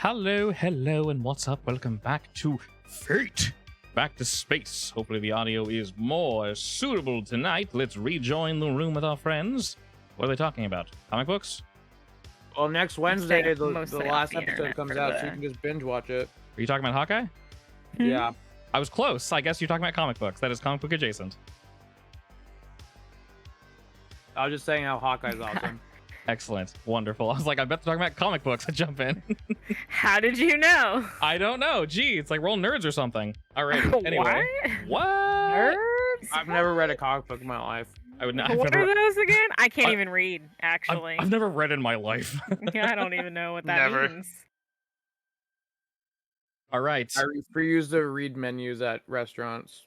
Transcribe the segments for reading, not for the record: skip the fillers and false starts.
Hello, and what's up? Welcome back to Fate. Back to space. Hopefully the audio is more suitable tonight. Let's rejoin the room with our friends. What are they talking about? Comic books? Well, next Wednesday, the Mostly last off the episode internet comes for out, the- so you can just binge watch it. Are you talking about Hawkeye? Yeah. I was close. I guess you're talking about comic books. That is comic book adjacent. I was just saying how Hawkeye's awesome. Excellent. Wonderful. I was like, I bet they're talking about comic books. I jump in. How did you know? I don't know. Gee, it's like we're all nerds or something. Alright. Anyway. What? Nerds? I've never read a comic book in my life. I would not. I've What never, are those again? I can't I- even read, actually. I've never read in my life. Yeah, I don't even know what that Never. means. All right. I refuse to read menus at restaurants.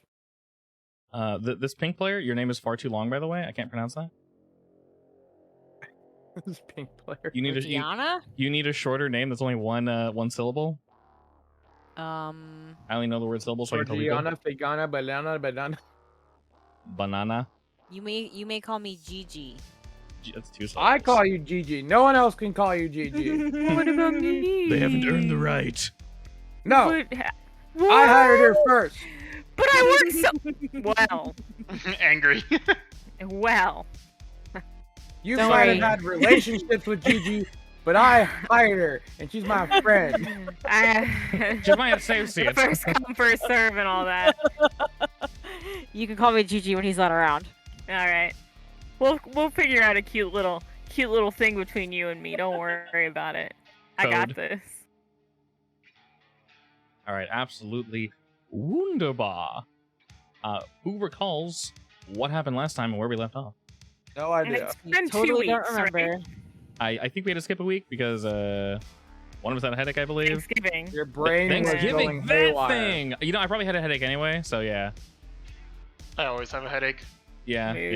This pink player, your name is far too long, by the way. I can't pronounce that. This pink player. You need a Diana? you need a shorter name that's only one syllable. I only know the word syllable, so I can tell you. Georgiana, Fegana, Banana. Banana. You may call me Gigi. That's two syllables. I call you Gigi. No one else can call you Gigi. What about me? They haven't earned the right. No, What? I hired her first. But I work so Angry. well. You Don't might worry. have had relationships with Gigi, but I hired her, and she's my friend. Just might have saved seats. First come, first serve, and all that. You can call me Gigi when he's not around. All right, we'll figure out a cute little thing between you and me. Don't worry about it. I got Code. this. All right, absolutely wunderbar. Who recalls what happened last time and where we left off? No And idea. it's been 2 Totally don't weeks, remember. right? I think we had to skip a week because one of us had a headache, I believe. Thanksgiving. Your brain was Thanksgiving, going that haywire. thing. You know, I probably had a headache anyway, so yeah. I always have a headache. Yeah, Mood.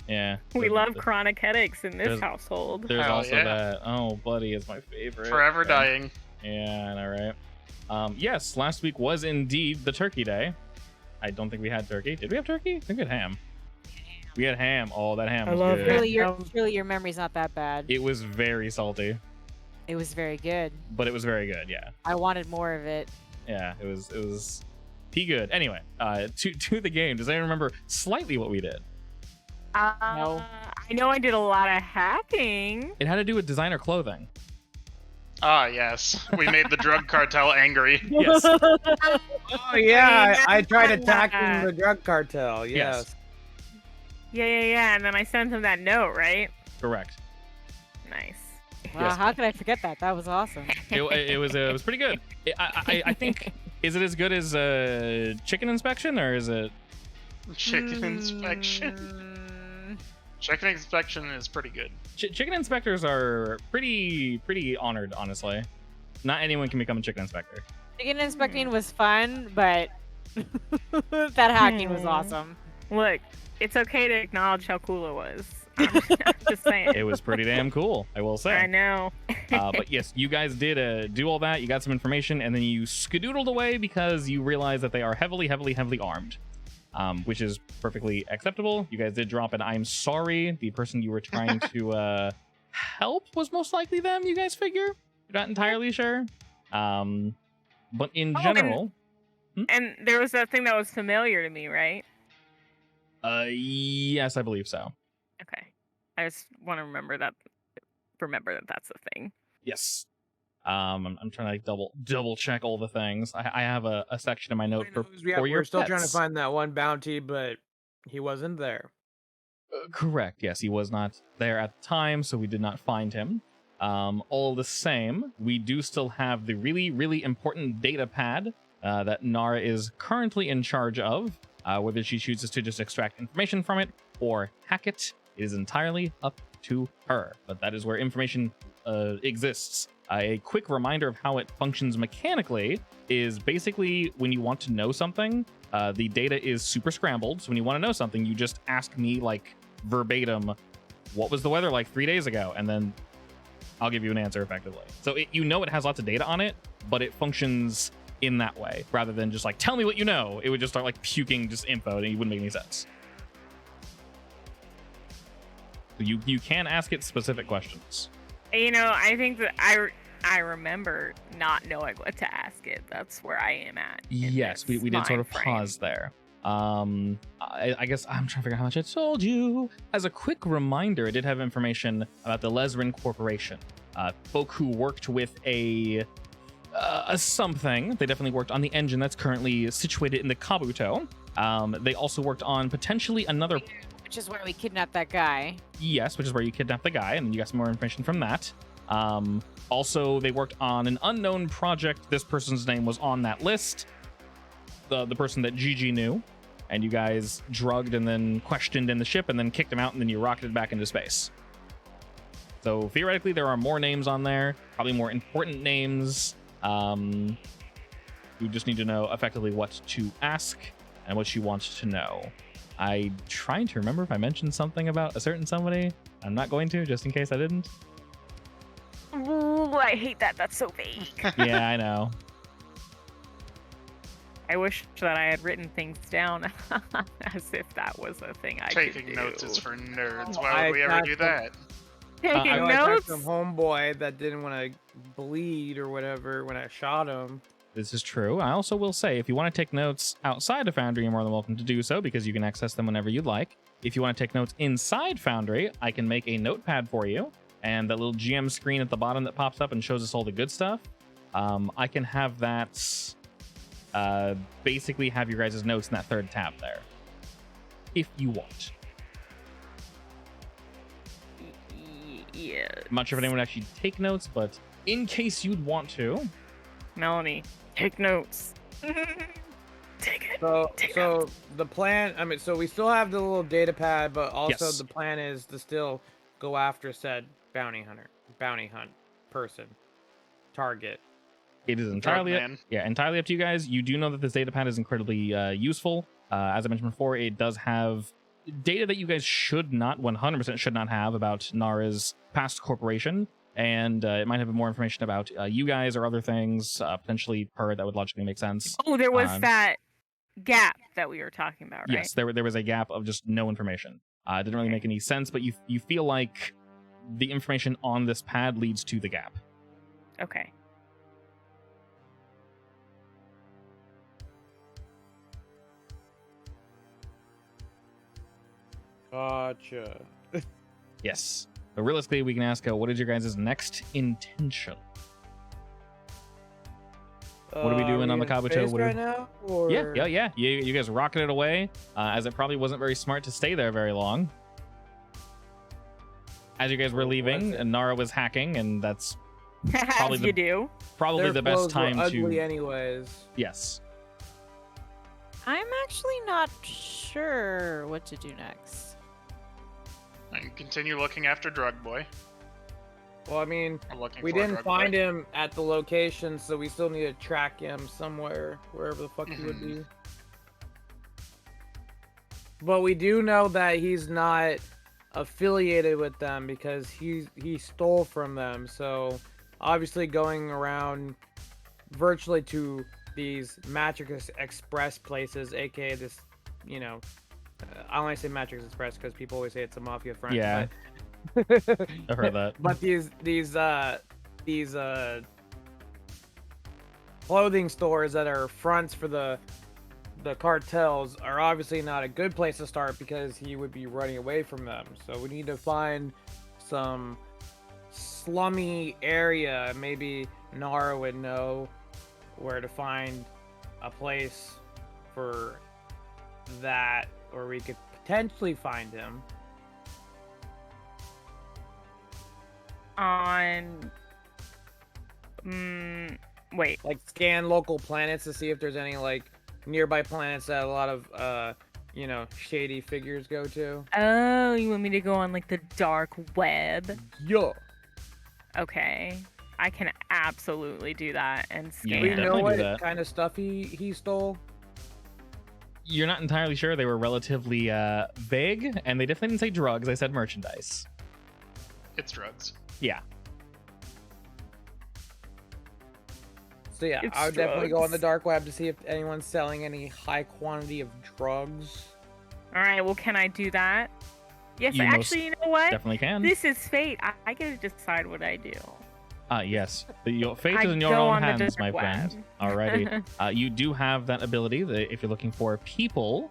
yeah. We The- love the- chronic headaches in this there's- household. There's Hell also yeah. that. Oh, buddy, it's my favorite. Forever Yeah. dying. Yeah, I know, right? Yes, last week was indeed the turkey day. I don't think we had turkey. Did we have turkey? I think we had ham. We had ham. Oh, that ham I was love good. ham. Surely your memory's not that bad. It was very salty, It was very good. but it was very good. Yeah, I wanted more of it. yeah. It was pea good. Anyway, to the game. Does anyone remember slightly what we did? No. I know I did a lot of hacking. It had to do with designer clothing. Ah, yes. We made the drug cartel angry. Yes. Oh yeah, I tried remember attacking that. the drug cartel. Yes. Yes. Yeah. And then I sent him that note, right? Correct. Nice. Wow, Yes. how could I forget that? That was awesome. It was pretty good. I think. Is it as good as chicken inspection, or is it? Chicken inspection. Mm, Chicken inspection is pretty good. Chicken inspectors are pretty honored, honestly. Not anyone can become a chicken inspector. Chicken inspecting was fun, but that hacking was awesome. Look, it's okay to acknowledge how cool it was. I'm just saying. It was pretty damn cool, I will I say. know. But yes, you guys did do all that. You got some information, and then you skedoodled away because you realized that they are heavily armed, which is perfectly acceptable. You guys did drop an "I'm sorry." The person you were trying to help was most likely them. You guys figure? You're not entirely sure. But in Oh, general, And there was that thing that was familiar to me, right? yes, I believe so. Okay. I just want to remember that that's the thing. Yes. I'm trying to like double check all the things. I have a section in my note for We're your still trying to pets. find that one bounty, but he wasn't there. Correct. Yes, he was not there at the time, so we did not find him. All the same, we do still have the really important data pad that Nara is currently in charge of. Whether she chooses to just extract information from it or hack it is entirely up to her. But that is where information exists. A quick reminder of how it functions mechanically is basically when you want to know something, the data is super scrambled. So when you want to know something, you just ask me like verbatim, what was the weather like 3 days ago? And then I'll give you an answer effectively. So it has lots of data on it, but it functions in that way rather than just like, tell me what you know. It would just start like puking just info and it wouldn't make any sense. So you can ask it specific questions. You know, I think that I remember not knowing what to ask it. That's where I am at. in Yes, we this did sort mind of frame. pause there. I guess I'm trying to figure out how much I told you. As a quick reminder, it did have information about the Lesrin Corporation. Folk who worked with a something. They definitely worked on the engine that's currently situated in the Kabuto. They also worked on potentially another. Which is where we kidnapped that guy. Yes, which is where you kidnapped the guy, and you got some more information from that. Also, they worked on an unknown project. This person's name was on that list. The person that Gigi knew, and you guys drugged and then questioned in the ship, and then kicked him out, and then you rocketed back into space. So theoretically, there are more names on there, probably more important names. You just need to know effectively what to ask and what you want to know. I'm trying to remember if I mentioned something about a certain somebody. I'm not going to, just in case I didn't. Ooh, I hate that. That's so vague. Yeah, I know. I wish that I had written things down as if that was a thing I could Taking do. notes is for nerds. Oh, Why would we ever do that? Taking I know I talked notes. to some homeboy that didn't want to bleed or whatever when I shot him. This is true. I also will say, if you want to take notes outside of Foundry, you're more than welcome to do so, because you can access them whenever you'd like. If you want to take notes inside Foundry, I can make a notepad for you, and that little GM screen at the bottom that pops up and shows us all the good stuff. I can have that basically have your guys' notes in that third tab there, if you want. Yeah. I'm not sure if anyone would actually take notes, but in case you'd want to. Melanie, take notes. Take it. So the plan, I mean, so we still have the little data pad, but also Yes. the plan is to still go after said bounty hunt person, target. It is entirely man. entirely up to you guys. You do know that this data pad is incredibly useful. As I mentioned before, it does have data that you guys should not 100% should not have about Nara's past corporation, and it might have more information about you guys or other things, potentially her, that would logically make sense. Oh, there was Um, that gap that we were talking about, right? Yes, there was a gap of just no information. It didn't really make any sense, but you feel like the information on this pad leads to the gap. Okay. Gotcha. Yes. But realistically, we can ask, what is your guys' next intention? What are we doing on the Kabuto? Space What are right we- now? Or... Yeah. You guys rocketed away, as it probably wasn't very smart to stay there very long. As you guys were leaving, it? Nara was hacking, and that's As the- you do. probably Their the best clothes were time ugly to. anyways. Yes. I'm actually not sure what to do next. And continue looking after Drug Boy. Well, I mean, Or looking we for didn't Drug find Boy. him at the location, so we still need to track him somewhere, wherever the fuck he would be. But we do know that he's not affiliated with them because he stole from them. So obviously going around virtually to these Matrix Express places, aka this, you know, I only say Matrix Express because people always say it's a mafia front. Yeah. But, I've heard that. but these clothing stores that are fronts for the cartels are obviously not a good place to start because he would be running away from them. So we need to find some slummy area. Maybe Nara would know where to find a place for that, or we could potentially find him. On. Wait. Like scan local planets to see if there's any like nearby planets that a lot of you know, shady figures go to. Oh, you want me to go on like the dark web? Yo. Okay. I can absolutely do that and Yeah, scan. Do we definitely know do what that. kind of stuff he stole? You're not entirely sure. They were relatively vague, and they definitely didn't say drugs. They said merchandise. It's drugs. Yeah. So yeah, It's I would definitely go on the drugs. dark web to see if anyone's selling any high quantity of drugs. All right. Well, can I do that? Yes. You most Actually, you know what? Definitely can. This is fate. I get to decide what I do. Yes. Your fate I is in your go own on the hands, my dark friend. web. Alrighty. You do have that ability that if you're looking for people,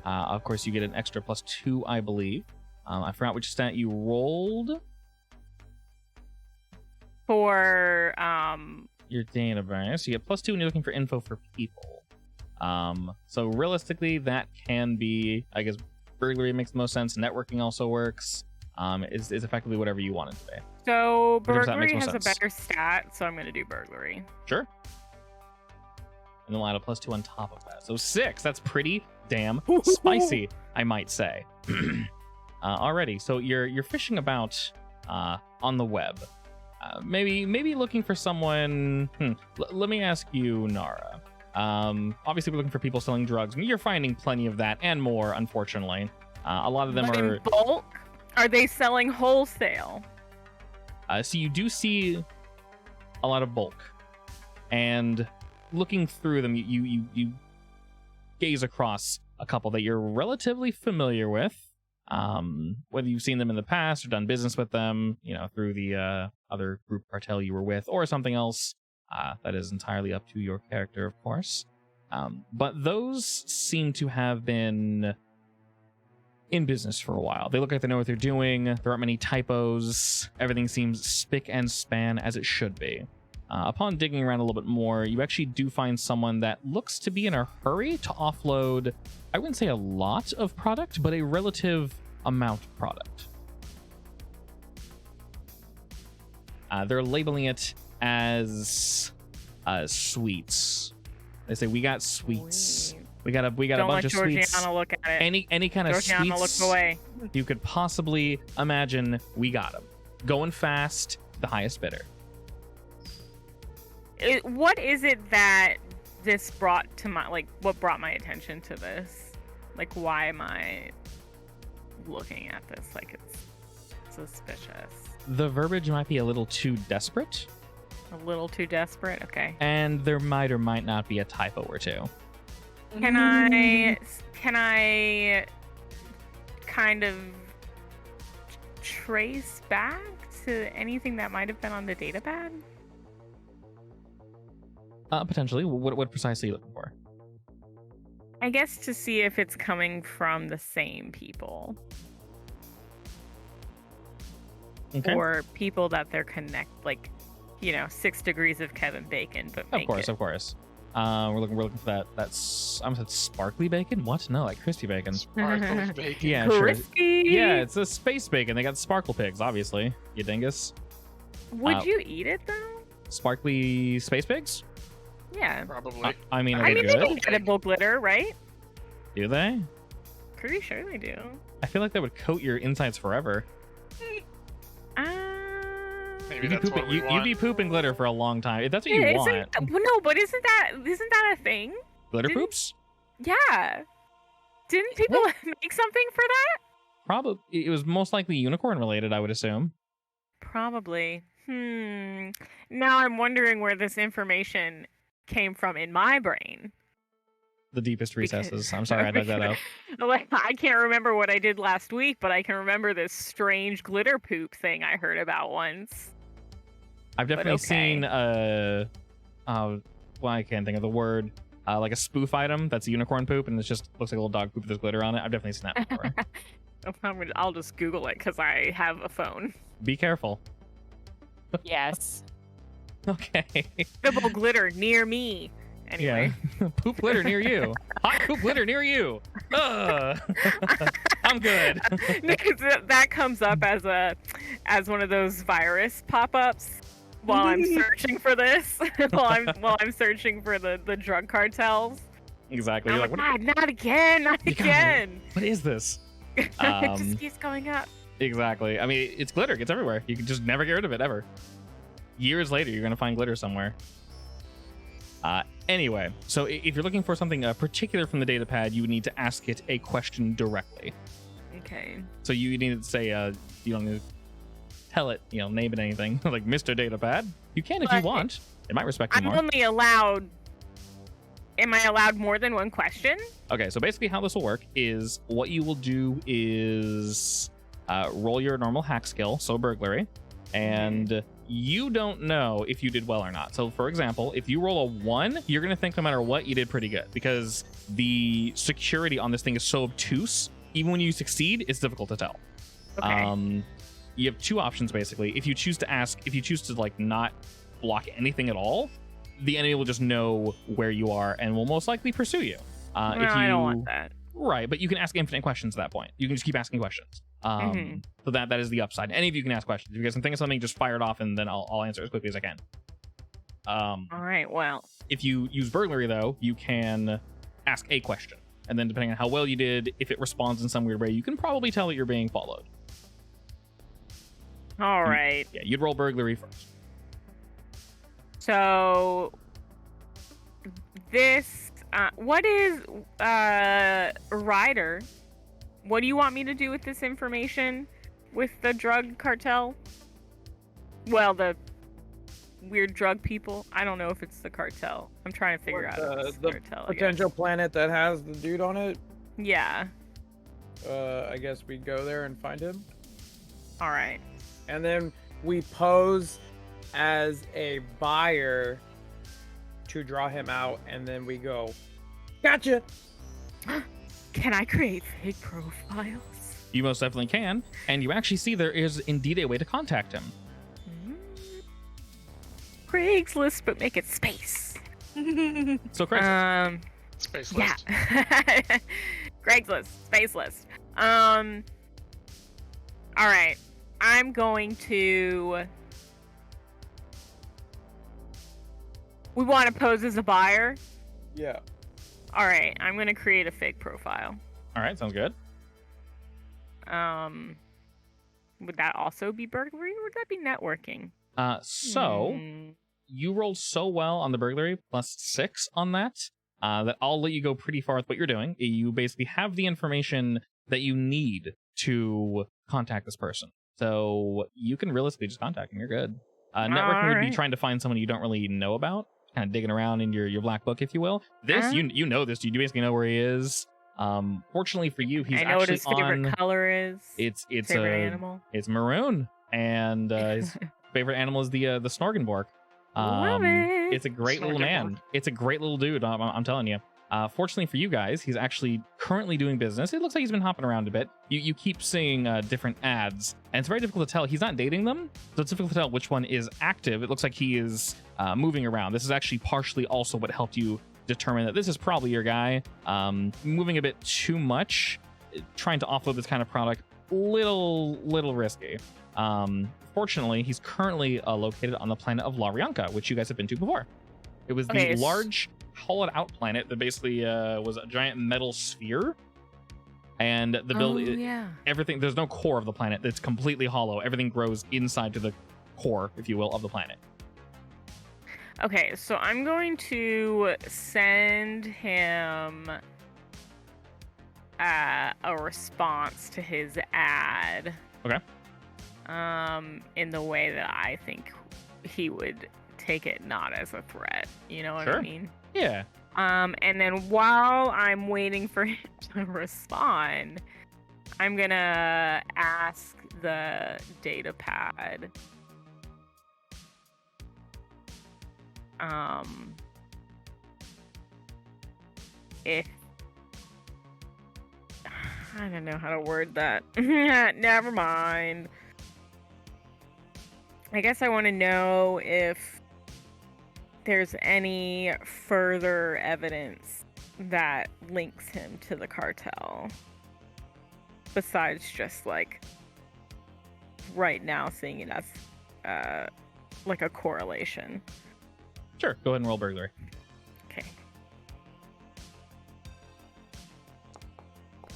of course, you get an extra +2, I believe. I forgot which stat you rolled. For Your database. You get +2 when you're looking for info for people. So realistically, that can be, I guess, burglary makes the most sense. Networking also works. Is effectively whatever you want it to be. so Whichever stat makes burglary more has a sense. better stat, so I'm gonna do burglary. Sure. And then we'll add a +2 on top of that. So 6. That's pretty damn spicy, I might say. Alrighty. So you're fishing about on the web. Maybe looking for someone. Let me ask you, Nara. Obviously, we're looking for people selling drugs. You're finding plenty of that and more, unfortunately. A lot of them But are. in bulk? Are they selling wholesale? So you do see a lot of bulk, and looking through them, you gaze across a couple that you're relatively familiar with. Whether you've seen them in the past or done business with them, through the other group cartel you were with, or something else, that is entirely up to your character, of course. But those seem to have been in business for a while. They look like they know what they're doing. There aren't many typos. Everything seems spick and span as it should be. Upon digging around a little bit more, you actually do find someone that looks to be in a hurry to offload, I wouldn't say a lot of product, but a relative amount of product. They're labeling it as sweets. They say, we got sweets. We got a Don't bunch let of sweets. Georgiana look at it. Any kind of Georgiana sweets look away. you could possibly imagine, we got them. Going fast, the highest bidder. What is it that this brought to my, what brought my attention to this? Why am I looking at this like it's suspicious? The verbiage might be a little too desperate, A little too desperate? Okay. and there might or might not be a typo or two. Can I kind of trace back to anything that might have been on the data pad? Potentially. What precisely are you looking for? I guess to see if it's coming from the same people. Okay. Or people that they're 6 degrees of Kevin Bacon, but Of course. We're looking for that. That's I almost said sparkly bacon. What? No, like crispy bacon. Sparkle bacon. Yeah, sure. Crispy. Yeah, it's a space bacon. They got sparkle pigs, obviously. You dingus. Would you eat it though? Sparkly space pigs? Yeah. Probably. I mean, are I they mean, they good? make edible glitter, right? Do they? Pretty sure they do. I feel like that would coat your insides forever. Maybe You'd that's what we you'd want. be pooping glitter for a long time. If that's what you want. No, but isn't that a thing? Glitter didn't- poops? Yeah. Didn't people make something for that? Probably. It was most likely unicorn related, I would assume. Probably. Now I'm wondering where this information came from in my brain. The deepest Because- recesses. I'm sorry I dug that up. I can't remember what I did last week, but I can remember this strange glitter poop thing I heard about once. I've definitely okay. seen well, I can't think of the word. Like a spoof item that's unicorn poop and it just looks like a little dog poop with there's glitter on it. I've definitely seen that before. I'll just Google it because I have a phone. Be careful. Yes. Okay. Edible glitter near me. Anyway. Yeah. Poop glitter near you. Hot poop glitter near you. Ugh. I'm good. That comes up as one of those virus pop-ups while I'm searching for this. while I'm searching for the drug cartels. Exactly. I'm You're like, like, God, not again, not You gotta- again. what is this? It just keeps going up. Exactly. I mean, it's glitter. It's everywhere. You can just never get rid of it ever. Years later, you're gonna find glitter somewhere. Anyway, so if you're looking for something particular from the data pad, you would need to ask it a question directly. Okay. So you need to say, you don't need to tell it, name it anything like Mr. Datapad. You can if you But want. It might respect you I'm more. only allowed. Am I allowed more than one question? Okay, so basically how this will work is what you will do is roll your normal hack skill, so burglary. and you don't know if you did well or not. So for example, if you roll a 1, you're going to think no matter what, you did pretty good, because the security on this thing is so obtuse. Even when you succeed, it's difficult to tell. Okay. You have 2 options basically. If you choose to like not block anything at all, the enemy will just know where you are and will most likely pursue you. I don't want that. Right, but you can ask infinite questions at that point. You can just keep asking questions. So that is the upside. Any of you can ask questions. If you guys can think of something, just fire it off, and then I'll answer as quickly as I can. All right. Well, if you use burglary, though, you can ask a question, and then depending on how well you did, if it responds in some weird way, you can probably tell that you're being followed. all right. Yeah, you'd roll burglary first. So this, what is Ryder? What do you want me to do with this information with the drug cartel? Well, the weird drug people. I don't know if it's the cartel. I'm trying to figure out if it's the cartel. Potential planet that has the dude on it. Yeah. I guess we go there and find him. All right. And then we pose as a buyer to draw him out, and then we go, gotcha. Can I create fake profiles? You most definitely can, and you actually see there is indeed a way to contact him. Craigslist, but make it space. So Craigslist. Space Yeah. list. Craigslist, space list. All right. I'm going to. We want to pose as a buyer. Yeah. All right. I'm going to create a fake profile. All right, sounds good. Would that also be burglary, or would that be networking? You rolled so well on the burglary, +6 on that, that I'll let you go pretty far with what you're doing. You basically have the information that you need to contact this person. So you can realistically just contact him. You're good. Networking would be trying to find someone you don't really know about, kind of digging around in your black book, if you will. This, you know this. You basically know where he is. Fortunately for you, he's I know what actually his favorite on... color is. It's favorite animal. It's maroon, and his favorite animal is the Snorgenborg. Love it. It's a great little man. It's a great little dude. I'm telling you. Fortunately for you guys, he's actually currently doing business. It looks like he's been hopping around a bit. You keep seeing different ads, and it's very difficult to tell. He's not dating them, so it's difficult to tell which one is active. It looks like he is moving around. This is actually partially also what helped you determine that this is probably your guy. Moving a bit too much, trying to offload this kind of product, little risky. Fortunately, he's currently located on the planet of Larianka, which you guys have been to before. It was the large hollowed out planet that basically was a giant metal sphere, and the everything, there's no core of the planet. It's completely hollow. Everything grows inside to the core, if you will, of the planet. Okay, so I'm going to send him a response to his ad. Okay. In the way that I think he would take it not as a threat. You know what Sure. I mean? Yeah. And then while I'm waiting for him to respond, I'm gonna ask the data pad. If I don't know how to word that. Never mind. I guess I want to know if there's any further evidence that links him to the cartel. Besides just like right now seeing it as like a correlation. Sure. Go ahead and roll burglary. Okay.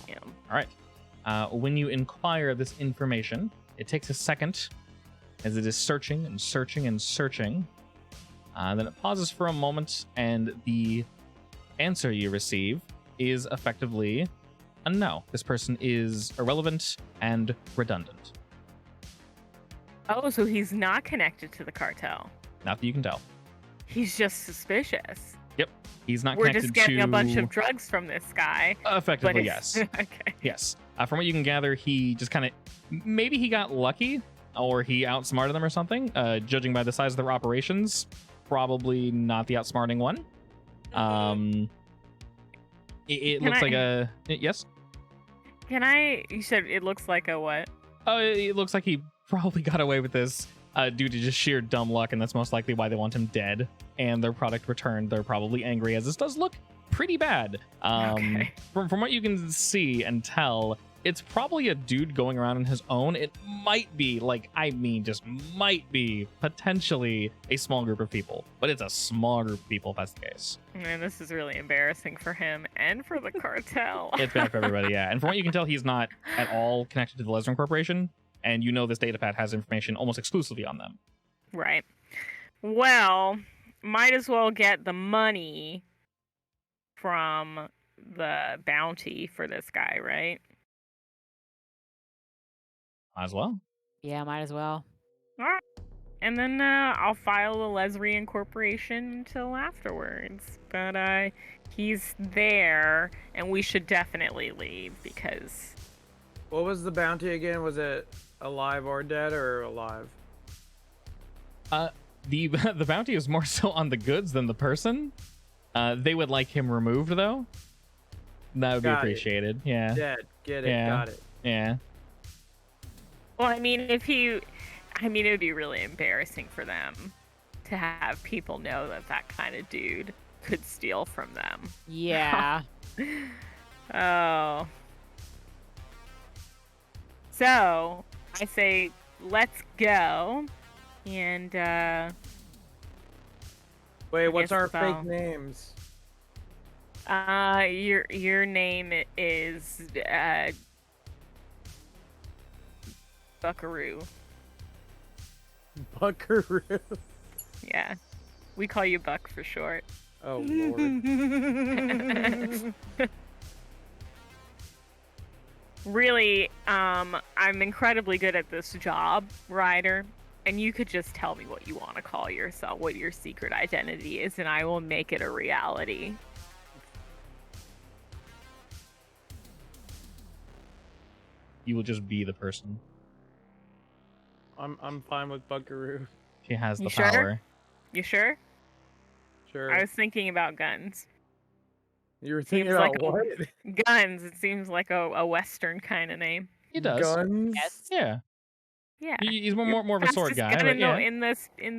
Yeah. All right. When you inquire this information, it takes a second as it is searching and searching and searching. Then it pauses for a moment, and the answer you receive is effectively a no. This person is irrelevant and redundant. Oh, so he's not connected to the cartel. Not that you can tell. He's just suspicious. Yep. He's not We're connected just getting to... a bunch of drugs from this guy. Effectively, but yes. Okay. Yes. From what you can gather, he just kind of... Maybe he got lucky. or he outsmarted them or something. Judging by the size of their operations, probably not the outsmarting one. It looks like a yes. You said it looks like a what? Oh, it looks like he probably got away with this due to just sheer dumb luck, and that's most likely why they want him dead and their product returned. They're probably angry, as this does look pretty bad. Okay. From what you can see and tell, it's probably a dude going around on his own. It might be, just might be potentially a small group of people, but it's a small group of people if that's the case. Man, this is really embarrassing for him and for the cartel. It's bad for everybody, yeah. And from what you can tell, he's not at all connected to the Lesnar Corporation, and you know this datapad has information almost exclusively on them. Right. Well, might as well get the money from the bounty for this guy, right? Might as well. Yeah, might as well. All right. And then I'll file the Lesrian Corporation until afterwards. But he's there, and we should definitely leave because... What was the bounty again? Was it alive or dead or alive? The bounty is more so on the goods than the person. They would like him removed, though. That would be appreciated. Yeah. Dead. Get it. Yeah. Got it. Yeah. Well, I mean, it would be really embarrassing for them to have people know that kind of dude could steal from them. Yeah. Oh. So, I say, let's go. And, Wait, what's guess our about- fake names? your name is, Buckaroo. Buckaroo. Yeah. We call you Buck for short. Oh, Lord. Really, I'm incredibly good at this job, Ryder. And you could just tell me what you want to call yourself, what your secret identity is, and I will make it a reality. You will just be the person. I'm fine with Buckaroo. She has the You sure? power. You sure? Sure. I was thinking about guns. You were thinking Seems about like what? Guns. It seems like a Western kind of name. He does. Guns? Yes. Yeah. Yeah. He's more of a sword Fastest guy. gun But in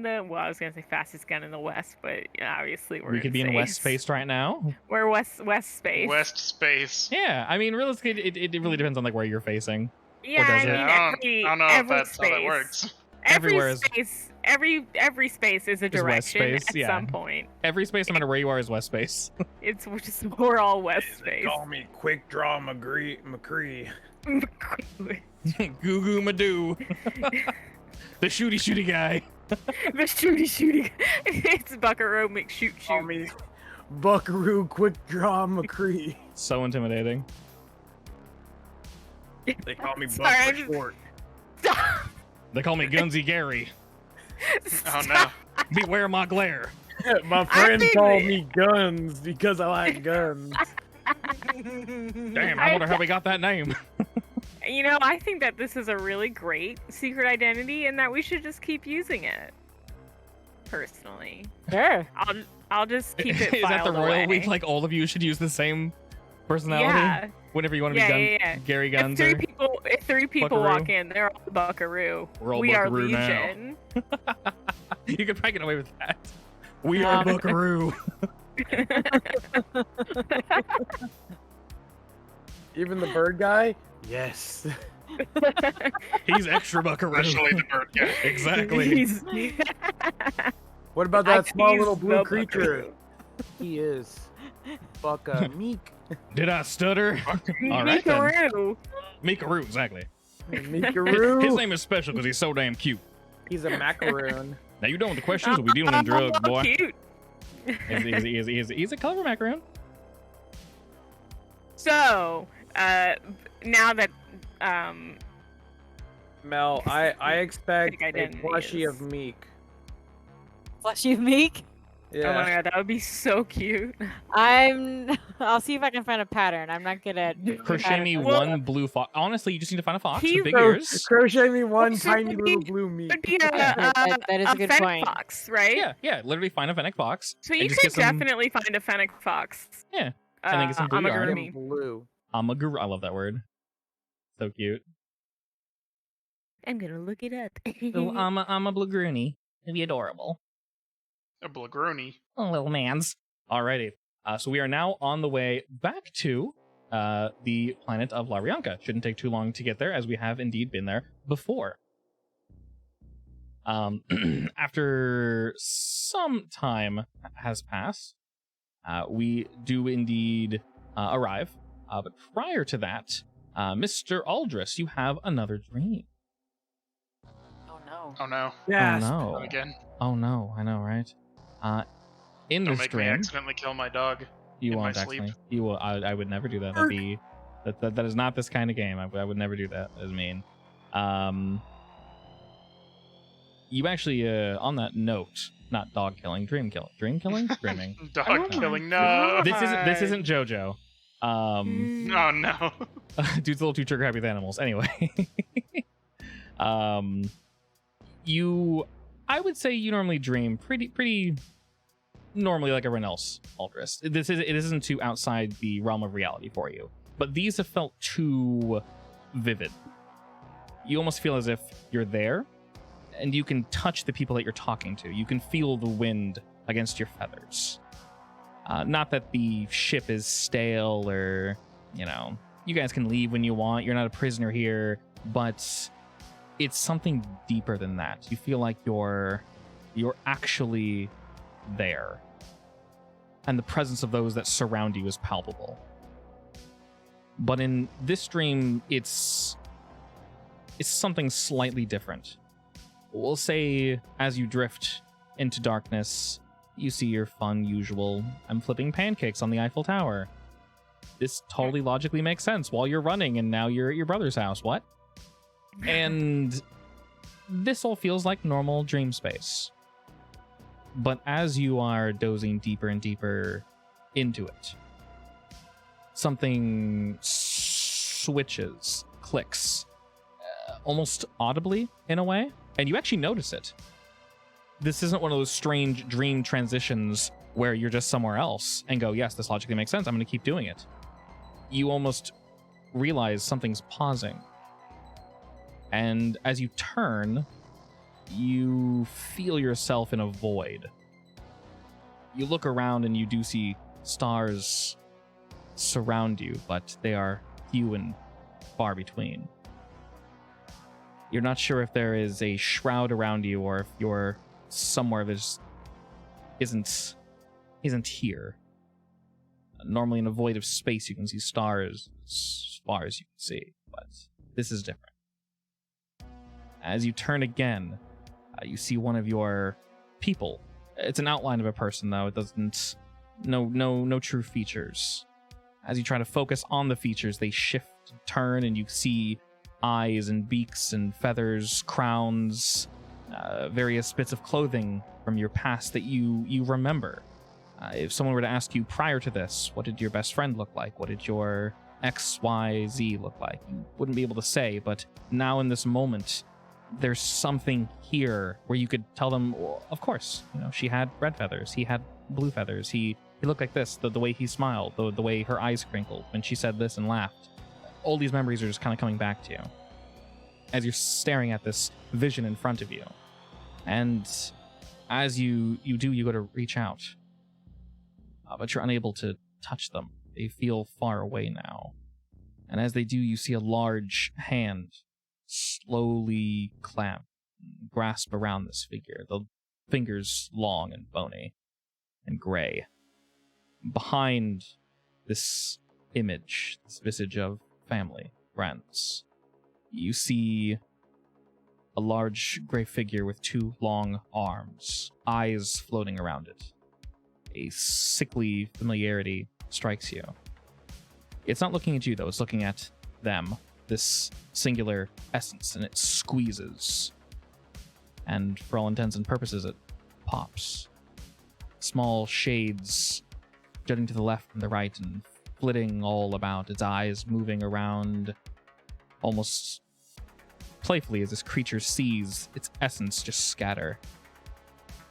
yeah. well, I was gonna say fastest gun in the West, but yeah, obviously We could be in West Space right now. We're West Space. West Space. Yeah, I mean, realistically, it really depends on where you're facing. Yeah, does I it? mean, I don't know if every that's space, how that works. Everywhere is- every space is a West direction Space, at yeah. some point. Every space, no matter where you are, is West Space. We're all West Space. Call me Quick Draw McCree. Goo goo madoo. The shooty guy. The shooty. It's Buckaroo McShoot Call shoot. me Buckaroo Quick Draw McCree. So intimidating. They call me Buck Sorry, I for just- short. Stop. They call me Gunsy Gary. Oh no. Beware my glare. My friend think called that- me Guns because I like guns. Damn, I wonder how we got that name. You know, I think that this is a really great secret identity, and that we should just keep using it. Personally, Sure. I'll just keep it Is that the filed Royal away. Week? Like all of you should use the same personality? Yeah. Whenever you want to be Yeah. Gary If Guns three or people Buckaroo? walk in, they're all Buckaroo. We're all we Buckaroo are now. Legion. You could probably get away with that. We are Buckaroo. Even the bird guy? Yes. He's extra Buckaroo. Especially the bird guy. Exactly. He's- What about I that could small use little blue the creature? Buckaroo. He is. Meek. Did I stutter? All right then. Buckaroo. Meekaroo, exactly. Meekaroo. His name is special because he's so damn cute. He's a macaroon. Now you know the questions. We dealing in drugs, boy. Cute. He's a clever macaroon. So, now that Mel, I expect Big a identity plushie is- of Meek. Flush you, Meek. Yeah. Oh my god, that would be so cute. I'll see if I can find a pattern. I'm not good at Crochet pattern me building. one blue fox. Honestly, you just need to find a fox He with big So, ears. crochet me one Also, tiny would little be- blue meat. Would be That is a good fennec point. fox, right? Yeah. Literally find a fennec fox. So and you just could get some definitely find a fennec fox. Yeah, and then get some blue yarn. amigurumi. Blue. amagurumi. I love that word. So cute. I'm gonna look it up. So I'm a blue It'd be adorable. A Blagroony. Oh, little mans. Alrighty. So we are now on the way back to the planet of Larianka. Shouldn't take too long to get there, as we have indeed been there before. After some time has passed, we do indeed arrive. But prior to that, Mr. Aldris, you have another dream. Oh no. Oh no. Yes. Oh Not no. again. Oh no, I know, right? In Don't this make me dream, accidentally kill my dog. you in my won't sleep. actually. You will. I would never do that. That'd be that is not this kind of game. I would never do that. That is mean. You actually, on that note, not dog killing, dream killing, dreaming. Dog Oh killing. my No. This isn't JoJo. Oh no. Dude's a little too trigger happy with animals. Anyway, I would say you normally dream pretty normally like everyone else, Aldris. It isn't too outside the realm of reality for you, but these have felt too vivid. You almost feel as if you're there, and you can touch the people that you're talking to. You can feel the wind against your feathers. Not that the ship is stale or, you guys can leave when you want. You're not a prisoner here, but it's something deeper than that. You feel like you're actually there. And the presence of those that surround you is palpable. But in this dream, it's something slightly different. We'll say as you drift into darkness, you see your fun usual, I'm flipping pancakes on the Eiffel Tower. This totally logically makes sense while you're running and now you're at your brother's house. What? And this all feels like normal dream space. But as you are dozing deeper and deeper into it, something switches, clicks, almost audibly in a way, and you actually notice it. This isn't one of those strange dream transitions where you're just somewhere else and go, yes, this logically makes sense, I'm going to keep doing it. You almost realize something's pausing. And as you turn, you feel yourself in a void. You look around and you do see stars surround you, but they are few and far between. You're not sure if there is a shroud around you or if you're somewhere that isn't here. Normally in a void of space you can see stars as far as you can see, but this is different. As you turn again, you see one of your people. It's an outline of a person, though. It doesn't... No true features. As you try to focus on the features, they shift, turn, and you see eyes and beaks and feathers, crowns, various bits of clothing from your past that you remember. If someone were to ask you prior to this, what did your best friend look like? What did your XYZ look like? You wouldn't be able to say, but now in this moment, there's something here where you could tell them, well, of course, she had red feathers, he had blue feathers, he looked like this, the way he smiled, the way her eyes crinkled when she said this and laughed. All these memories are just kind of coming back to you as you're staring at this vision in front of you. And as you go to reach out, but you're unable to touch them. They feel far away now. And as they do, you see a large hand slowly grasp around this figure, the fingers long and bony and gray. Behind this image, this visage of family, friends, you see a large gray figure with two long arms, eyes floating around it. A sickly familiarity strikes you. It's not looking at you, though. It's looking at them, this singular essence, and it squeezes. And for all intents and purposes, it pops. small shades jutting to the left and the right and flitting all about, its eyes moving around almost playfully as this creature sees its essence just scatter.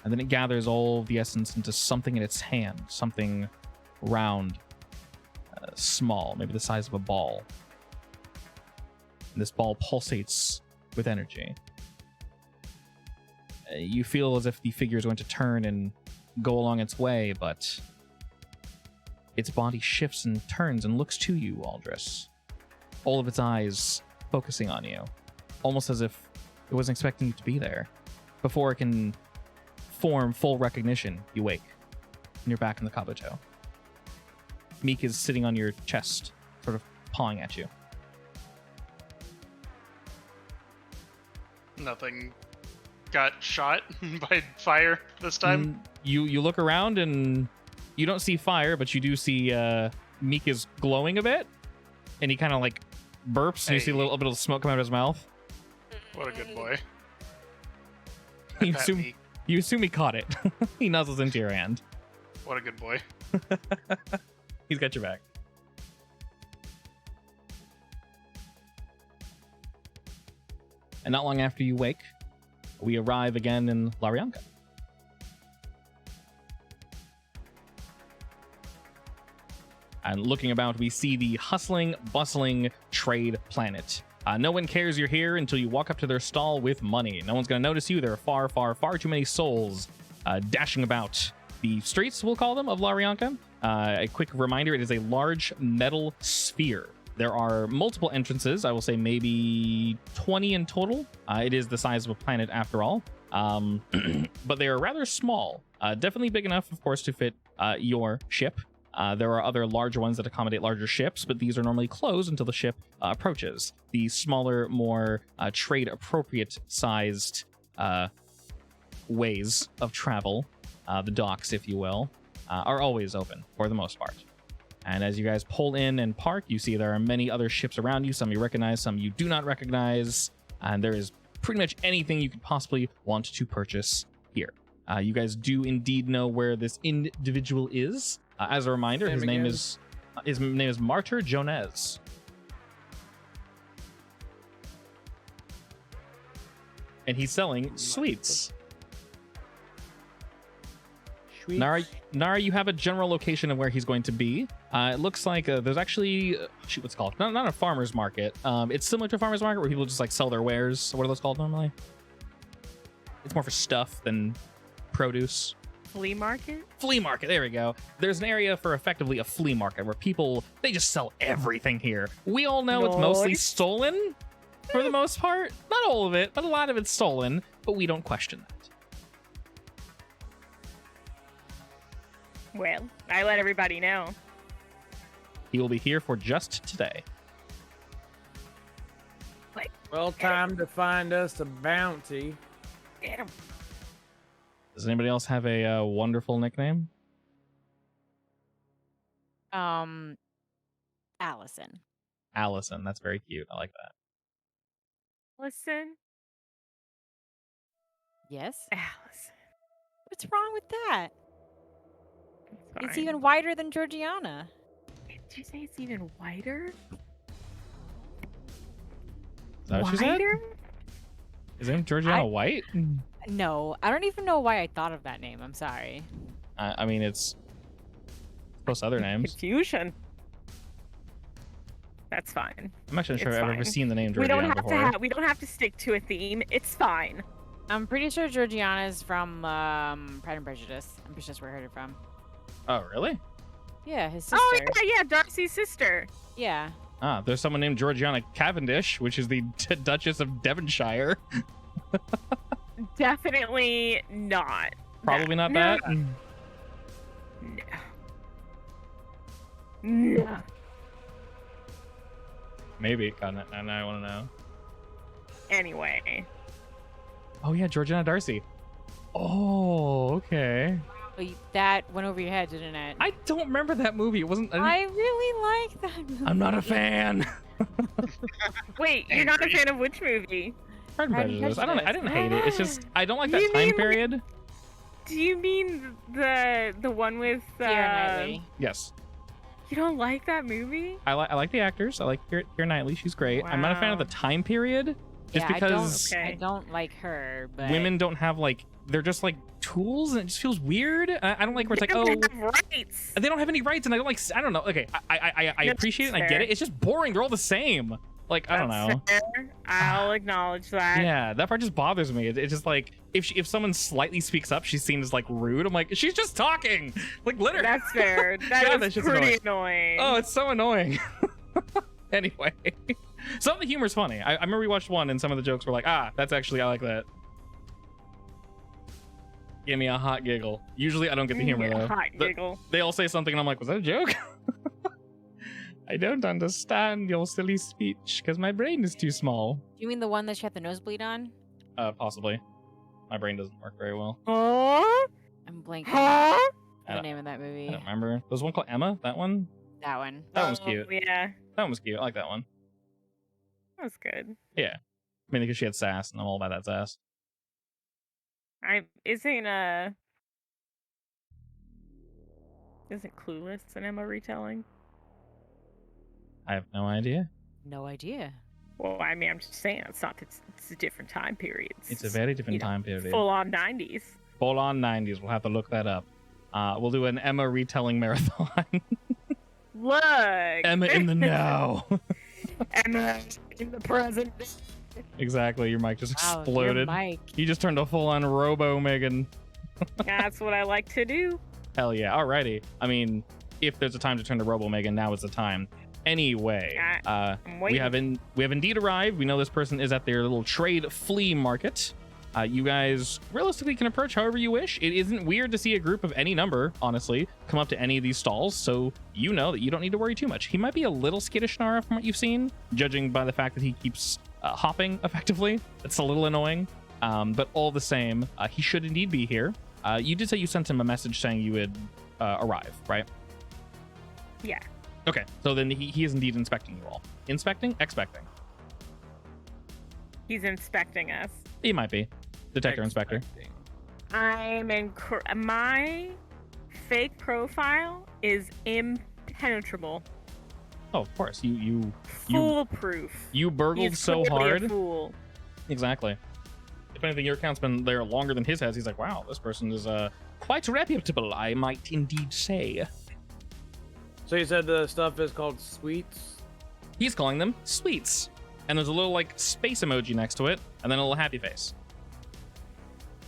And then it gathers all the essence into something in its hand, something round, small, maybe the size of a ball. And this ball pulsates with energy. You feel as if the figure is going to turn and go along its way, but its body shifts and turns and looks to you, Aldris. All of its eyes focusing on you, almost as if it wasn't expecting you to be there. Before it can form full recognition, you wake, and you're back in the Kabuto. Meek is sitting on your chest, sort of pawing at you. Nothing got shot by fire this time. You look around and you don't see fire, but you do see Meek is glowing a bit, and he kind of like burps, and you see a little bit of smoke come out of his mouth. What a good boy. You assume he caught it. He nuzzles into your hand. What a good boy. He's got your back. And not long after you wake, we arrive again in Larianka. And looking about, we see the hustling, bustling trade planet. No one cares you're here until you walk up to their stall with money. No one's going to notice you. There are far too many souls dashing about the streets, we'll call them, of Larianka. A quick reminder, it is a large metal sphere. There are multiple entrances, I will say maybe 20 in total. It is the size of a planet after all. But they are rather small. Definitely big enough, of course, to fit your ship. There are other larger ones that accommodate larger ships, but these are normally closed until the ship approaches. The smaller, more trade-appropriate sized ways of travel, the docks, if you will, are always open for the most part. And as you guys pull in and park, you see there are many other ships around you. Some you recognize, some you do not recognize. And there is pretty much anything you could possibly want to purchase here. You guys do indeed know where this individual is. As a reminder, his name is Martyr Jones. And he's selling sweets. Nara, you have a general location of where he's going to be. It looks like there's actually what's it called? Not a farmer's market. It's similar to a farmer's market where people just like sell their wares. What are those called normally? It's more for stuff than produce. Flea market? Flea market, there we go. There's an area for effectively a flea market where people, they just sell everything here. We all know it's mostly stolen for the most part. Not all of it, but a lot of it's stolen, but we don't question that. Well, I let everybody know. He will be here for just today. Well, time to find us a bounty. Get him. Does anybody else have a wonderful nickname? Allison. Allison, that's very cute. I like that. Listen. Yes. Allison. What's wrong with that? It's Fine. even wider than Georgiana. Did you say it's even whiter? Is that what she said? Whiter? Is name Georgiana White? No, I don't even know why I thought of that name. I'm sorry. I mean, it's close to other names. Confusion. That's fine. I'm actually not sure It's I've ever fine. seen the name We Georgiana don't have before. we don't have to stick to a theme. It's fine. I'm pretty sure Georgiana is from Pride and Prejudice. I'm pretty sure that's where I heard it from. Oh, really? Yeah, his sister. Oh yeah, Darcy's sister. Yeah. Ah, there's someone named Georgiana Cavendish, which is the Duchess of Devonshire. Definitely not. Probably not No. that. No. Maybe. God, now I want to know. Anyway. Oh, yeah, Georgiana Darcy. Oh, okay. Oh, that went over your head, didn't it? I don't remember that movie. It wasn't. I really like that movie. I'm not a fan. Wait, you're not a fan of which movie? Pride and Pride and Prejudice. I didn't hate it. It's just I don't like that You time mean, like, period. Do you mean the one with Keira Knightley. Yes. You don't like that movie? I like the actors. I like Keira Knightley. She's great. I'm not a fan of the Wow. time period, just Yeah, because Okay. I don't like her, but women don't have like they're just like tools, and it just feels weird. I don't like where it's like, They oh, don't have rights. they don't have any rights, and I don't like. I don't know. Okay, I That's appreciate it. And I get fair. it. It's just boring. They're all the same. Like I don't know. That's fair. I'll acknowledge that. Yeah, that part just bothers me. It's just like if someone slightly speaks up, she's seen as like rude. I'm like, she's just talking. Like literally. That's fair. God, That that is shit's pretty annoying. Oh, it's so annoying. Anyway, some of the humor's funny. I remember we watched one and some of the jokes were like, that's actually, I like that. Give me a hot giggle. Usually I don't get the humor though. Hot giggle. They all say something and I'm like, was that a joke? I don't understand your silly speech because my brain is too small. you mean the one that she had the nosebleed on? Possibly. My brain doesn't work very well. Huh? I'm blanking Huh? on I the don't- name of that I movie. don't remember. There was one called Emma. That one? That one. That one's cute. Yeah, That one was cute. I like that one. that's good. I mean, because she had sass and I'm all about that sass. Isn't Clueless an Emma retelling? I have no idea. No idea. Well, I mean, I'm just saying it's not. It's a different time period. It's a very different you know, time period. Full on 90s. Full on 90s. We'll have to look that up. We'll do an Emma retelling marathon. Look. Emma in the now. Emma in the present. Exactly. Your mic just Wow, exploded. your mic. You just turned a full on robo Megan. That's what I like to do. Hell yeah. Alrighty. I mean, if there's a time to turn to robo Megan, now is the time. Anyway, I'm we waiting. have indeed arrived. We know this person is at their little trade flea market. You guys realistically can approach however you wish. It isn't weird to see a group of any number, honestly, come up to any of these stalls, so you know that you don't need to worry too much. He might be a little skittish, Nara, from what you've seen, judging by the fact that he keeps hopping effectively. It's a little annoying, but all the same, he should indeed be here. You did say you sent him a message saying you would arrive, right? Yeah. Okay, so then he is indeed inspecting you all. Inspecting? Expecting. He's inspecting us. He might be. Detector inspector. My fake profile is impenetrable. Oh, of course. You Foolproof. burgled He's so clearly hard. A fool. Exactly. If anything, your account's been there longer than his has. He's like, wow, this person is quite reputable, I might indeed say. So you said the stuff is called sweets? He's calling them sweets. And there's a little like space emoji next to it, and then a little happy face.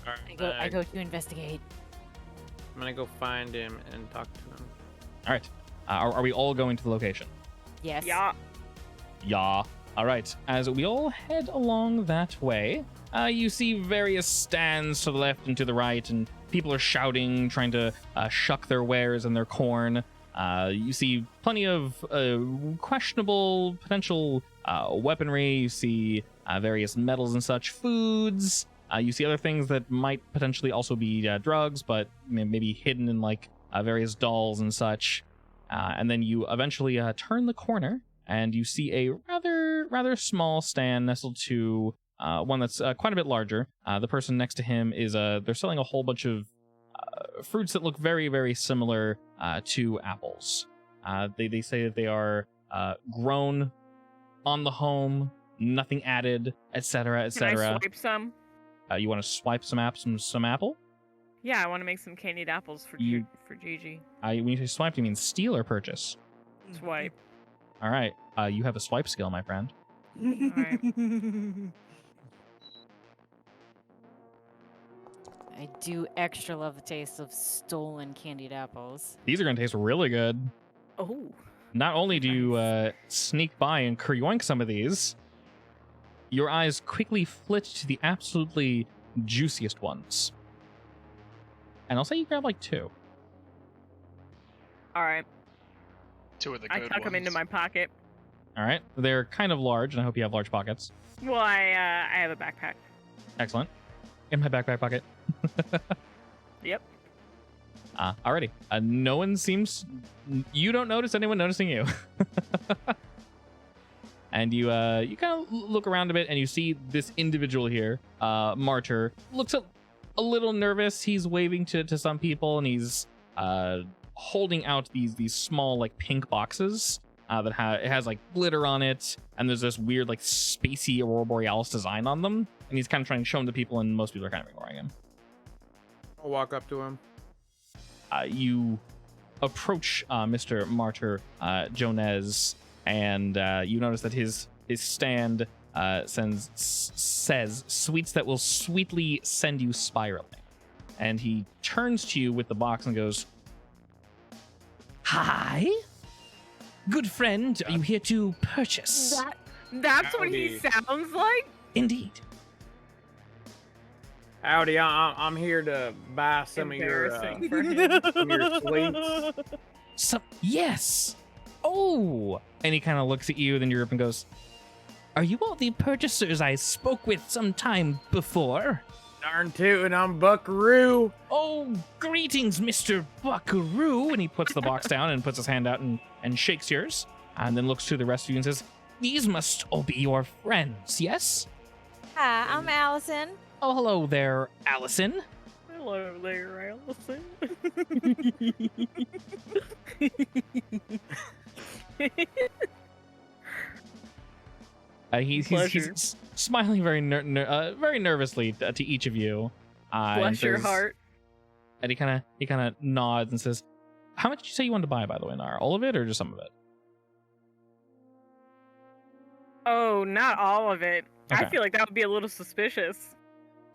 Alright, I go to investigate. I'm gonna go find him and talk to him. All right. Are we all going to the location? Yes. Yeah. Yeah. All right. As we all head along that way, you see various stands to the left and to the right, and people are shouting, trying to shuck their wares and their corn. You see plenty of questionable potential weaponry. You see various metals and such, foods. You see other things that might potentially also be drugs, but maybe hidden in like various dolls and such. And then you eventually turn the corner, and you see a rather small stand nestled to one that's quite a bit larger. The person next to him is they're selling a whole bunch of fruits that look very, very similar to apples. They say that they are grown on the home, nothing added, etc., Can I etc. swipe some? You want to swipe some apple? Yeah, I want to make some candied apples for You- for Gigi. When you say swipe, you mean steal or purchase? Swipe. All right. You have a swipe skill, my friend. Alright. I do extra love the taste of stolen candied apples. These are going to taste really good. Oh. Not only do you sneak by and keryoink some of these, your eyes quickly flit to the absolutely juiciest ones. And I'll say you grab like 2. All right. Two of the I good tuck them into ones. my pocket. All right. They're kind of large, and I hope you have large pockets. Well, I have a backpack. Excellent. In my backpack pocket. Yep. Alrighty. No one seems... You don't notice anyone noticing you. And you kind of look around a bit, and you see this individual here, Martyr, looks a a little nervous. He's waving to some people, and he's holding out these small like pink boxes that it has like glitter on it, and there's this weird like spacey Aurora Borealis design on them, and he's kind of trying to show them to people, and most people are kind of ignoring him. I'll walk up to him. You approach Mr. Martyr Jonez, and you notice that his stand says sweets that will sweetly send you spiraling. And he turns to you with the box and goes, "Hi, good friend, are you here to purchase?" That's what he sounds like? Indeed. Howdy, I'm here to buy some of your Embarrassing for him. some of your sweets. Yes. Oh. And he kind of looks at you, then Europe, and goes, "Are you all the purchasers I spoke with some time before?" Darn tootin', I'm Buckaroo. "Oh, greetings, Mr. Buckaroo." And he puts the box down and puts his hand out and shakes yours, and then looks to the rest of you and says, "These must all be your friends, yes?" Hi, I'm Allison. "Oh, hello there, Allison." Hello there, Allison. He's smiling very very nervously to each of you. And Bless your says- heart. And he kind of nods and says, "How much did you say you wanted to buy, by the way, Nara? All of it or just some of it?" Oh, not all of it. I Okay. feel like that would be a little suspicious.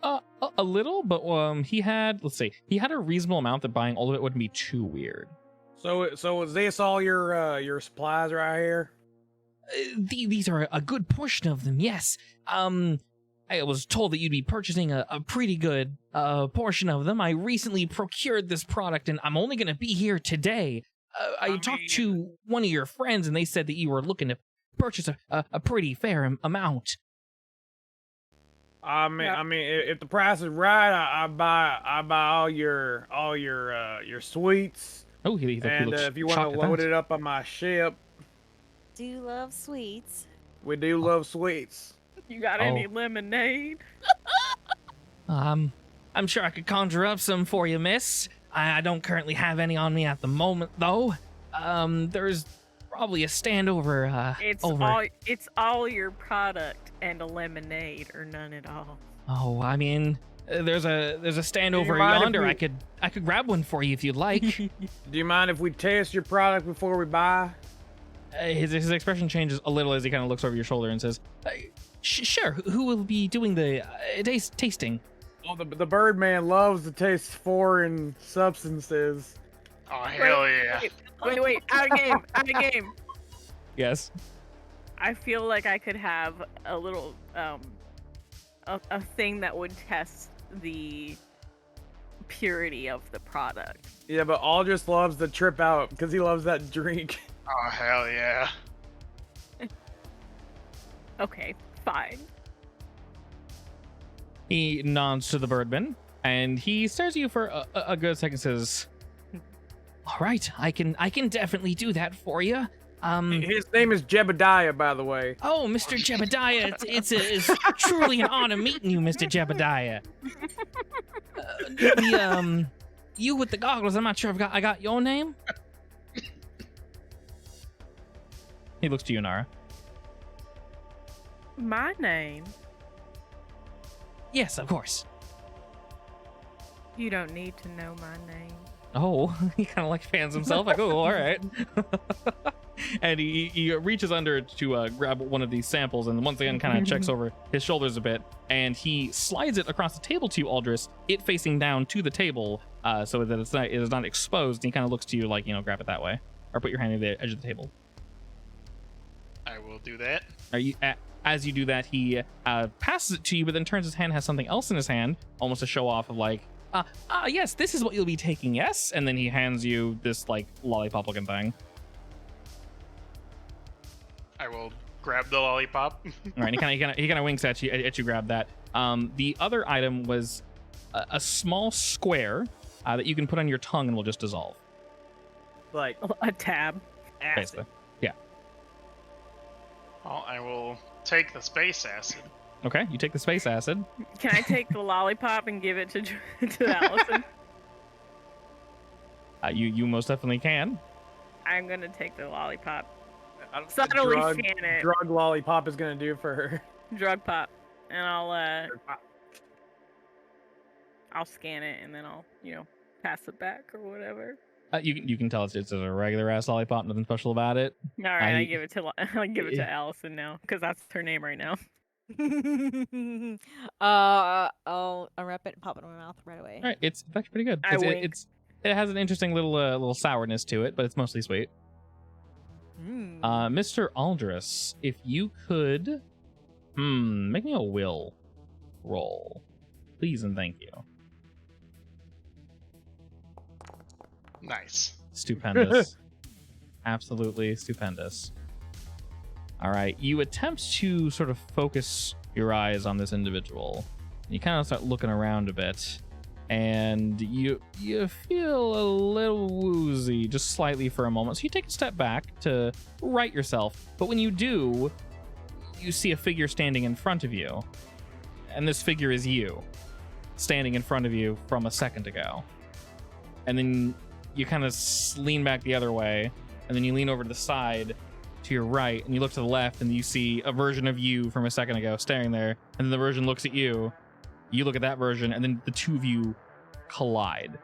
A little, but he had a reasonable amount that buying all of it wouldn't be too weird. So is this all your supplies right here? These are a good portion of them, yes. I was told that you'd be purchasing a pretty good portion of them. I recently procured this product, and I'm only going to be here today. I talked to one of your friends, and they said that you were looking to purchase a pretty fair amount. I mean, if the price is right, I buy all your sweets. Oh, he And looks if you want shocked to at load that. it up on my ship, Do love sweets. we do love sweets. You got any lemonade? I'm sure I could conjure up some for you, miss. I don't currently have any on me at the moment, though. There's probably a stand over, It's all your product and a lemonade or none at all. Oh, I mean, there's a stand Do you over mind if yonder. we- I could grab one for you if you'd like. Do you mind if we test your product before we buy? His expression changes a little as he kind of looks over your shoulder and says, "Sure. Who will be doing the tasting?" Oh, the Birdman loves to taste foreign substances. Oh, hell yeah. Wait, out of game. Yes. I feel like I could have a little, a thing that would test the purity of the product. Yeah, but Aldris loves to trip out because he loves that drink. Oh, hell yeah. Okay, fine. He nods to the Birdman and he stares at you for a good second. Says, "All right, I can definitely do that for you." His name is Jebediah, by the way. Oh, Mr. Jebediah, it's truly an honor meeting you, Mr. Jebediah. You with the goggles, I'm not sure I got your name? He looks to you, Nara. My name? Yes, of course. You don't need to know my name. Oh, he kind of like fans himself, like, oh, all right. And he reaches under to grab one of these samples, and once again kind of checks over his shoulders a bit, and he slides it across the table to you, Aldris, it facing down to the table, so that it is not exposed. And he kind of looks to you like, grab it that way, or put your hand at the edge of the table. I will do that. As you do that, he passes it to you, but then turns his hand, has something else in his hand, almost to show off of like, yes, this is what you'll be taking, yes? And then he hands you this like lollipop looking thing. I will grab the lollipop. All right, he kind of winks at you grab that. The other item was a small square that you can put on your tongue and will just dissolve. Like A tab. acid. Basically. Yeah. Well, I will take the space acid. Okay, you take the space acid. Can I take the lollipop and give it to Allison? You most definitely can. I'm gonna take the lollipop. I don't Subtly drug, scan it. drug lollipop is gonna do for her. Drug pop, and I'll scan it, and then I'll pass it back or whatever. You can tell it's a regular ass lollipop, nothing special about it. All right, I give it to Allison now because that's her name right now. I'll unwrap it and pop it in my mouth right away. All right, it's actually pretty good. I wink. It has an interesting little sourness to it, but it's mostly sweet. Mr. Aldris, if you could, make me a will roll, please and thank you. Nice. Stupendous. Absolutely stupendous. All right, you attempt to sort of focus your eyes on this individual. You kind of start looking around a bit, and you feel a little woozy, just slightly for a moment. So you take a step back to right yourself, but when you do, you see a figure standing in front of you, and this figure is you, standing in front of you from a second ago. And then you kind of lean back the other way, and then you lean over to the side to your right, and you look to the left, and you see a version of you from a second ago staring there, and then the version looks at you. You look at that version, and then the two of you collide.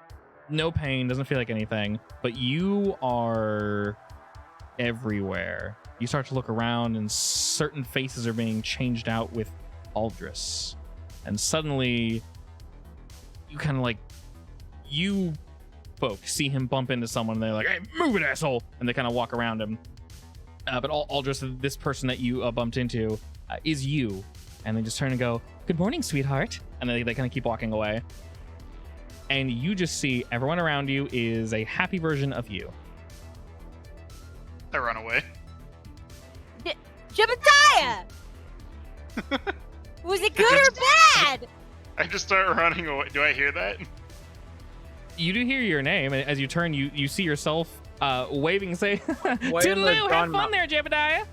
No pain, doesn't feel like anything, but you are everywhere. You start to look around, and certain faces are being changed out with Aldris. And suddenly, you kind of you folks see him bump into someone, and they're like, "Hey, move it, asshole!" And they kind of walk around him. But Aldris, this person that you bumped into, is you. And they just turn and go, "Good morning, sweetheart." And then they kind of keep walking away. And you just see everyone around you is a happy version of you. I run away. Jebediah! Was it good or bad? I just start running away. Do I hear that? You do hear your name, and as you turn, you see yourself waving, say, What in the "Toodaloo, have fun there, Jebediah."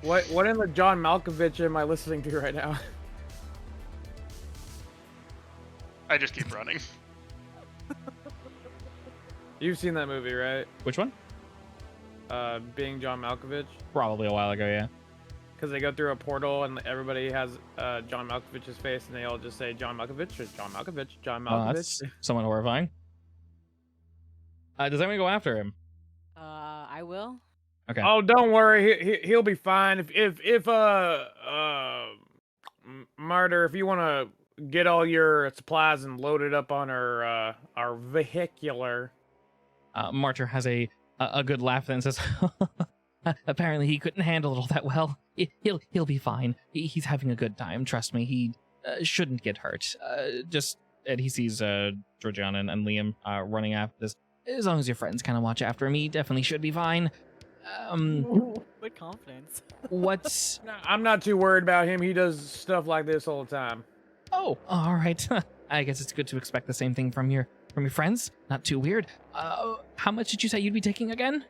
What in the John Malkovich am I listening to right now? I just keep running. You've seen that movie, right? Which one? Being John Malkovich. Probably a while ago, yeah. Because they go through a portal and everybody has John Malkovich's face, and they all just say John Malkovich or John Malkovich, John Well, Malkovich. that's somewhat horrifying. Does anyone go after him? I will. Okay. Oh, don't worry, he'll be fine. If Martyr, if you want to get all your supplies and load it up on our vehicular. Martyr has a good laugh and says, "Apparently he couldn't handle it all that well. He'll be fine. He's having a good time. Trust me. He shouldn't get hurt. And he sees Georgiana and Liam running after this. As long as your friends kind of watch after him, he definitely should be fine." With confidence. What's... I'm not too worried about him. He does stuff like this all the time. Oh, all right. I guess it's good to expect the same thing from your friends. Not too weird. How much did you say you'd be taking again?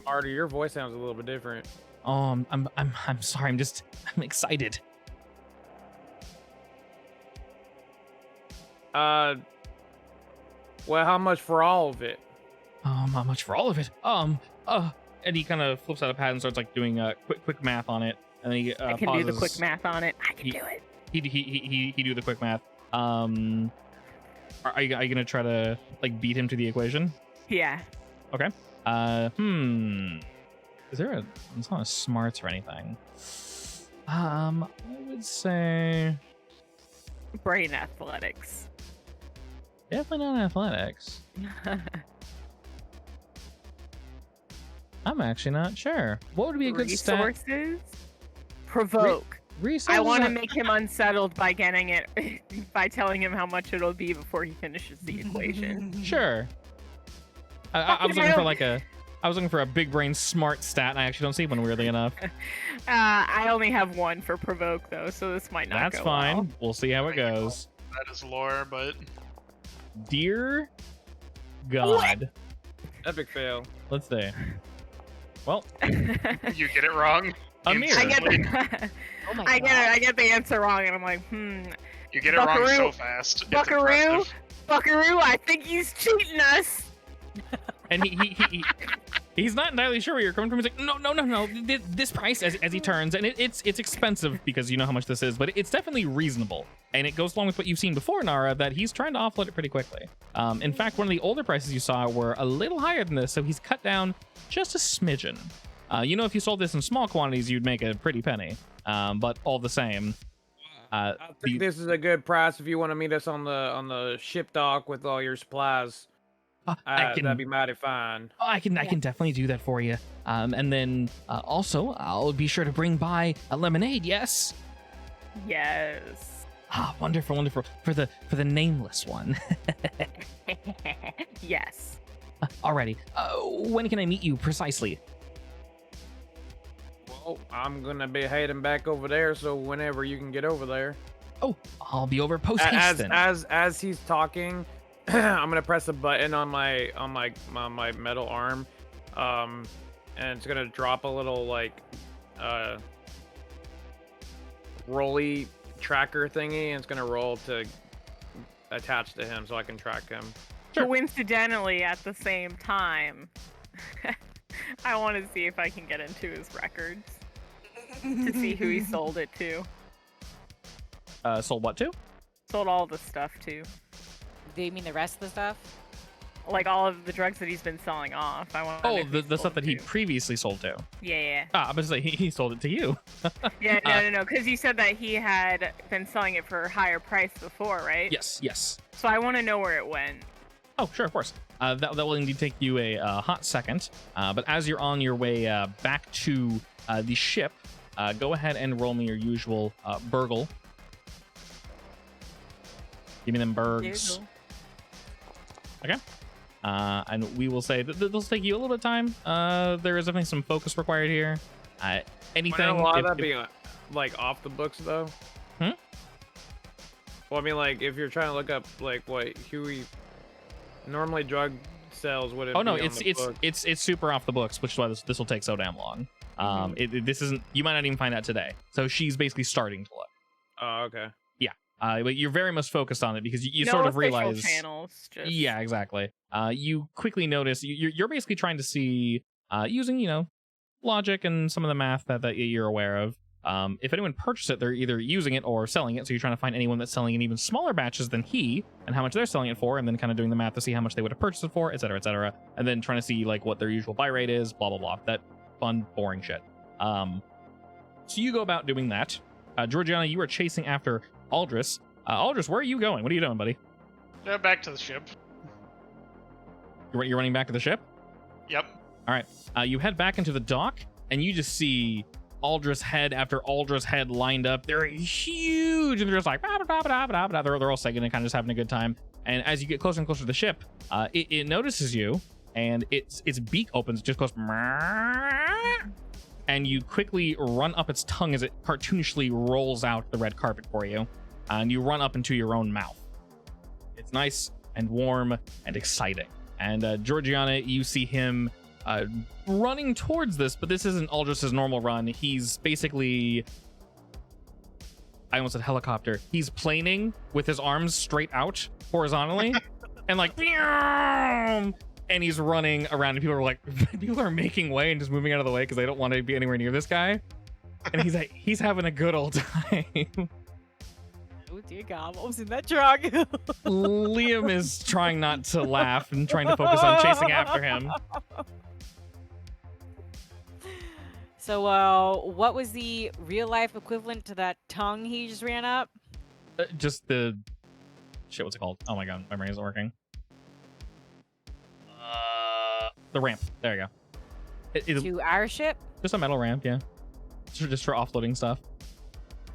Marty, your voice sounds a little bit different. Oh, I'm sorry. I'm excited. Well, how much for all of it? How much for all of it? And he kind of flips out a pad and starts doing quick math on it. And then he I can pauses. do the quick math on it. I can do it. He do the quick math. Are you gonna try to beat him to the equation? Yeah. Okay. Is there it's not a smarts or anything. I would say Brain athletics. definitely not athletics. I'm actually not sure. What would be a good stat? Resources? Provoke. Resources. I want to make him unsettled by getting it, by telling him how much it'll be before he finishes the equation. Sure. I was looking for I was looking for a big brain smart stat, and I actually don't see one, weirdly enough. I only have one for provoke though, so this might not. That's go fine. well. We'll see how it goes. That is lore, but Dear God. Epic fail. Let's see. Well, you get it wrong. Amir. I get Instantly. the, Oh my I god. get the answer wrong, and I'm like, You get it wrong Buckaroo. so fast. It's Buckaroo. impressive. Buckaroo, I think he's cheating us. And he's not entirely sure where you're coming from. He's like, no. This price as he turns, and it's expensive because you know how much this is, but it's definitely reasonable. And it goes along with what you've seen before, Nara, that he's trying to offload it pretty quickly. In fact, one of the older prices you saw were a little higher than this, so he's cut down just a smidgen. You know, if you sold this in small quantities, you'd make a pretty penny. But all the same, I think this is a good price if you want to meet us on the ship dock with all your supplies. That'd be mighty fine. I can definitely do that for you. And then also, I'll be sure to bring by a lemonade. Yes. Yes. Ah, wonderful for the nameless one. Yes. Alrighty. When can I meet you precisely? Well, I'm gonna be heading back over there, so whenever you can get over there. Oh, I'll be over post haste As then. as he's talking, I'm gonna press a button on my metal arm, and it's gonna drop a little like rolly tracker thingy, and it's gonna roll to attach to him so I can track him. Sure. Coincidentally, at the same time, I want to see if I can get into his records to see who he sold it to. Sold what to? Sold all the stuff to. Do you mean the rest of the stuff? Like all of the drugs that he's been selling off. I want. Oh, the stuff that he previously sold to. Yeah. Ah, I'm gonna say he sold it to you. Yeah, no, because you said that he had been selling it for a higher price before, right? Yes. So I want to know where it went. Oh, sure, of course. That will indeed take you a hot second. But as you're on your way back to the ship, go ahead and roll me your usual burgle. Give me them burgs. Okay. And we will say that this will take you a little bit of time. There is definitely some focus required here. Anything. Wouldn't a lot of that be like off the books though? Hmm? Well, I mean, like if you're trying to look up like what Huey normally drug sales would. Oh no, it's super off the books, which is why this will take so damn long. This isn't. You might not even find out today. So she's basically starting to look. Oh, okay. But you're very much focused on it because you No sort of official realize. channels, just... Yeah, exactly. You quickly notice you're basically trying to see using logic and some of the math that you're aware of. If anyone purchased it, they're either using it or selling it. So you're trying to find anyone that's selling in even smaller batches than he and how much they're selling it for, and then kind of doing the math to see how much they would have purchased it for, et cetera, and then trying to see like what their usual buy rate is, blah blah blah. That fun, boring shit. So you go about doing that. Georgiana, you are chasing after Aldris. Aldris, where are you going? What are you doing, buddy? Back to the ship. You're running back to the ship? Yep. All right. You head back into the dock, and you just see Aldris head after Aldris head lined up. They're huge, and they're just like, they're all singing and kind of just having a good time. And as you get closer and closer to the ship, it notices you, and its beak opens, it just goes, and you quickly run up its tongue as it cartoonishly rolls out the red carpet for you, and you run up into your own mouth. It's nice and warm and exciting. And Georgiana, you see him running towards this, but this isn't Aldris's normal run. He's basically, I almost said helicopter. He's planing with his arms straight out horizontally, and like, and he's running around, and people are making way and just moving out of the way because they don't want to be anywhere near this guy. And he's having a good old time. Oh dear God, what was in that truck? Liam is trying not to laugh and trying to focus on chasing after him. So, what was the real life equivalent to that tongue he just ran up? Just the shit. What's it called? Oh my God, my brain isn't working. The ramp. There you go. To our ship? Just a metal ramp, yeah. Just for offloading stuff.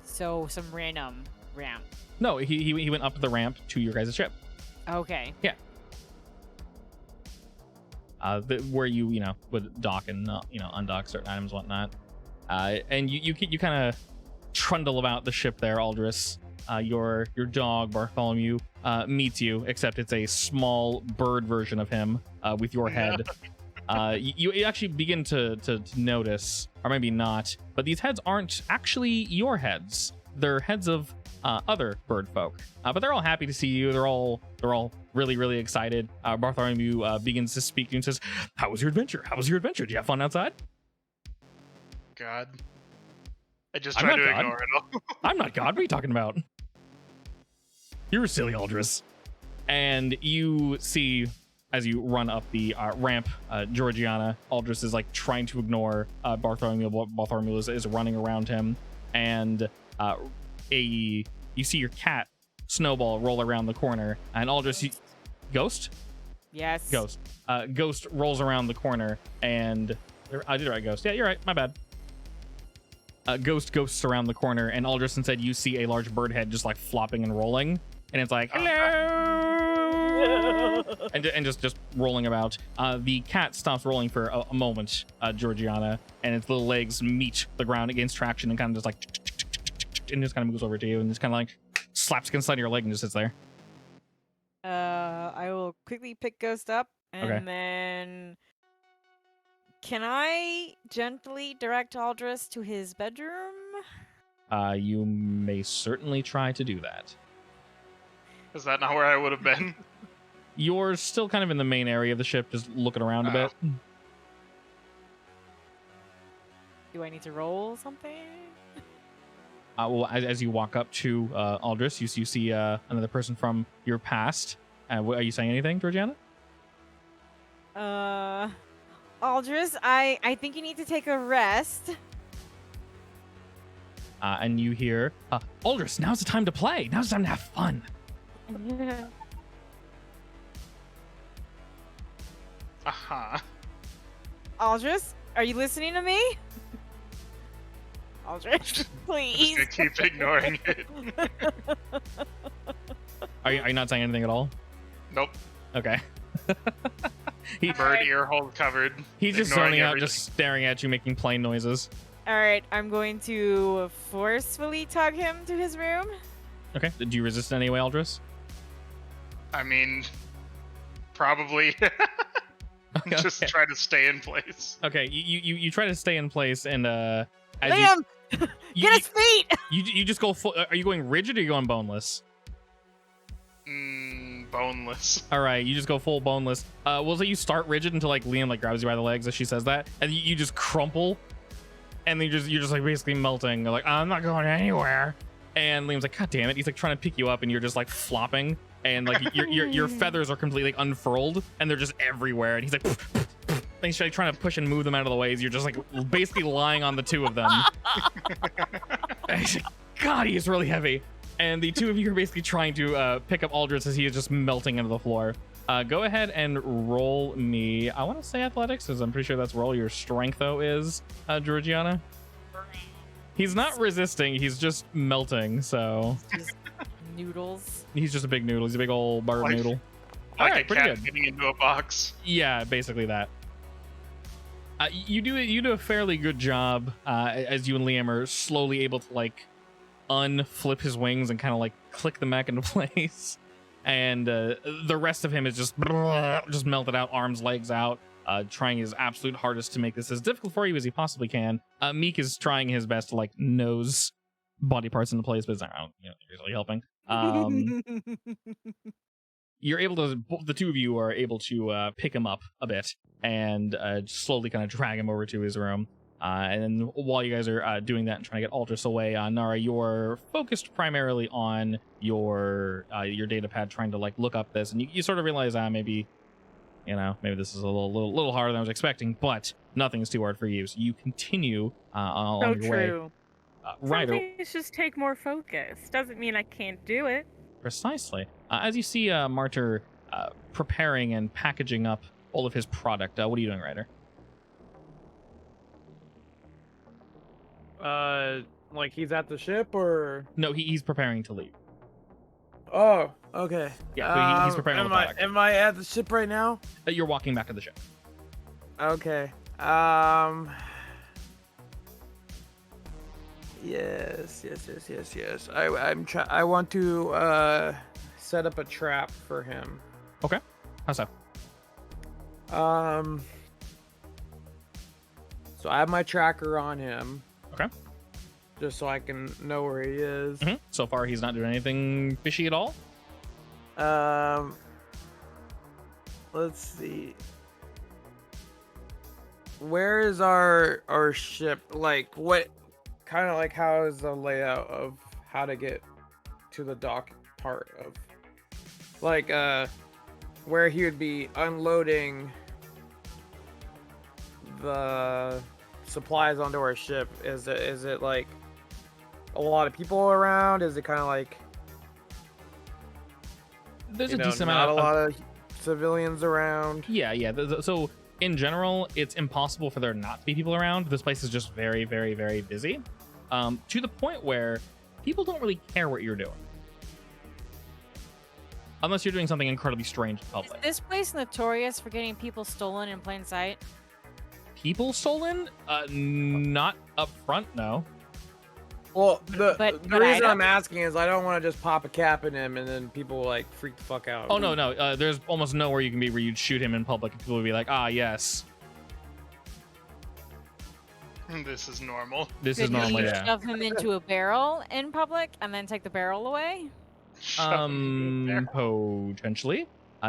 So some random ramp. No, he went up the ramp to your guys' ship. Okay. Yeah. Where you would dock and undock certain items, and whatnot. And you kind of trundle about the ship there, Aldris. Your dog Bartholomew meets you, except it's a small bird version of him with your head. You actually begin to notice, or maybe not, but these heads aren't actually your heads. They're heads of other bird folk. But they're all happy to see you. They're all really, really excited. Bartholomew begins to speak to you and says, "How was your adventure? How was your adventure? Did you have fun outside?" God. I just I'm try not to God. ignore it all. I'm not God. What are you talking about? You're silly, Aldris. And you see, as you run up the ramp, Georgiana, Aldris is like trying to ignore Bartholomew. Bartholomew is running around him, and you see your cat Snowball roll around the corner, and Aldris, Ghost? Yes. Ghost. Ghost rolls around the corner, and I did it right, Ghost. Yeah, you're right. My bad. Ghosts around the corner, and Aldris instead you see a large bird head just like flopping and rolling, and it's like hello, and just rolling about. The cat stops rolling for a moment, Georgiana, and its little legs meet the ground against traction and kind of just like and just kind of moves over to you and just kind of like slaps against the side of your leg and just sits there. I will quickly pick Ghost up, and Okay. then can I gently direct Aldris to his bedroom? You may certainly try to do that. Is that not where I would have been? You're still kind of in the main area of the ship, just looking around a bit. Do I need to roll something? Well, as you walk up to Aldris, you see another person from your past. Are you saying anything, Georgiana? Aldris, I think you need to take a rest. And you hear, Aldris, now's the time to play. Now's the time to have fun. Uh-huh. Aldris, are you listening to me? Aldris, please. Just gonna keep ignoring it. Are you not saying anything at all? Nope. Okay. Bird ear hole covered. He's just ignoring zoning out, everything. just staring at you, making plain noises. All right, I'm going to forcefully tug him to his room. Okay. Do you resist in any way, Aldris? I mean, probably. Just Okay. try to stay in place. Okay. You try to stay in place, and as Liam, you, get his feet. you just go full. Are you going rigid or are you going boneless? Boneless. All right, you just go full boneless. We'll say you start rigid until like Liam like grabs you by the legs as she says that, and you just crumple, and then you're just like basically melting. You're like, I'm not going anywhere. And Liam's like, God damn it! He's like trying to pick you up, and you're just like flopping, and like your feathers are completely like, unfurled, and they're just everywhere. And he's like, and he's like trying to push and move them out of the way. As you're just like basically lying on the two of them. And he's like, God, he is really heavy. And the two of you are basically trying to pick up Aldris as he is just melting into the floor. Go ahead and roll me. I want to say athletics, because I'm pretty sure that's where all your strength though is, Georgiana. He's not resisting. He's just melting. So Just noodles. he's just a big noodle. He's a big old bird Like- noodle. All Like right, a pretty cat good. getting into a box. Yeah, basically that. You do a fairly good job as you and Liam are slowly able to like unflip his wings and kind of like click them back into place, and the rest of him is just melted out, arms, legs out, trying his absolute hardest to make this as difficult for you as he possibly can. Meek is trying his best to like nose body parts into place, but it's not really helping. You're able to, the two of you are able to pick him up a bit and slowly kind of drag him over to his room. And then while you guys are doing that and trying to get Aldris away, Nara, you're focused primarily on your data pad, trying to like look up this, and you sort of realize maybe this is a little harder than I was expecting, but nothing is too hard for you. So you continue on So your way. true. Right. Some things just take more focus. Doesn't mean I can't do it. Precisely. As you see Martyr preparing and packaging up all of his product, what are you doing, Ryder? Like he's at the ship or? No, he's preparing to leave. Oh, okay. Yeah, so he's preparing all the product. Am I at the ship right now? You're walking back to the ship. Okay. Yes. I want to set up a trap for him. Okay. How so? So I have my tracker on him. Okay. Just so I can know where he is. So far, he's not doing anything fishy at all. Let's see. Where is our ship? Like, what kind of like how is the layout of how to get to the dock part of, like, where he would be unloading the supplies onto our ship? Is it like a lot of people around? Is it kind of like There's you a know, decent not amount a lot of civilians around? Yeah. So in general, it's impossible for there not to be people around. This place is just very, very, very busy, to the point where people don't really care what you're doing, unless you're doing something incredibly strange in Is public. this place notorious for getting people stolen in plain sight? People stolen? Not up front, no. Well, the But reason I'm items? asking is I don't want to just pop a cap in him and then people like freak the fuck out. Oh no. There's almost nowhere you can be where you'd shoot him in public and people would be like, ah, yes, This is normal. this is Could normal. you Yeah. shove him into a barrel in public and then take the barrel away? Potentially.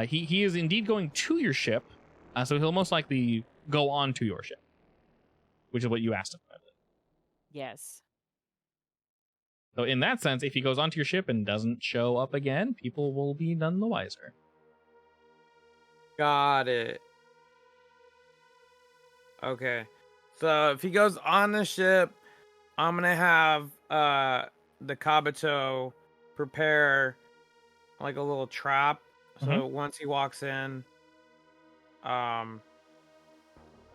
He is indeed going to your ship, so he'll most likely go on to your ship, which is what you asked him. Yes. So in that sense, if he goes onto your ship and doesn't show up again, people will be none the wiser. Got it. Okay. So if he goes on the ship, I'm gonna have the Kabuto prepare like a little trap. So once he walks in, I'm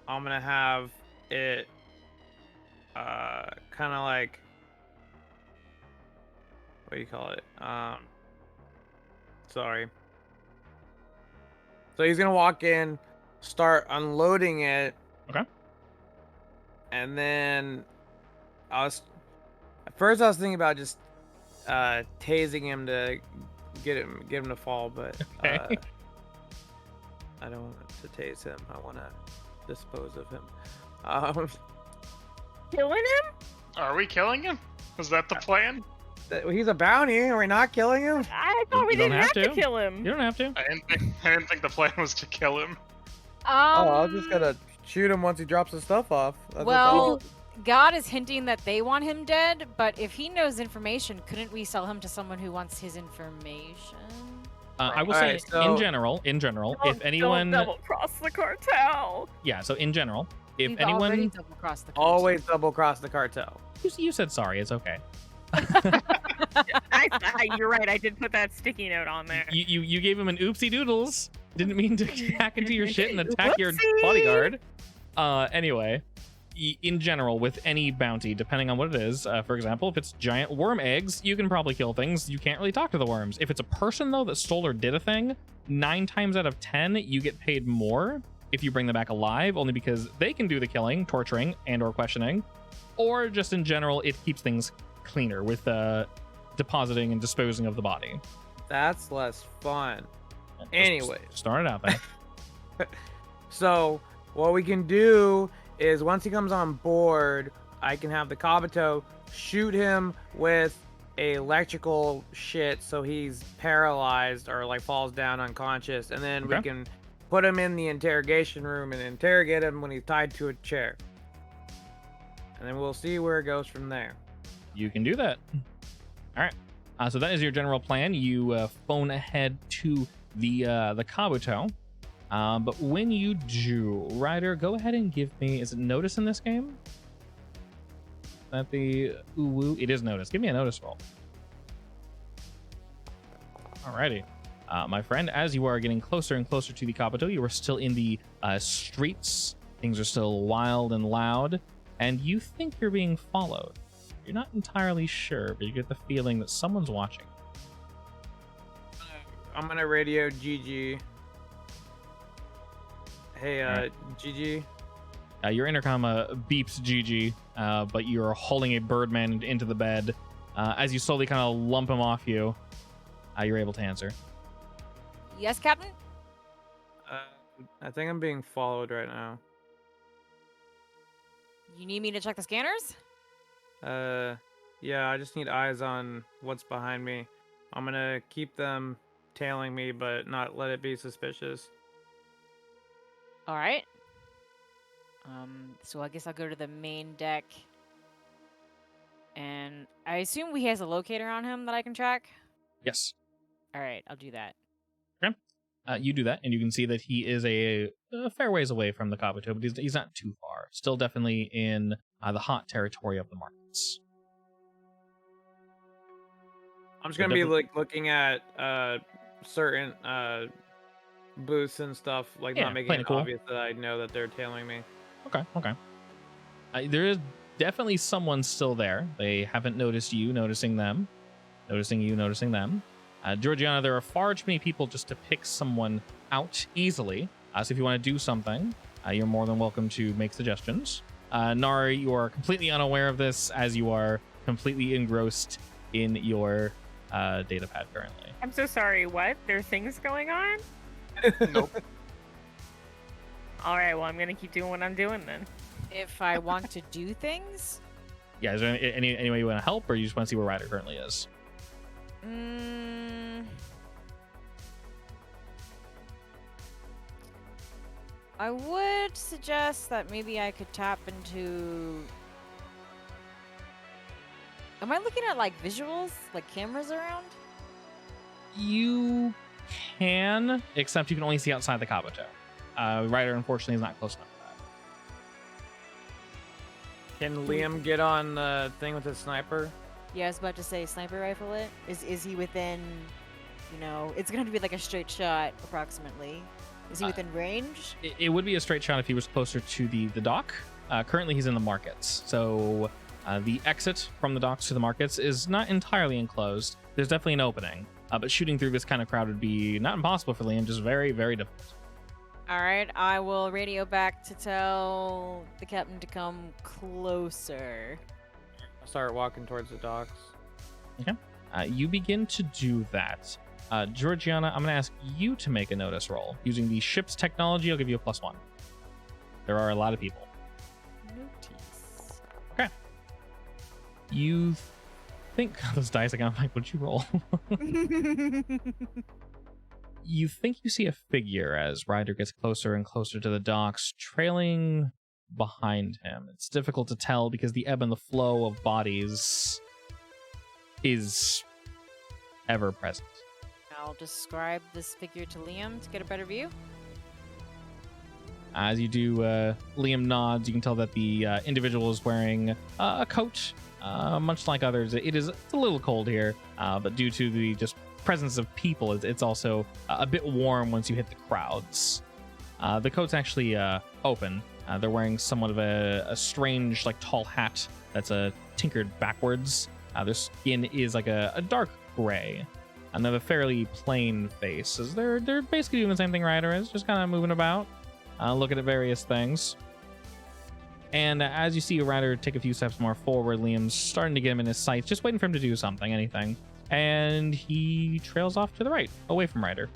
gonna have it kind of like, what do you call it? Sorry. So he's gonna walk in, start unloading it. Okay. And then at first I was thinking about just tasing him to get him to fall, but Okay. I don't want to tase him. I want to dispose of him. Killing him? Are we killing him? Was that the plan? He's a bounty. Are we not killing him? I thought we You don't didn't have have to to. kill him. You don't have to. I didn't think the plan was to kill him. Oh, I was just gonna shoot him once he drops his stuff off. That's Well, all. God is hinting that they want him dead, but if he knows information, couldn't we sell him to someone who wants his information? I will Alright, say, so- in general, if anyone, don't double cross the cartel. yeah. So in general, if We've already anyone, double-crossed the Always double cross the cartel. you said sorry, it's okay. You're right. I did put that sticky note on there. You gave him an oopsie doodles. Didn't mean to hack into your shit and attack your Whoopsie. bodyguard. Anyway, in general, with any bounty, depending on what it is, for example, if it's giant worm eggs, you can probably kill things. You can't really talk to the worms. If it's a person, though, that stole or did a thing, 9 times out of 10, you get paid more if you bring them back alive, only because they can do the killing, torturing, and or questioning. Or just in general, it keeps things cleaner with depositing and disposing of the body. That's less fun. Just Anyways. start it out there. So what we can do is once he comes on board, I can have the Kabuto shoot him with a electrical shit so he's paralyzed or like falls down unconscious, and then we Okay. can put him in the interrogation room and interrogate him when he's tied to a chair. And then we'll see where it goes from there. You can do that. All right. So that is your general plan. You phone ahead to the Kabuto. But when you do, Ryder, go ahead and give me. Is it notice in this game? Is that the ooh? It is notice. Give me a notice roll. Alrighty. My friend, as you are getting closer and closer to the Kabuto, you are still in the streets. Things are still wild and loud, and you think you're being followed. You're not entirely sure, but you get the feeling that someone's watching. I'm gonna radio Gigi. Hey, Alright. Gigi. Your intercom beeps Gigi, but you're hauling a birdman into the bed. As you slowly kind of lump him off you, you're able to answer. Yes, Captain? I think I'm being followed right now. You need me to check the scanners? Yeah, I just need eyes on what's behind me. I'm gonna keep them tailing me, but not let it be suspicious. All right. So I guess I'll go to the main deck. And I assume he has a locator on him that I can track? Yes. All right, I'll do that. You do that, and you can see that he is a fair ways away from the Kabuto, but he's not too far. Still definitely in the hot territory of the markets. I'm just So gonna be definitely- like looking at certain booths and stuff, like Yeah, not making playing it it cool. obvious that I know that they're tailing me. Okay. There is definitely someone still there. They haven't noticed you noticing them, noticing you noticing them. Georgiana, there are far too many people just to pick someone out easily. So if you want to do something, you're more than welcome to make suggestions. Nari, you are completely unaware of this as you are completely engrossed in your data pad currently. I'm so sorry. What? There are things going on? Nope. All right. Well, I'm gonna keep doing what I'm doing then. If I want to do things, Yeah, is there any way you want to help, or you just want to see where Ryder currently is? I would suggest that maybe I could tap into. Am I looking at like visuals, like cameras around? You can, except you can only see outside the Kabuto. Ryder, unfortunately, is not close enough to that. Can Liam get on the thing with his sniper? Yeah, I was about to say sniper rifle it. Is he within, it's going to be like a straight shot approximately. Is he within range? It would be a straight shot if he was closer to the dock. Currently, he's in the markets. So the exit from the docks to the markets is not entirely enclosed. There's definitely an opening. But shooting through this kind of crowd would be not impossible for Liam, just very, very difficult. All right, I will radio back to tell the captain to come closer. I'll start walking towards the docks. You begin to do that. Georgiana, I'm going to ask you to make a notice roll. Using the ship's technology, I'll give you a +1. There are a lot of people. Notice. You think those dice again? I'm like, what'd you roll? You think you see a figure as Ryder gets closer and closer to the docks, trailing behind him. It's difficult to tell because the ebb and the flow of bodies is ever present. I'll describe this figure to Liam to get a better view. As you do, Liam nods. You can tell that the individual is wearing a coat, much like others. It's a little cold here, but due to the just presence of people, it's also a bit warm once you hit the crowds. The coat's actually open. They're wearing somewhat of a strange, like, tall hat that's tinkered backwards. Their skin is like a dark gray, and they have a fairly plain face. As they're basically doing the same thing Ryder is, just kind of moving about, looking at various things. And as you see Ryder take a few steps more forward, Liam's starting to get him in his sights, just waiting for him to do something, anything. And he trails off to the right, away from Ryder.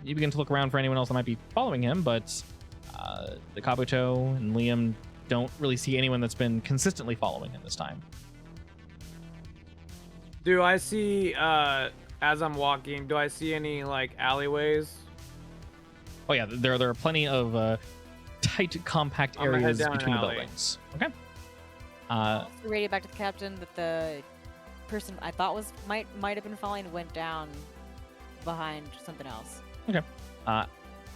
You begin to look around for anyone else that might be following him, but the Kabuto and Liam don't really see anyone that's been consistently following him this time. Do I see, as I'm walking, do I see any, like, alleyways? Oh yeah, there are plenty of tight, compact I'm gonna head areas down an between the alley. buildings. Okay. Also radio back to the captain that the person I thought might have been following went down behind something else.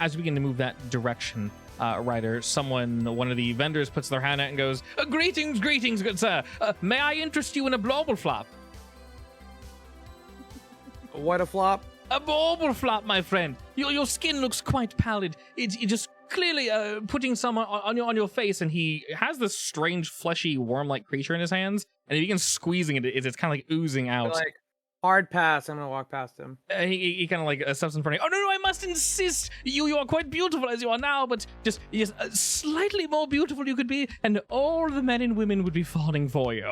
As we begin to move that direction, Ryder, one of the vendors puts their hand out and goes, greetings, good sir. May I interest you in a bauble flop? What a flop? A bauble flop, my friend. Your skin looks quite pallid. It's just clearly putting some on your face, and he has this strange, fleshy, worm-like creature in his hands, and he begins squeezing it. It's kind of like oozing out. Like, hard pass. I'm gonna walk past him. He kind of like steps in front of you. Oh, no, I must insist. You are quite beautiful as you are now, but just slightly more beautiful you could be, and all the men and women would be falling for you.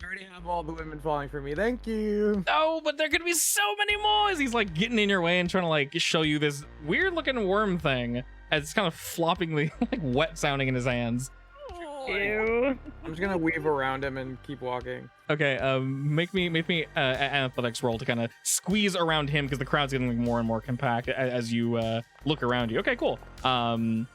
I already have all the women falling for me. Thank you. Oh, but there could be so many more as he's like getting in your way and trying to like show you this weird looking worm thing as it's kind of floppingly like wet sounding in his hands. Ew. I'm just gonna weave around him and keep walking. Okay, make me an athletics roll to kind of squeeze around him because the crowd's getting more and more compact as you look around you. Okay, cool.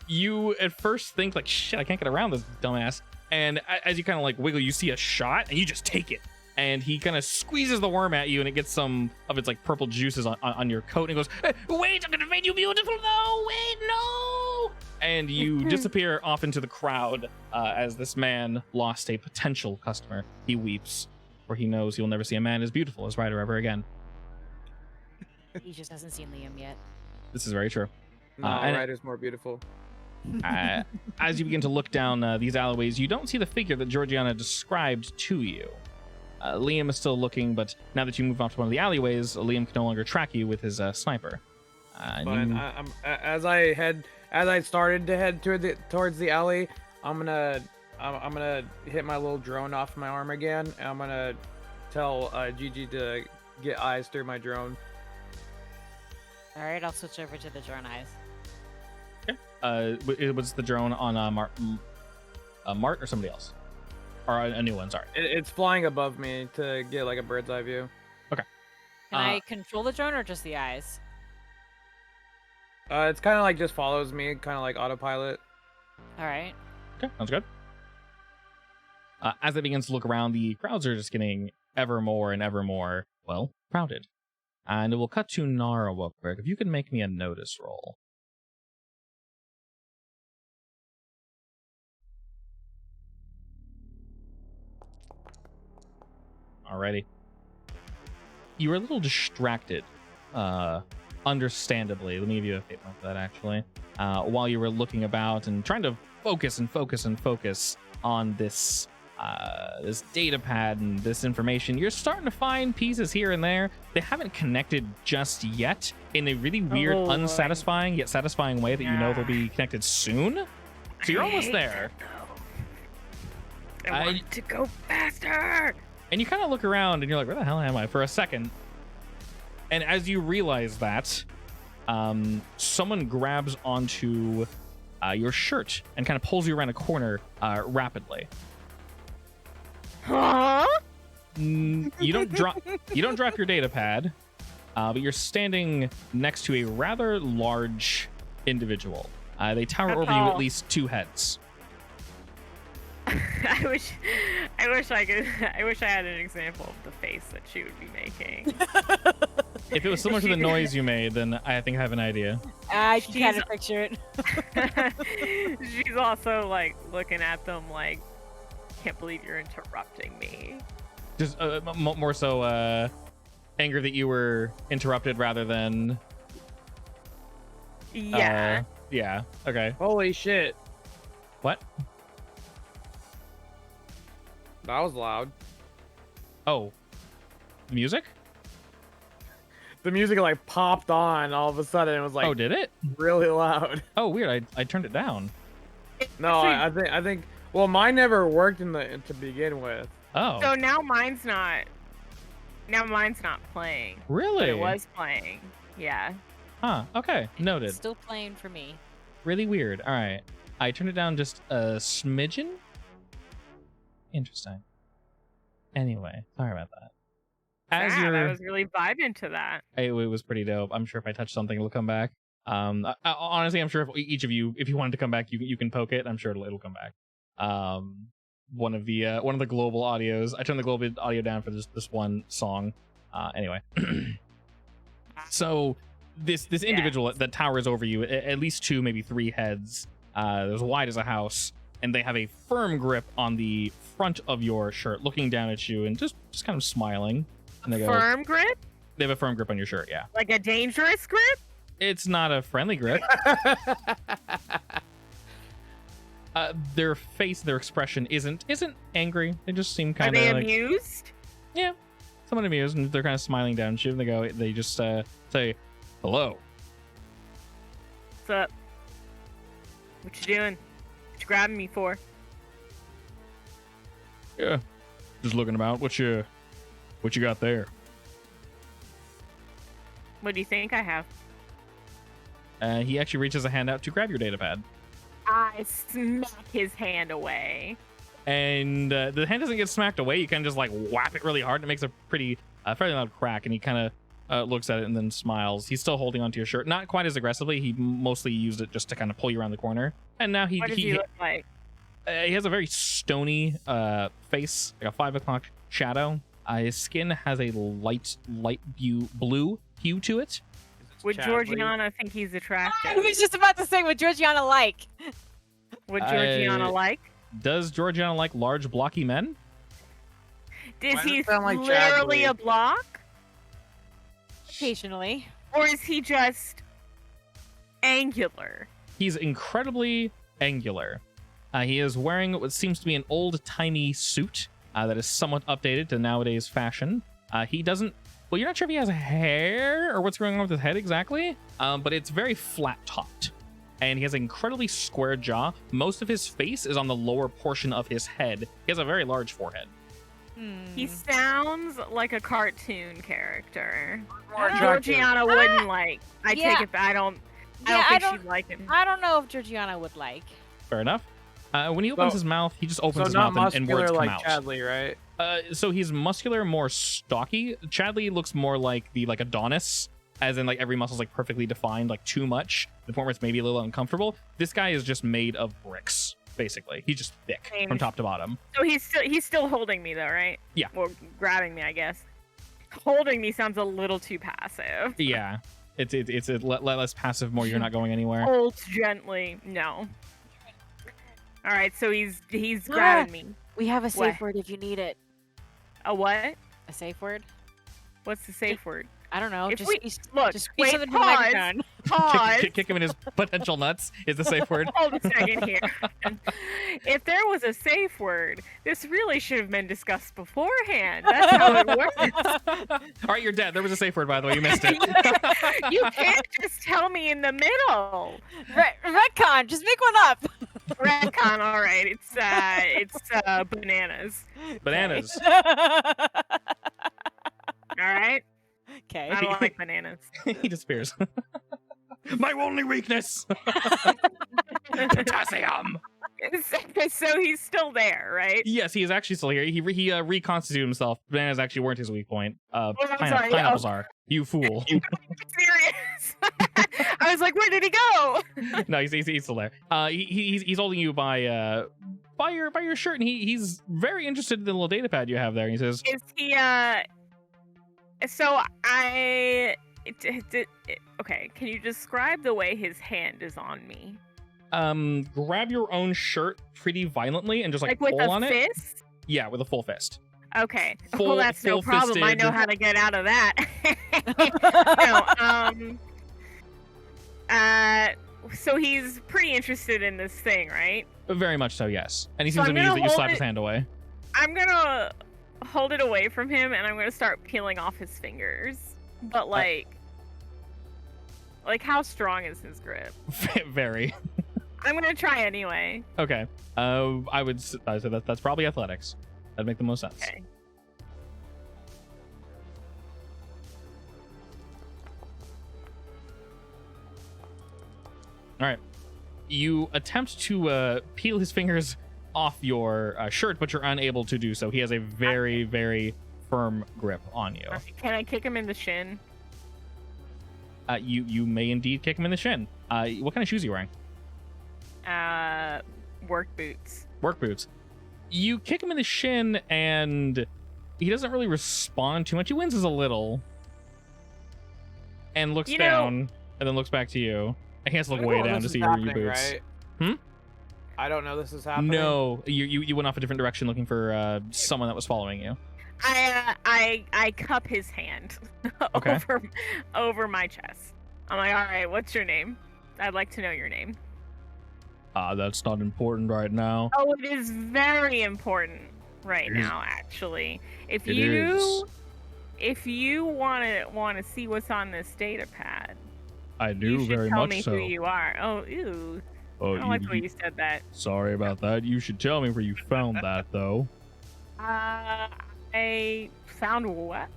You at first think like, shit, I can't get around this dumbass. And as you kind of like wiggle, you see a shot and you just take it. And he kind of squeezes the worm at you and it gets some of its like purple juices on your coat. And he goes, wait, I'm gonna make you beautiful. No, wait, no. And you disappear off into the crowd as this man lost a potential customer. He weeps, for he knows he will never see a man as beautiful as Ryder ever again. He just hasn't seen Liam yet. This is very true. No, Ryder's more beautiful. As you begin to look down these alleyways, you don't see the figure that Georgiana described to you. Liam is still looking, but now that you move off to one of the alleyways, Liam can no longer track you with his sniper. But as I started to head towards the alley, I'm gonna hit my little drone off my arm again, and I'm gonna tell Gigi to get eyes through my drone. All right, I'll switch over to the drone eyes. Okay. It was the drone on Mart or somebody else? Or a new one, sorry. It's flying above me to get like a bird's eye view. Okay. Can I control the drone or just the eyes? It's kind of like just follows me, kind of like autopilot. All right. Okay, sounds good. As it begins to look around, the crowds are just getting ever more and ever more, well, crowded. And it will cut to Nara real quick. If you could make me a notice roll. Alrighty. You were a little distracted, understandably. Let me give you a hit mark for that, actually. While you were looking about and trying to focus on this this data pad and this information, you're starting to find pieces here and there. They haven't connected just yet in a really weird, unsatisfying yet satisfying way that you know they'll be connected soon. So you're almost there. I want to go faster. And you kind of look around and you're like, where the hell am I? For a second. And as you realize that, someone grabs onto your shirt and kind of pulls you around a corner rapidly. Huh? You don't drop your data pad, but you're standing next to a rather large individual. They tower over you at least 2 heads. I wish I had an example of the face that she would be making. If it was similar to the noise you made, then I think I have an idea. I can kind of picture it. She's also like looking at them like, can't believe you're interrupting me. Just more so anger that you were interrupted rather than... Yeah. Yeah, okay. Holy shit. What? That was loud. Oh. Music? The music like popped on all of a sudden. It was like, oh, did it? Really loud. Oh, weird. I turned it down. No, I think. Well, mine never worked to begin with. Oh. So now mine's not playing. Really? But it was playing. Yeah. Huh. Okay. Noted. It's still playing for me. Really weird. All right. I turned it down just a smidgen. Interesting. Anyway, sorry about that. I was really vibing to that. It was pretty dope. I'm sure if I touch something, it'll come back. Honestly, I'm sure if each of you, if you wanted to come back, you can poke it. I'm sure it'll come back. One of the global audios. I turned the global audio down for this one song. Anyway, so this individual that towers over you, at least 2, maybe 3 heads, as wide as a house, and they have a firm grip on the front of your shirt, looking down at you and just kind of smiling. And they go, firm grip? They have a firm grip on your shirt, yeah. Like a dangerous grip? It's not a friendly grip. Their face, their expression isn't angry. They just seem kind of Are they amused? Yeah, somewhat amused, and they're kind of smiling down at you. And they just say, hello. What's up? What you doing? What you grabbing me for? Yeah, just looking about. What you got there? What do you think I have? He actually reaches a hand out to grab your data pad. I smack his hand away. And the hand doesn't get smacked away. You kind of just like whap it really hard. And it makes a pretty fairly loud crack. And he kind of looks at it and then smiles. He's still holding onto your shirt, not quite as aggressively. He mostly used it just to kind of pull you around the corner. And now What does he look like? he has a very stony face, like a 5 o'clock shadow. His skin has a light blue hue to it. Would Georgiana think he's I attractive? was just about to say, would Georgiana like? Would Georgiana like? Does Georgiana like large, blocky men? Is Why does he it sound like literally Chadley? a block? Occasionally. Or is he just angular? He's incredibly angular. He is wearing what seems to be an old-timey suit that is somewhat updated to nowadays fashion. He doesn't... Well, you're not sure if he has hair or what's going on with his head exactly, but it's very flat-topped. And he has an incredibly square jaw. Most of his face is on the lower portion of his head. He has a very large forehead. He sounds like a cartoon character. More attractive. Georgiana wouldn't like. I Yeah. take it back. I don't Yeah, think she'd like him. I don't know if Georgiana would like. Fair enough. When he opens So- his mouth, he just opens So his not mouth and muscular words come like out. Chadley, right? So he's muscular, more stocky. Chadley looks more like like Adonis, as in like every muscle's like perfectly defined, like too much, the point where it's maybe a little uncomfortable. This guy is just made of bricks, basically. He's just thick Same. from top to bottom. So he's still holding me though, right? Yeah. Or grabbing me, I guess. Holding me sounds a little too passive. Yeah, it's a less passive, more you're not going anywhere. Hold gently. No. All right, so he's grabbing me. We have a safe What? word if you need it. A what? A safe word? What's the safe word? I don't know. If Just we- Look, just wait, something to the pause. microphone. Pause. Kick him in his potential nuts is the safe word. Hold a second here. If there was a safe word, this really should have been discussed beforehand. That's how it works. All right, you're dead. There was a safe word, by the way. You missed it. You can't just tell me in the middle. Retcon, just make one up. Retcon, all right. It's bananas. Bananas. All right. Okay. I don't like bananas. He disappears. My only weakness. Potassium. So he's still there, right? Yes, he is actually still here. He reconstituted himself. Bananas actually weren't his weak point. I'm sorry. Pineapples are. You fool. Serious. I was like, where did he go? No, he's still there. He's holding you by your shirt, and he's very interested in the little data pad you have there. And he says, Is he so okay, can you describe the way his hand is on me? grab your own shirt pretty violently and just like with pull a on it. fist? Yeah, with a full fist. Okay. Full- Well, that's no problem. I full-fisted. know how to get out of that. So he's pretty interested in this thing, right? Very much so, yes. And he So seems I'm amused gonna that you hold slap his it- hand away. I'm gonna hold it away from him, and I'm gonna start peeling off his fingers. But like how strong is his grip? Very. I'm gonna try anyway. Okay. I would say that's probably athletics. That'd make the most sense. Okay. All right. You attempt to peel his fingers off your shirt, but you're unable to do so. He has a very, very firm grip on you. Can I kick him in the shin? You may indeed kick him in the shin. What kind of shoes are you wearing? Work boots. Work boots. You kick him in the shin, and he doesn't really respond too much. He winces a little, and looks down, and then looks back to you. And he has to look way down to see your boots. Right? I don't know this is happening. No, you went off a different direction looking for someone that was following you. I cup his hand Okay. over my chest. I'm like, all right, what's your name? I'd like to know your name. That's not important right now. Oh, it is very important right It is. now, actually. If It you is. want to see what's on this data pad, I you do should very tell much me so. who you are. Oh, ew. Oh, I don't like the way you said that. sorry about that. You should tell me where you found that, though. I found what?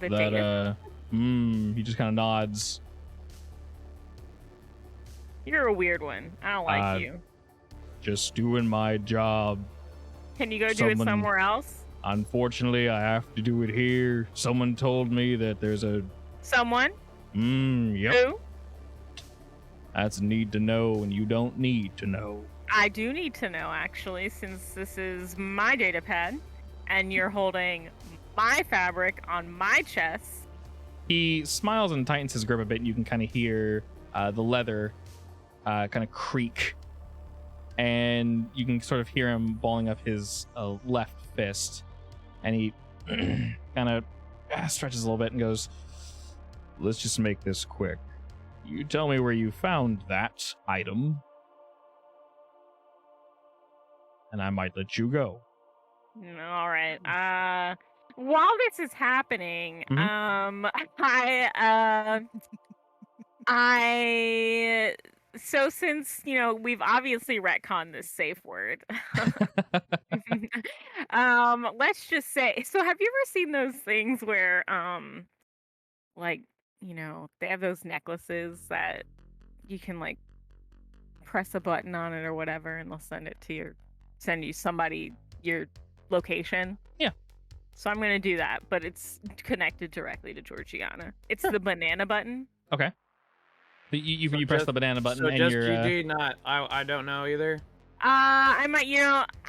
The That data. he just kind of nods. You're a weird one. I don't like you. just doing my job. Can you go do it Someone- somewhere else? Unfortunately, I have to do it here. Someone told me that there's a... Someone? Yep. Who? That's need to know, and you don't need to know. I do need to know, actually, since this is my data pad, and you're holding my fabric on my chest. He smiles and tightens his grip a bit, and you can kind of hear the leather kind of creak. And you can sort of hear him balling up his left fist. And he kind of stretches a little bit and goes, let's just make this quick. You tell me where you found that item, and I might let you go. All right. While this is happening, so since, we've obviously retconned this safe word, let's just say, so have you ever seen those things where, like, they have those necklaces that you can, like, press a button on it or whatever, and they'll send you somebody your location? Yeah. So I'm gonna do that, but it's connected directly to Georgiana. It's the banana button. Okay. You press the banana button, So and just you're... GG, not I don't know either. I might,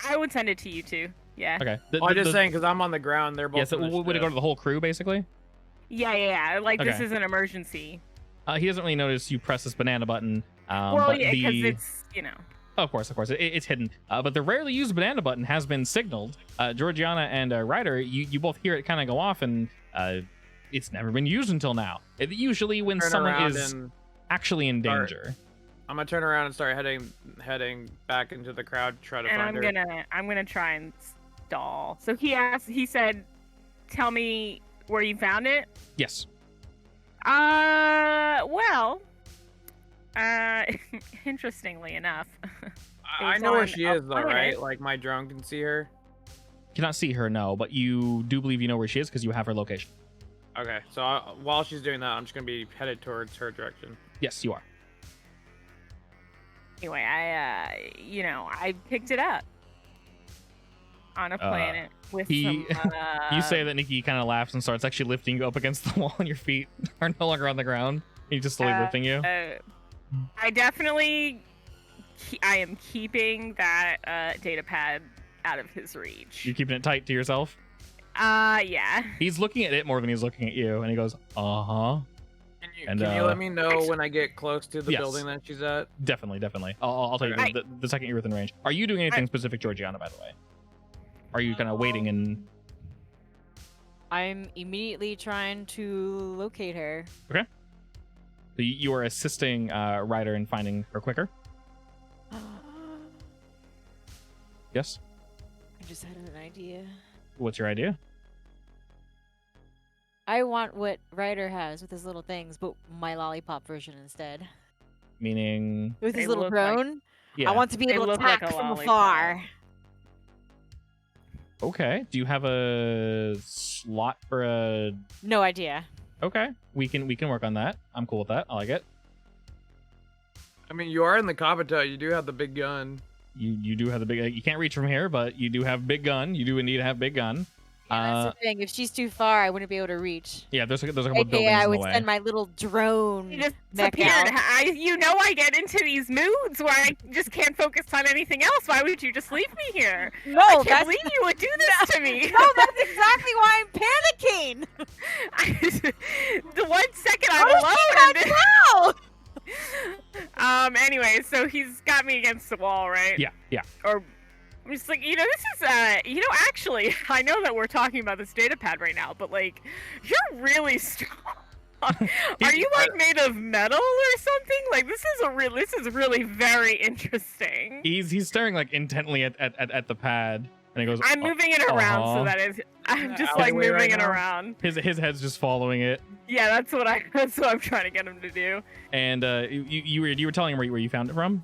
I would send it to you too. Yeah. Okay. I'm just saying because I'm on the ground. They're both. Yeah, so would it go to the whole crew, basically? Yeah. Like, this Okay. is an emergency. He doesn't really notice you press this banana button. Well, but yeah, because it's, Of course. It's hidden. But the rarely used banana button has been signaled. Georgiana and Ryder, you both hear it kind of go off, and it's never been used until now. Usually when Turn someone around is and actually in start- danger. I'm gonna turn around and start heading back into the crowd, try to find her. I'm gonna try and stall. So he said, tell me where you found it? Yes. Well, interestingly enough, I It's know where on she a is though, right? planet. Like my drone can see her. You cannot see her, no, but you do believe you know where she is because you have her location. Okay, so while she's doing that, I'm just gonna be headed towards her direction. Yes, you are. anyway, I picked it up on a planet with some. You say that, Nikki kind of laughs and starts actually lifting you up against the wall, and your feet are no longer on the ground. He's just slowly lifting you. I definitely, I am keeping that data pad out of his reach. You're keeping it tight to yourself? Yeah. He's looking at it more than he's looking at you, and he goes, uh-huh. Can you let me know when I get close to the Yes. building that she's at? Definitely. I'll tell you Okay. the second you're within range. Are you doing anything specific, Georgiana, by the way? Are you kind of waiting and... I'm immediately trying to locate her. So you are assisting Ryder in finding her quicker? Yes? I just had an idea. What's your idea? I want what Ryder has with his little things, but my lollipop version instead. Meaning... With They his little look like- drone, Yeah. I want to be They able to look like attack a from lollipop. afar. Okay. Do you have a slot for a... No idea. Okay. We can work on that. I'm cool with that. I like it. I mean, you are in the Kabuto. You do have the big gun. You do have the big... You can't reach from here, but you do have big gun. You do indeed have big gun. Yeah, that's the thing. If she's too far, I wouldn't be able to reach. Yeah, there's a couple of buildings AKA, I in would the way. send my little drone. You just Mecha disappeared. out. I get into these moods where I just can't focus on anything else. Why would you just leave me here? No, I can't that's believe you would do this to me. no, that's exactly why I'm panicking. The 1 second How I'm does she alone. not know? Anyway, so he's got me against the wall, right? Yeah. Or I'm just like, this is, actually, I know that we're talking about this data pad right now, but like, you're really strong. Are you like made of metal or something? Like, this is really very interesting. He's staring like intently at the pad, and he goes, I'm moving it around uh-huh. so that I'm just Out of like the way moving right it now. around. his head's just following it. Yeah, that's what I'm trying to get him to do. And you were telling him where you found it from?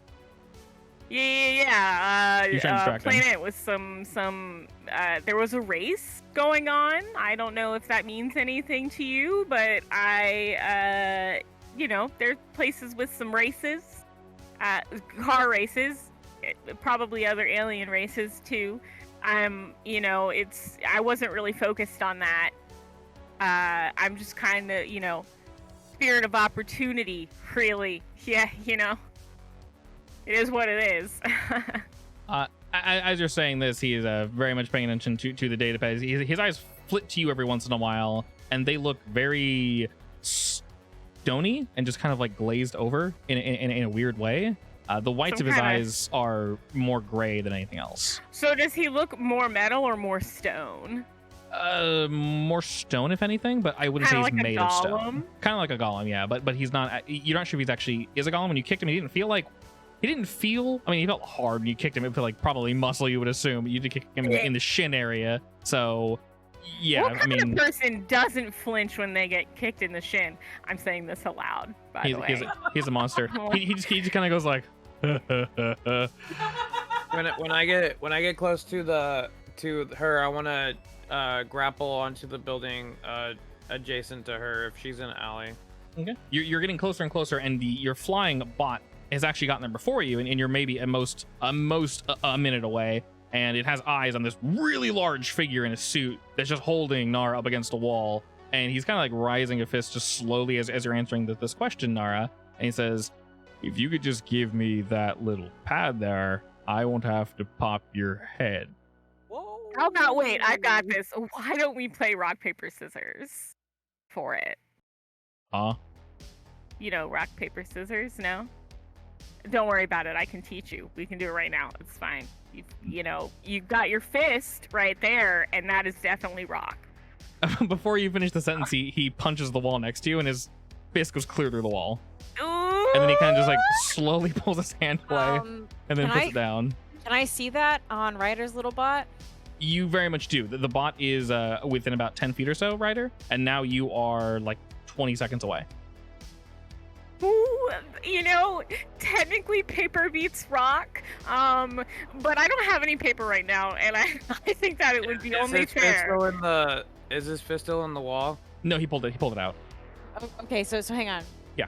Yeah. You're trying to distract him. Planet with some. There was a race going on. I don't know if that means anything to you, but there's places with some races, car races. probably other alien races too. You know, I wasn't really focused on that. I'm just kind of, you know, spirit of opportunity, really. Yeah, you know, it is what it is. As you're saying this, he is very much paying attention to the database. His eyes flit to you every once in a while, and they look very stony and just kind of like glazed over in a weird way. The whites of his eyes are more gray than anything else. So does he look more metal or more stone? More stone, if anything, but I wouldn't say he's made of stone. Kind of like a golem, yeah. But he's not. You're not sure if he's actually is a golem. When you kicked him, he didn't feel. I mean, he felt hard when you kicked him. It felt like probably muscle, you would assume. You did kick him in the shin area. So, yeah, what kind of person doesn't flinch when they get kicked in the shin? I'm saying this aloud, by the way. He's a monster. he just kind of goes like. When I get close to her, I want to grapple onto the building adjacent to her if she's in an alley. Okay. You're getting closer and closer, and your flying bot has actually gotten there before you, and you're maybe at most a minute away, and it has eyes on this really large figure in a suit that's just holding Nara up against a wall, and he's kind of like rising a fist just slowly as you're answering this question, Nara, and he says, "If you could just give me that little pad there, I won't have to pop your head." Whoa. How about, wait, I got this. Why don't we play rock, paper, scissors for it? Huh? You know, rock, paper, scissors, no? Don't worry about it. I can teach you. We can do it right now. It's fine. You know, you've got your fist right there, and that is definitely rock. Before you finish the sentence, he punches the wall next to you, and his fist goes clear through the wall. Ooh. And then he kind of just like slowly pulls his hand away and then puts it down. Can I see that on Ryder's little bot? You very much do. The bot is within about 10 feet or so, Ryder, and now you are like 20 seconds away. Ooh, you know, technically paper beats rock, but I don't have any paper right now, and I think that it would be only fair. Is his fist still in the wall? No, he pulled it out. Okay, so hang on. Yeah.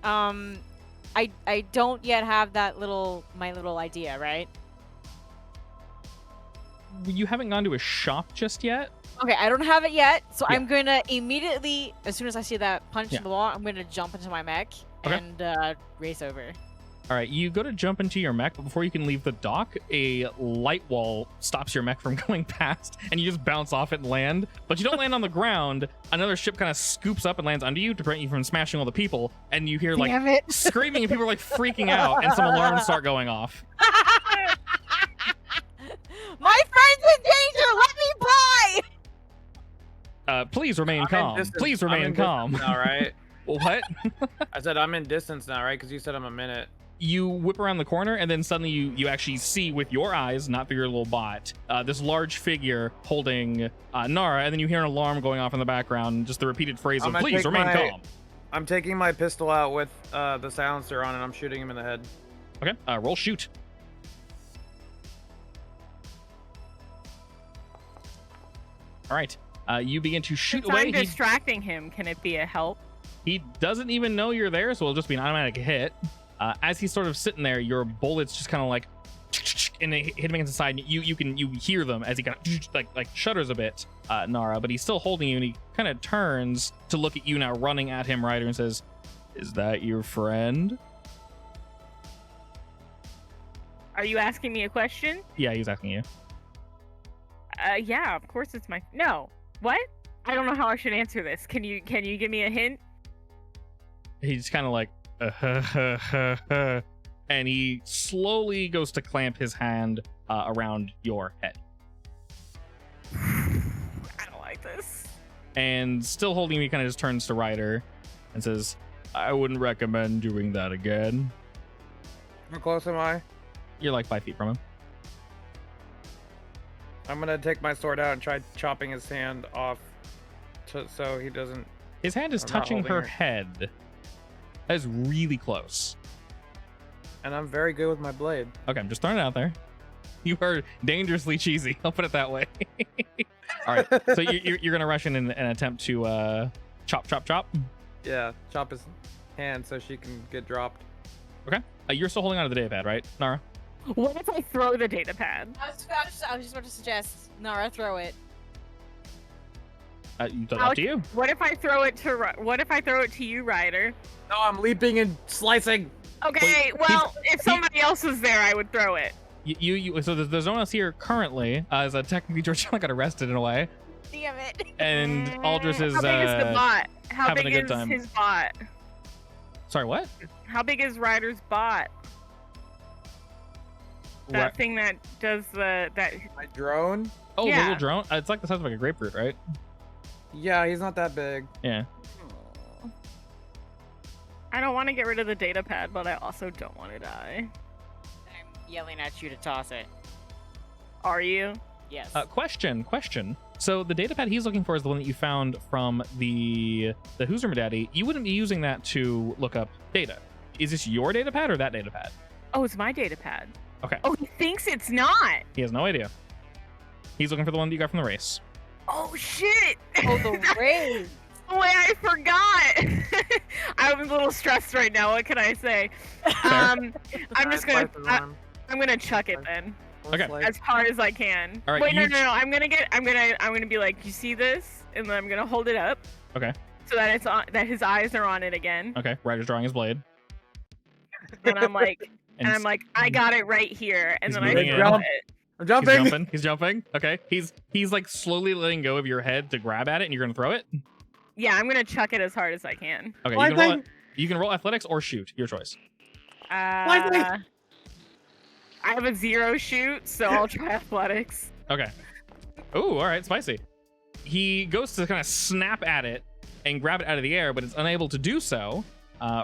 I don't yet have my little idea, right? You haven't gone to a shop just yet? Okay, I don't have it yet, so Yeah. I'm gonna immediately, as soon as I see that punch in the wall, I'm gonna jump into my mech and race over. All right, you go to jump into your mech, but before you can leave the dock, a light wall stops your mech from going past, and you just bounce off it and land. But you don't land on the ground. Another ship kind of scoops up and lands under you to prevent you from smashing all the people, and you hear like screaming, and people are like freaking out, and some alarms start going off. My friend's in danger! Let me by! Please remain calm. Please remain calm. All right. What? I said I'm in distance now, right? Because you said I'm a minute. You whip around the corner, and then suddenly you actually see with your eyes, not through your little bot, this large figure holding Nara, and then you hear an alarm going off in the background, just the repeated phrase of "Please remain calm." I'm taking my pistol out with the silencer on, and I'm shooting him in the head. Okay, roll shoot. All right, you begin to shoot away. I'm distracting him. Can it be a help? He doesn't even know you're there, so it'll just be an automatic hit. As he's sort of sitting there, your bullets just kind of like, and they hit him against the side. You hear them as he kind of like shudders a bit, Nara. But he's still holding you, and he kind of turns to look at you now, running at him, Ryder, and says, "Is that your friend?" Are you asking me a question? Yeah, he's asking you. Yeah, of course it's my. No, what? I don't know how I should answer this. Can you give me a hint? He's kind of like, and he slowly goes to clamp his hand around your head. I don't like this. And still holding me, kind of just turns to Ryder and says, "I wouldn't recommend doing that again." How close am I? You're like 5 feet from him. I'm gonna take my sword out and try chopping his hand off, so he doesn't. His hand is touching her head. That is really close. And I'm very good with my blade. Okay, I'm just throwing it out there. You are dangerously cheesy. I'll put it that way. All right, so you're gonna rush in and attempt to chop. Yeah, chop his hand so she can get dropped. Okay. You're still holding on to the data pad, right, Nara? What if I throw the data pad? I was just about to suggest Nara throw it. Up to you. What if I throw it to you, Ryder? No, I'm leaping and slicing. Okay, well, if somebody else was there, I would throw it. So there's no one else here currently, as technically Georgiana got arrested in a way, Damn it. and Aldris is How big is the bot? How having big a good is time. his bot? Sorry, what? How big is Ryder's bot? That thing that does that. My drone? Oh, the Yeah. little drone. It's like the size of like a grapefruit, right? Yeah, he's not that big. Yeah. I don't want to get rid of the data pad, but I also don't want to die. I'm yelling at you to toss it. Are you? Yes. Question. So the data pad he's looking for is the one that you found from the Hoosier Daddy. You wouldn't be using that to look up data. Is this your data pad or that data pad? Oh, it's my data pad. Okay. Oh, he thinks it's not. He has no idea. He's looking for the one that you got from the race. Oh shit! Oh, the raise. Oh, wait, I forgot. I'm a little stressed right now. What can I say? I'm just gonna. I'm gonna chuck it then, Okay. as hard as I can. All right, Wait, no. you- I'm gonna be like, you see this, and then I'm gonna hold it up. Okay. So that it's on. That his eyes are on it again. Okay. Ryder's drawing his blade. And I'm like, And I'm like, I got it right here, and He's then I moving throw in. it. I'm He's jumping. jumping. He's jumping. Okay. He's like slowly letting go of your head to grab at it, and you're gonna throw it. Yeah, I'm gonna chuck it as hard as I can. Okay. Lightning. You can roll athletics or shoot. Your choice. Lightning. I have a 0 shoot, so I'll try athletics. Okay. Ooh, all right, spicy. He goes to kind of snap at it and grab it out of the air, but it's unable to do so.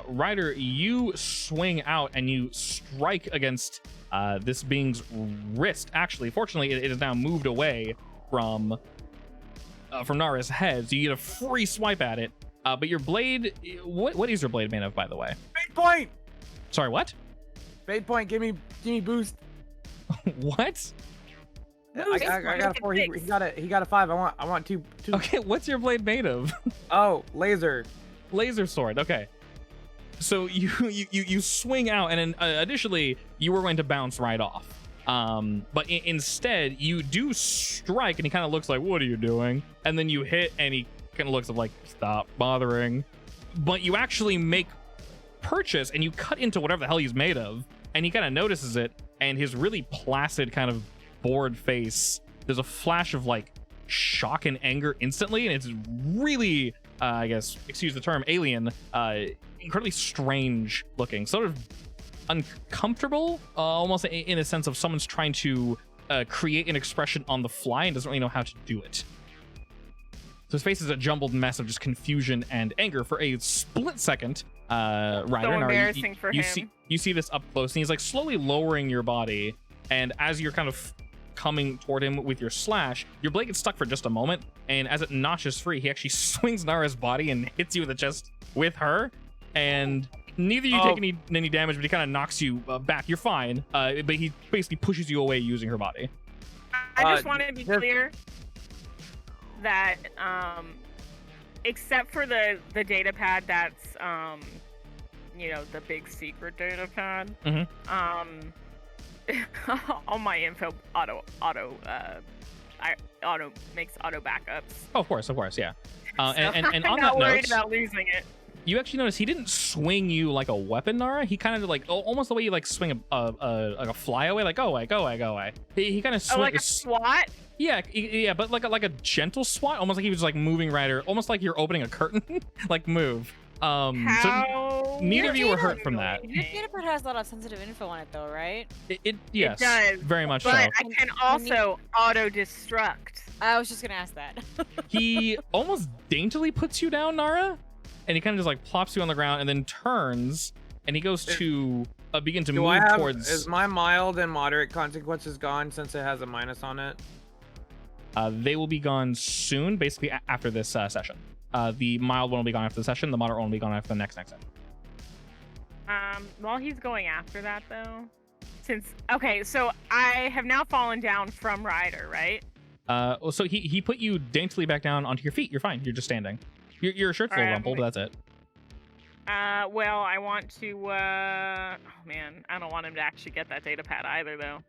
Ryder, you swing out and you strike against this being's wrist. Actually, fortunately, it is now moved away from Nara's head, so you get a free swipe at it. But your blade, what is your blade made of, by the way? Fade point. Sorry, what? Fade point. Give me boost. What? I got a 4. He got a 5. I want two. Okay, what's your blade made of? Oh, laser. Laser sword. Okay. So you swing out, and then additionally, you were going to bounce right off. But instead, you do strike, and he kind of looks like, "What are you doing?" And then you hit, and he kind of looks like, "Stop bothering." But you actually make purchase, and you cut into whatever the hell he's made of, and he kind of notices it, and his really placid kind of bored face. There's a flash of like shock and anger instantly, and it's really, I guess, excuse the term, alien. Incredibly strange looking, sort of uncomfortable, almost in a sense of someone's trying to create an expression on the fly and doesn't really know how to do it. So his face is a jumbled mess of just confusion and anger. For a split second, Ryder, So embarrassing for him. You see this up close, and he's like slowly lowering your body, and as you're kind of coming toward him with your slash, your blade gets stuck for just a moment, and as it notches free, he actually swings Nara's body and hits you in the chest with her, and neither you take any damage, but he kind of knocks you back. You're fine, but he basically pushes you away using her body. I just want to be clear that except for the data pad that's the big secret data pad, all my info auto makes auto backups. Oh, of course, yeah. And I'm on not that worried note, about losing it. you actually notice he didn't swing you like a weapon, Nara. He kind of like almost the way you like swing a flyaway, like go away. He kind of swings Like a SWAT. Yeah, but like a gentle swat, almost like he was like moving Ryder, almost like you're opening a curtain, like move. So neither of you were hurt from that. Your data pad has a lot of sensitive info on it, though, right? Yes, It does, very much so. But I can also auto destruct. I was just gonna ask that. He almost daintily puts you down, Nara, and he kind of just like plops you on the ground and then turns, and he goes to begin to move towards. Is my mild and moderate consequences gone since it has a minus on it? They will be gone soon, basically after this session. The mild one will be gone after the session. The moderate one will be gone after the next session. While he's going after that, though, so I have now fallen down from Ryder, right? So he put you daintily back down onto your feet. You're fine. You're just standing. Your shirt's a little rumpled, but that's it. Well, I want to, oh man, I don't want him to actually get that data pad either, though.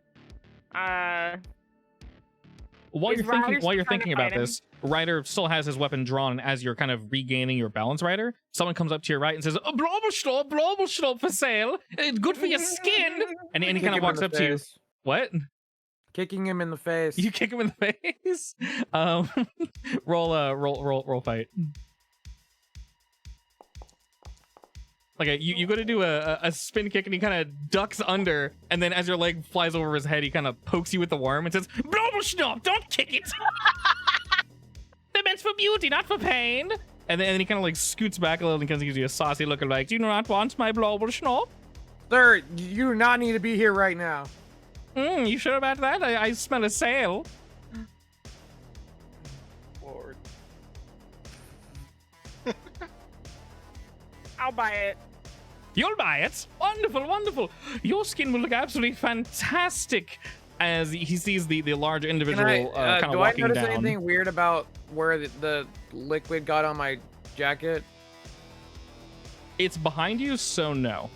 While Is you're thinking, Ryder still trying to thinking about fight him? this, Ryder still has his weapon drawn, and as you're kind of regaining your balance, Ryder, someone comes up to your right and says, "Oh, Blobberschnop for sale. Good for your skin." And he Kick kind of him in walks the up to you. face. What? Kicking him in the face. You kick him in the face? Roll fight. Like you go to do a spin kick and he kind of ducks under, and then as your leg flies over his head, he kind of pokes you with the worm and says, "Blobberschnop, don't kick it. They're meant for beauty, not for pain." And then he kind of like scoots back a little and kind of gives you a saucy look, like, "Do you not want my Blobberschnop?" Sir, you do not need to be here right now. You sure about that? I smell a sale. Lord. I'll buy it. You'll buy it. Wonderful, wonderful. Your skin will look absolutely fantastic. As he sees the large individual kind of do I walking notice down. anything weird about where the liquid got on my jacket? It's behind you, so no.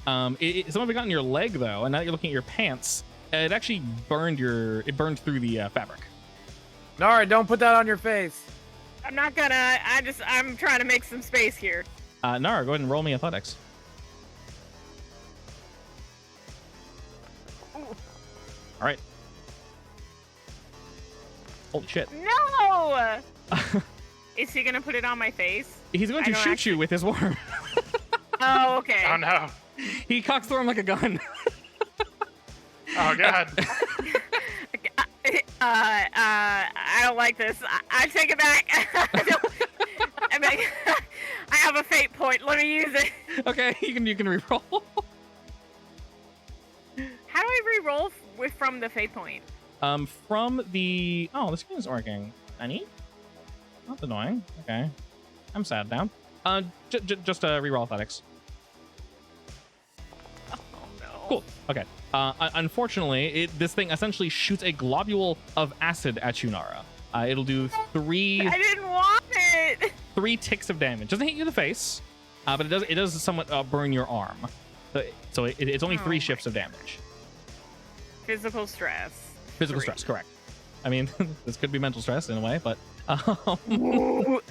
Some of it got in your leg though, and now you're looking at your pants. It actually burned through the fabric. Nara, don't put that on your face. I'm not gonna, I'm trying to make some space here. Nara, go ahead and roll me athletics. All right. Holy shit. No! Is he gonna put it on my face? He's going to shoot you with his worm. Oh, okay. Oh no. He cocks through him like a gun. Oh god. I don't like this. I take it back. I have a fate point. Let me use it. Okay, you can reroll. How do I re-roll from the fate point? From the the screen is working. Any? That's annoying. Okay, I'm sad now. Just reroll athletics. Oh no. Cool. Okay. Unfortunately, this thing essentially shoots a globule of acid at you, Nara. It'll do three I didn't want it. 3 ticks of damage. Doesn't hit you in the face, but it does somewhat burn your arm. So it's only 3 shifts of damage. Physical stress. Physical 3. stress, correct. I mean, this could be mental stress in a way, but Ooh.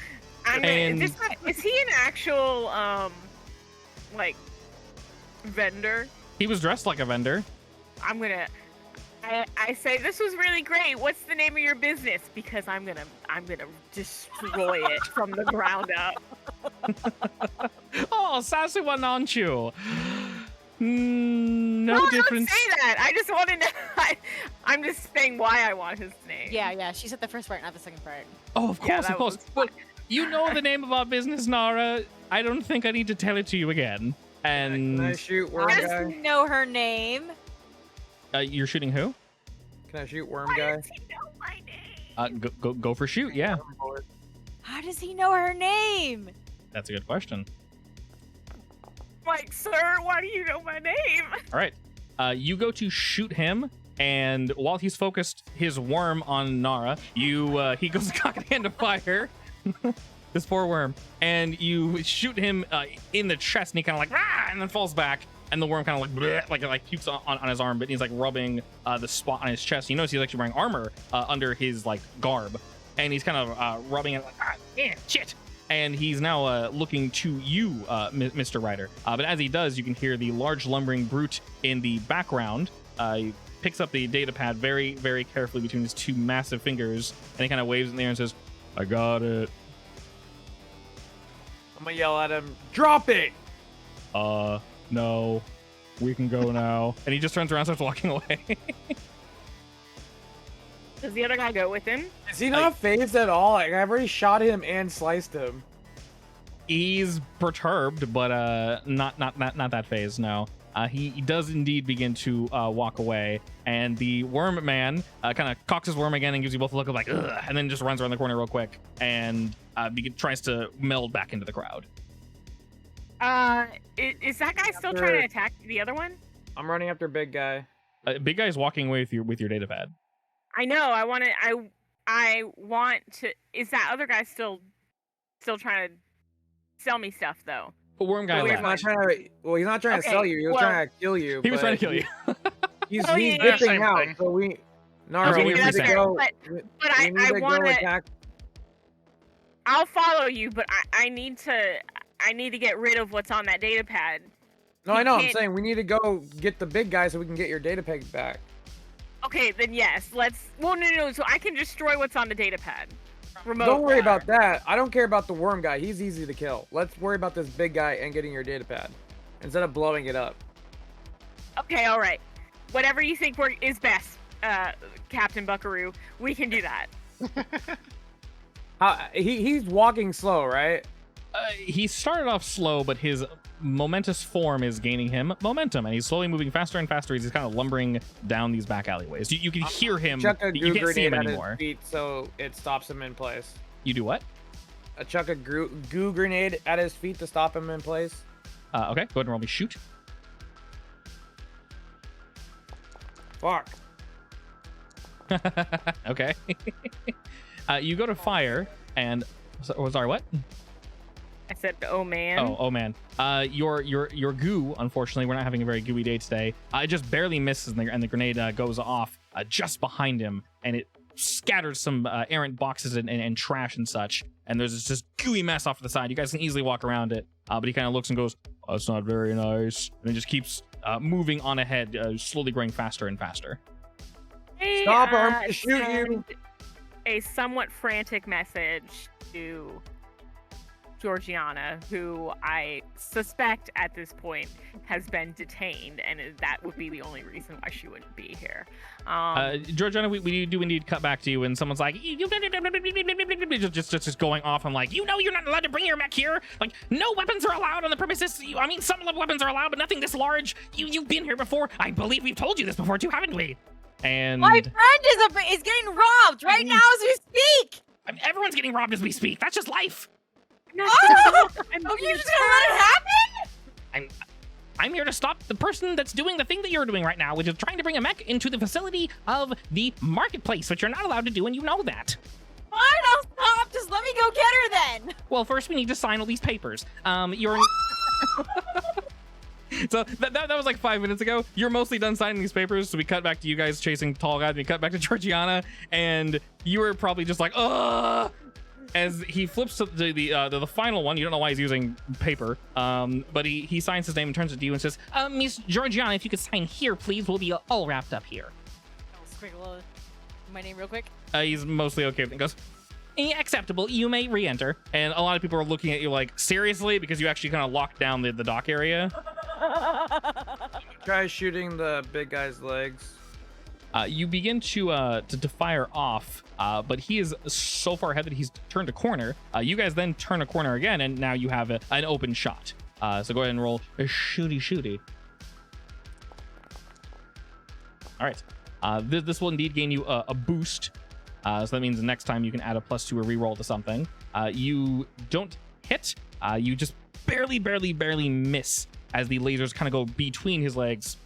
And- Is he an actual like vendor? he was dressed like a vendor. I say this was really great. What's the name of your business? Because I'm gonna destroy it from the ground up. Oh, sassy one, aren't you? No difference. Don't say that. I just want to know. I'm just saying why I want his name. Yeah, she said the first part, not the second part. Oh, of Yeah, course, that of course. was Well, you know the name of our business, Nara. I don't think I need to tell it to you again. Can I And shoot worm How does guy? he know her name? you're shooting who? Can I shoot worm Why guy? does he know my name? Go for shoot. Yeah, How does he know her name? that's a good question. Like, sir, why do you know my name? All right, you go to shoot him, and while he's focused his worm on Nara, he goes to cock it into fire. This poor worm, and you shoot him in the chest, and he kind of like and then falls back, and the worm kind of like pukes on his arm, but he's like rubbing the spot on his chest. You notice he's actually wearing armor under his like garb, and he's kind of rubbing it like shit. And he's now looking to you, Mr. Ryder. But as he does, you can hear the large lumbering brute in the background. He picks up the data pad very, very carefully between his 2 massive fingers, and he kind of waves in the air and says, "I got it." I'm gonna yell at him. Drop it! No, we can go now. And he just turns around and starts walking away. Does the other guy go with him? Is he not phased at all? Like, I've already shot him and sliced him. He's perturbed, but not that phase. No, he does indeed begin to walk away, and the worm man kind of cocks his worm again and gives you both a look of like, ugh, and then just runs around the corner real quick and tries to meld back into the crowd. Is that guy still trying to attack the other one? I'm running after big guy. Big guy's walking away with your data pad. I know. I want to. Is that other guy still trying to sell me stuff though? Worm guy Well, he's left. not trying to. Well, he's not trying to sell you. He was trying to kill you. He was but trying to kill you. He's Oh, he's yeah, dipping same out. thing. So we. Nara, Okay, we need that's to fair, go. but we I need to go wanna- attack. I'll follow you, but I need to get rid of what's on that data pad. No, he I know. I'm can't- saying we need to go get the big guy so we can get your data peg back. Okay, then yes, let's. Well, no. So I can destroy what's on the data pad. Remote. Don't worry about that. I don't care about the worm guy. He's easy to kill. Let's worry about this big guy and getting your data pad instead of blowing it up. Okay, all right. Whatever you think is best, Captain Buckaroo. We can do that. He's walking slow, right? He started off slow, but his momentous form is gaining him momentum, and he's slowly moving faster and faster as he's kind of lumbering down these back alleyways. You can hear him. Chuck a You goo can't see him grenade at anymore. his feet so it stops him in place. You do what? Chuck a goo grenade at his feet to stop him in place. Okay, go ahead and roll me shoot. Fuck. Okay. You go to fire, and sorry, what? I said, oh man. Oh man. Your goo. Unfortunately, we're not having a very gooey day today. It just barely misses, and the grenade goes off just behind him, and it scatters some errant boxes and trash and such. And there's this just gooey mess off to the side. You guys can easily walk around it, but he kind of looks and goes, "Oh, that's not very nice," and it just keeps moving on ahead, slowly growing faster and faster. Hey, Stop or I'm gonna shoot you. send A somewhat frantic message to Georgiana, who I suspect at this point has been detained, and that would be the only reason why she wouldn't be here. Georgiana, we do indeed cut back to you, and someone's like, just going off. I'm like, you're not allowed to bring your mech here. Like, no weapons are allowed on the premises. I mean, some weapons are allowed, but nothing this large. You've been here before. I believe we've told you this before too, haven't we? And My friend is getting robbed right now as we speak. I mean, everyone's getting robbed as we speak. That's just life. No, Oh! I'm Oh, being you're just gonna let it happen? I'm here to stop the person that's doing the thing that you're doing right now, which is trying to bring a mech into the facility of the marketplace, which you're not allowed to do, and you know that. Fine, I'll stop. Just let me go get her then. Well, first we need to sign all these papers. You're. So that was like 5 minutes ago. You're mostly done signing these papers, so we cut back to you guys chasing tall guys, and we cut back to Georgiana, and you were probably just like, ugh. As he flips to the final one, you don't know why he's using paper, but he signs his name and turns it to you and says, Miss Georgiana, if you could sign here, please, we'll be all wrapped up here. I'll scribble my name real quick. He's mostly okay with it. He goes, acceptable, you may re-enter. And a lot of people are looking at you like, seriously? Because you actually kind of locked down the dock area. Try shooting the big guy's legs. You begin to fire off, but he is so far ahead that he's turned a corner. You guys then turn a corner again, and now you have an open shot. So go ahead and roll a shooty. All right. This will indeed gain you a boost. So that means the next time you can add a +2 or reroll to something. You don't hit. You just barely miss as the lasers kind of go between his legs.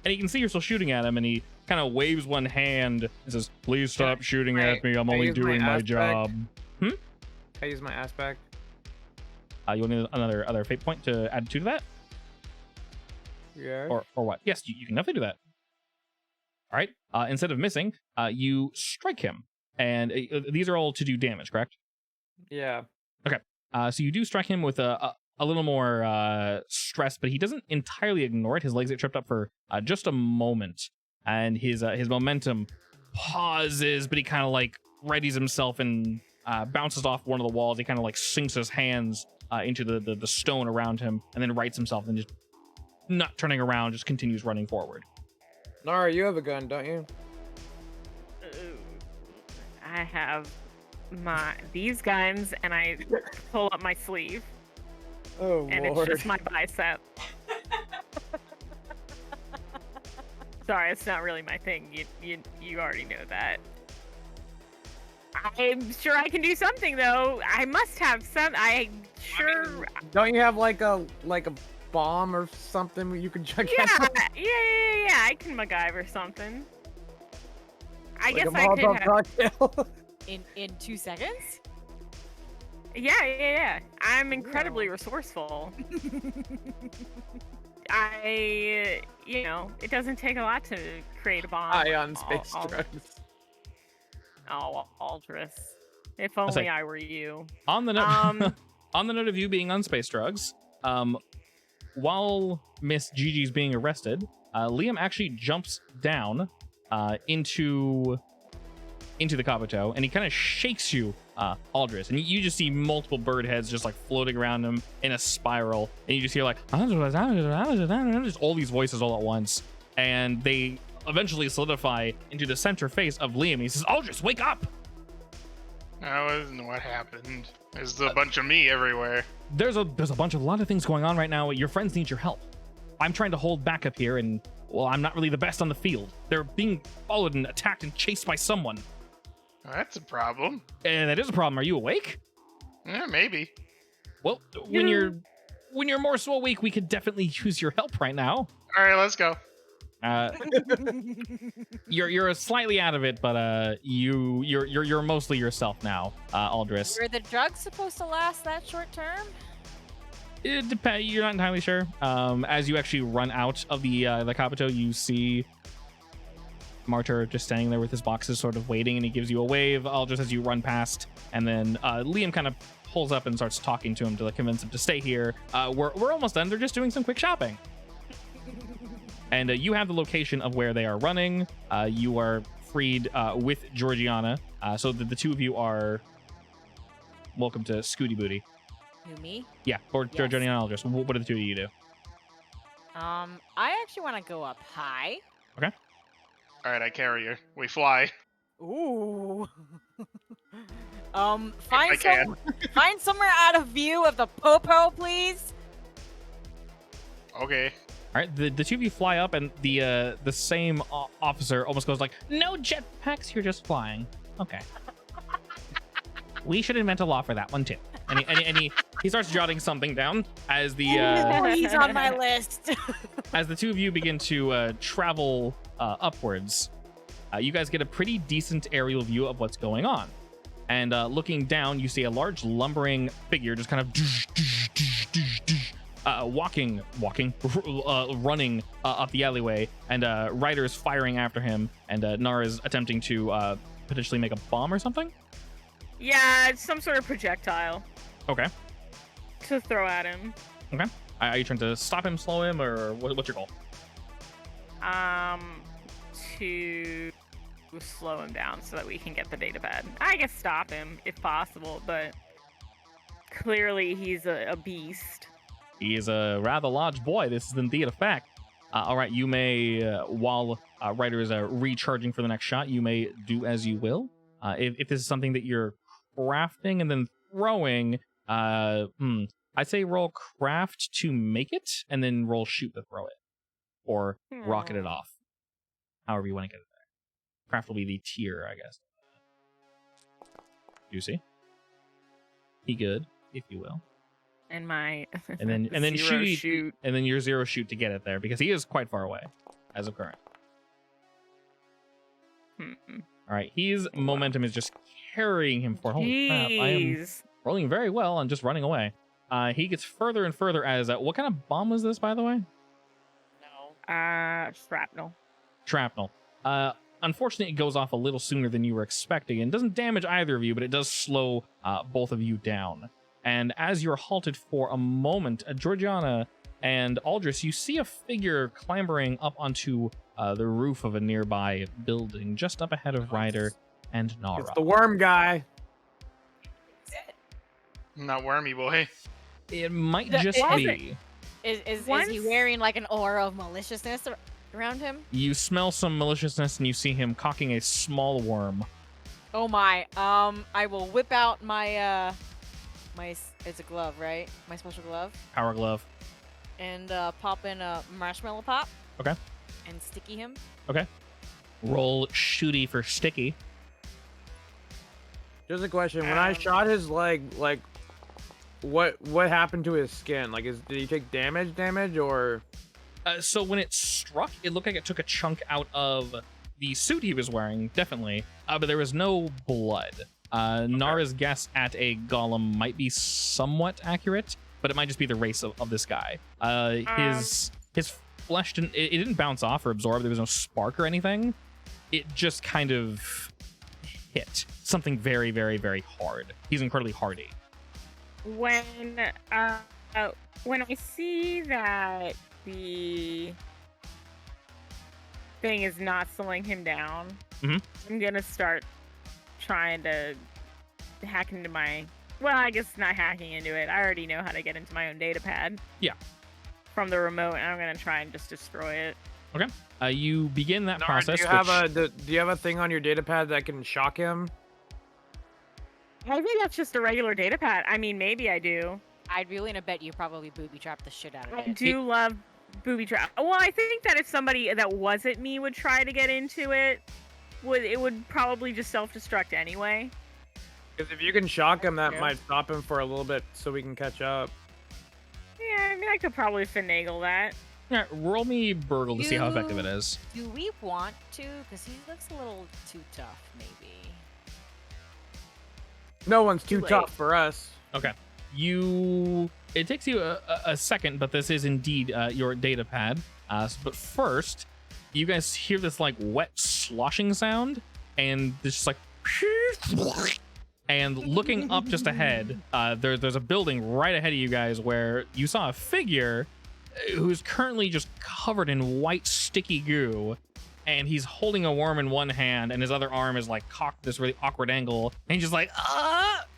And you can see you're still shooting at him, and he kind of waves one hand and says, "Please stop shooting at me. I'm can I only use my doing my aspect? job." I use my aspect. You want another fate point to add 2 to that? Yeah. Or what? Yes, you can definitely do that. All right. Instead of missing, you strike him. And these are all to do damage, correct? Yeah. So you do strike him with a little more stress, but he doesn't entirely ignore it. His legs get tripped up for just a moment, and his momentum pauses, but he kind of like readies himself and bounces off one of the walls. He kind of like sinks his hands into the stone around him, and then rights himself, and just not turning around, just continues running forward. Nara, you have a gun, don't you? I have these guns, and I pull up my sleeve, Oh, and Lord. it's just my bicep. Sorry, it's not really my thing. You already know that. I'm sure I can do something though. I must have some. Don't you have like a bomb or something you can chuck Yeah, at him? yeah. I can MacGyver something. I Like guess a I could Molotov have. cocktail? In 2 seconds? Yeah. I'm incredibly resourceful. It doesn't take a lot to create a bomb. High on space drugs. Oh, Aldris. If only I were you. On the note, on the note of you being on space drugs, while Miss Gigi's being arrested, Liam actually jumps down into the Kabuto, and he kind of shakes you, Aldris, and you just see multiple bird heads just like floating around him in a spiral, and you just hear like just all these voices all at once, and they eventually solidify into the center face of Liam. He says, "Aldris, wake up!" That wasn't what happened. There's a bunch of me everywhere. There's a lot of things going on right now. Your friends need your help. I'm trying to hold back up here, and well, I'm not really the best on the field. They're being followed and attacked and chased by someone. That's a problem. And that is a problem. Are you awake? Yeah, maybe. Well, when you're more so awake, we could definitely use your help right now. All right, let's go. You're slightly out of it, but you're mostly yourself now, Aldris. Were the drugs supposed to last that short term? It depends. You're not entirely sure. As you actually run out of the Kabuto, you see Martyr just standing there with his boxes, sort of waiting, and he gives you a wave, Aldris, as you run past. And then Liam kind of pulls up and starts talking to him to convince him to stay here. We're almost done. They're just doing some quick shopping. And you have the location of where they are running. You are freed with Georgiana. So the two of you are welcome to Scooty Booty. Who, me? Yeah, or Yes. Georgiana and Aldris. What do the two of you do? I actually want to go up high. All right, I carry her. We fly. Ooh. I Find somewhere out of view of the popo, please. Okay. All right, the two of you fly up, and the same officer almost goes like, "No jetpacks, you're just flying." Okay. We should invent a law for that one too. And he starts jotting something down as the Ooh, he's on my list. as the two of you begin to travel upwards. You guys get a pretty decent aerial view of what's going on. And looking down, you see a large lumbering figure just kind of running up the alleyway, and Ryder's firing after him, and Nara's attempting to potentially make a bomb or something. Yeah, it's some sort of projectile Okay. to throw at him. Okay. Are you trying to stop him, slow him, or what's your goal? To slow him down so that we can get the data pad. I guess stop him if possible, but clearly he's a beast. He is a rather large boy. This is indeed a fact. All right, you may, while Ryder is recharging for the next shot, you may do as you will. If this is something that you're crafting and then throwing, I'd say roll craft to make it, and then roll shoot to throw it, or rocket it off. However you want to get it there. Craft will be the tier, I guess. You see? He good, if you will. And my And then zero shoot, and then your zero shoot to get it there, because he is quite far away as of current. All right, his momentum is just carrying him forward. Holy crap! I am rolling very well on just running away. He gets further and further as what kind of bomb was this, by the way? Shrapnel. Shrapnel. Unfortunately, it goes off a little sooner than you were expecting, and doesn't damage either of you, but it does slow both of you down. And as you're halted for a moment, Georgiana and Aldris, you see a figure clambering up onto the roof of a nearby building, just up ahead of Ryder and Nara. It's the worm guy. Not wormy boy. It might just be. Is he wearing like an aura of maliciousness around him? You smell some maliciousness, and you see him cocking a small worm. Oh my. I will whip out my it's a glove, right? My special glove. Power glove. And pop in a marshmallow pop. Okay. And sticky him. Okay. Roll shooty for sticky. Just a question. When I shot his leg, like, what happened to his skin? Like, did he take damage, or? So when it struck, it looked like it took a chunk out of the suit he was wearing, definitely. But there was no blood. Nara's guess at a golem might be somewhat accurate, but it might just be the race of this guy. His flesh it didn't bounce off or absorb. There was no spark or anything. It just kind of hit something very, very, very hard. He's incredibly hardy. When I see that the thing is not slowing him down, I'm gonna start trying to hack into my. Well, I guess not hacking into it. I already know how to get into my own data pad. Yeah. From the remote, and I'm gonna try and just destroy it. Okay. You begin that Nara, process. do you have a thing on your data pad that can shock him? I think that's just a regular data pad. I mean, maybe I do. I'd be willing to bet you probably booby trapped the shit out of I it. do love booby trap. Well, I think that if somebody that wasn't me would try to get into it, it would probably just self-destruct anyway. Because if you can shock him, that might stop him for a little bit, so we can catch up. Yeah, I mean, I could probably finagle that. Yeah, roll me Burgle to see how effective it is. Do we want to? Because he looks a little too tough, maybe. No one's too Too tough late. for us. Okay. It takes you a second, but this is indeed your data pad. But first, you guys hear this like wet sloshing sound, and it's just like, and looking up just ahead, there's a building right ahead of you guys where you saw a figure who's currently just covered in white sticky goo, and he's holding a worm in one hand, and his other arm is like cocked this really awkward angle, and he's just like,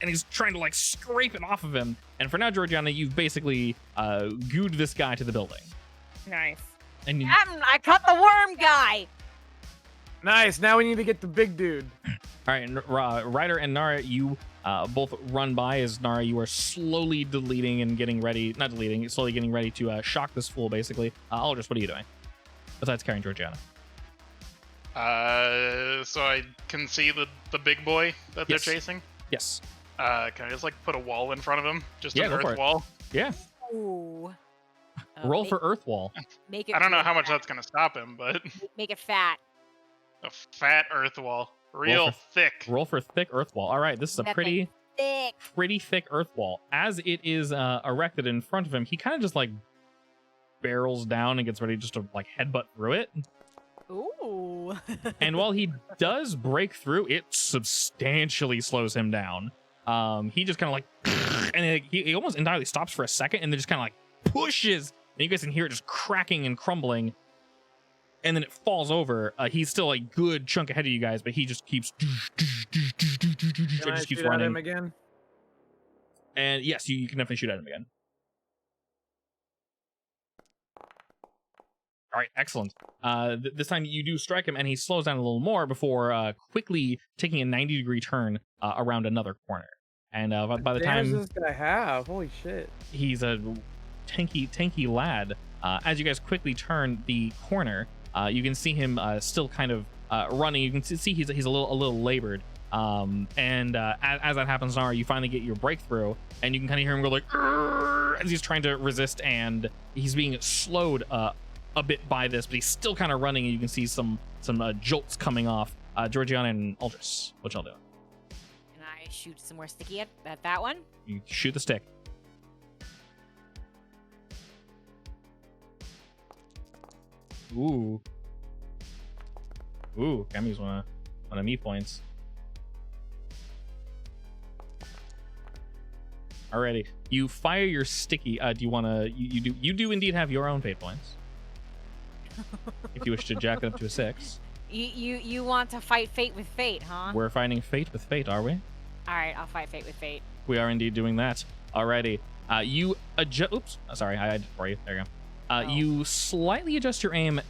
and he's trying to like scrape it off of him. And for now, Georgiana, you've basically gooed this guy to the building. Nice. And I caught the worm guy. Nice. Now we need to get the big dude. all right, Ryder and Nara, you both run by. As Nara, you are slowly slowly getting ready to shock this fool, basically. Aldous, what are you doing besides carrying Georgiana? So I can see the big boy that Yes. they're chasing. Yes. Can I just like put a wall in front of him? Just Yeah, an go for earth it. wall? Yeah. Ooh. Roll for Earth Wall. Make it. I don't know real how much fat. that's gonna stop him, but Make it fat. a fat earth wall. Real thick. Roll for thick Earth Wall. All right, this is a That pretty Thick. thick Earth Wall. As it is erected in front of him, he kind of just like barrels down and gets ready just to like headbutt through it. Ooh. And while he does break through, it substantially slows him down. He just kind of like, and he almost entirely stops for a second, and then just kind of like pushes, and you guys can hear it just cracking and crumbling, and then it falls over. He's still a good chunk ahead of you guys, but he just keeps Can I just keeps shoot at him running. again? And yes, you can definitely shoot at him again. All right, excellent. This time you do strike him, and he slows down a little more before quickly taking a 90-degree turn around another corner. And by the Damn, time does this guy have? Holy shit. he's a tanky lad, as you guys quickly turn the corner, you can see him still kind of running. You can see he's a little labored. And as that happens, Nara, you finally get your breakthrough, and you can kind of hear him go like, "Arr!" as he's trying to resist, and he's being slowed a bit by this, but he's still kind of running, and you can see some jolts coming off. Georgiana and Aldris, what y'all doing? Can I shoot some more sticky at that one? You shoot the stick. Ooh, Cammy's one of me points. Alrighty, you fire your sticky. Do you want to? You do indeed have your own fate points. If you wish to jack it up to a 6. You want to fight fate with fate, huh? We're fighting fate with fate, are we? All right, I'll fight fate with fate. We are indeed doing that. Alrighty. You adjust. Oops. Sorry, I did it for you. There you go. You slightly adjust your aim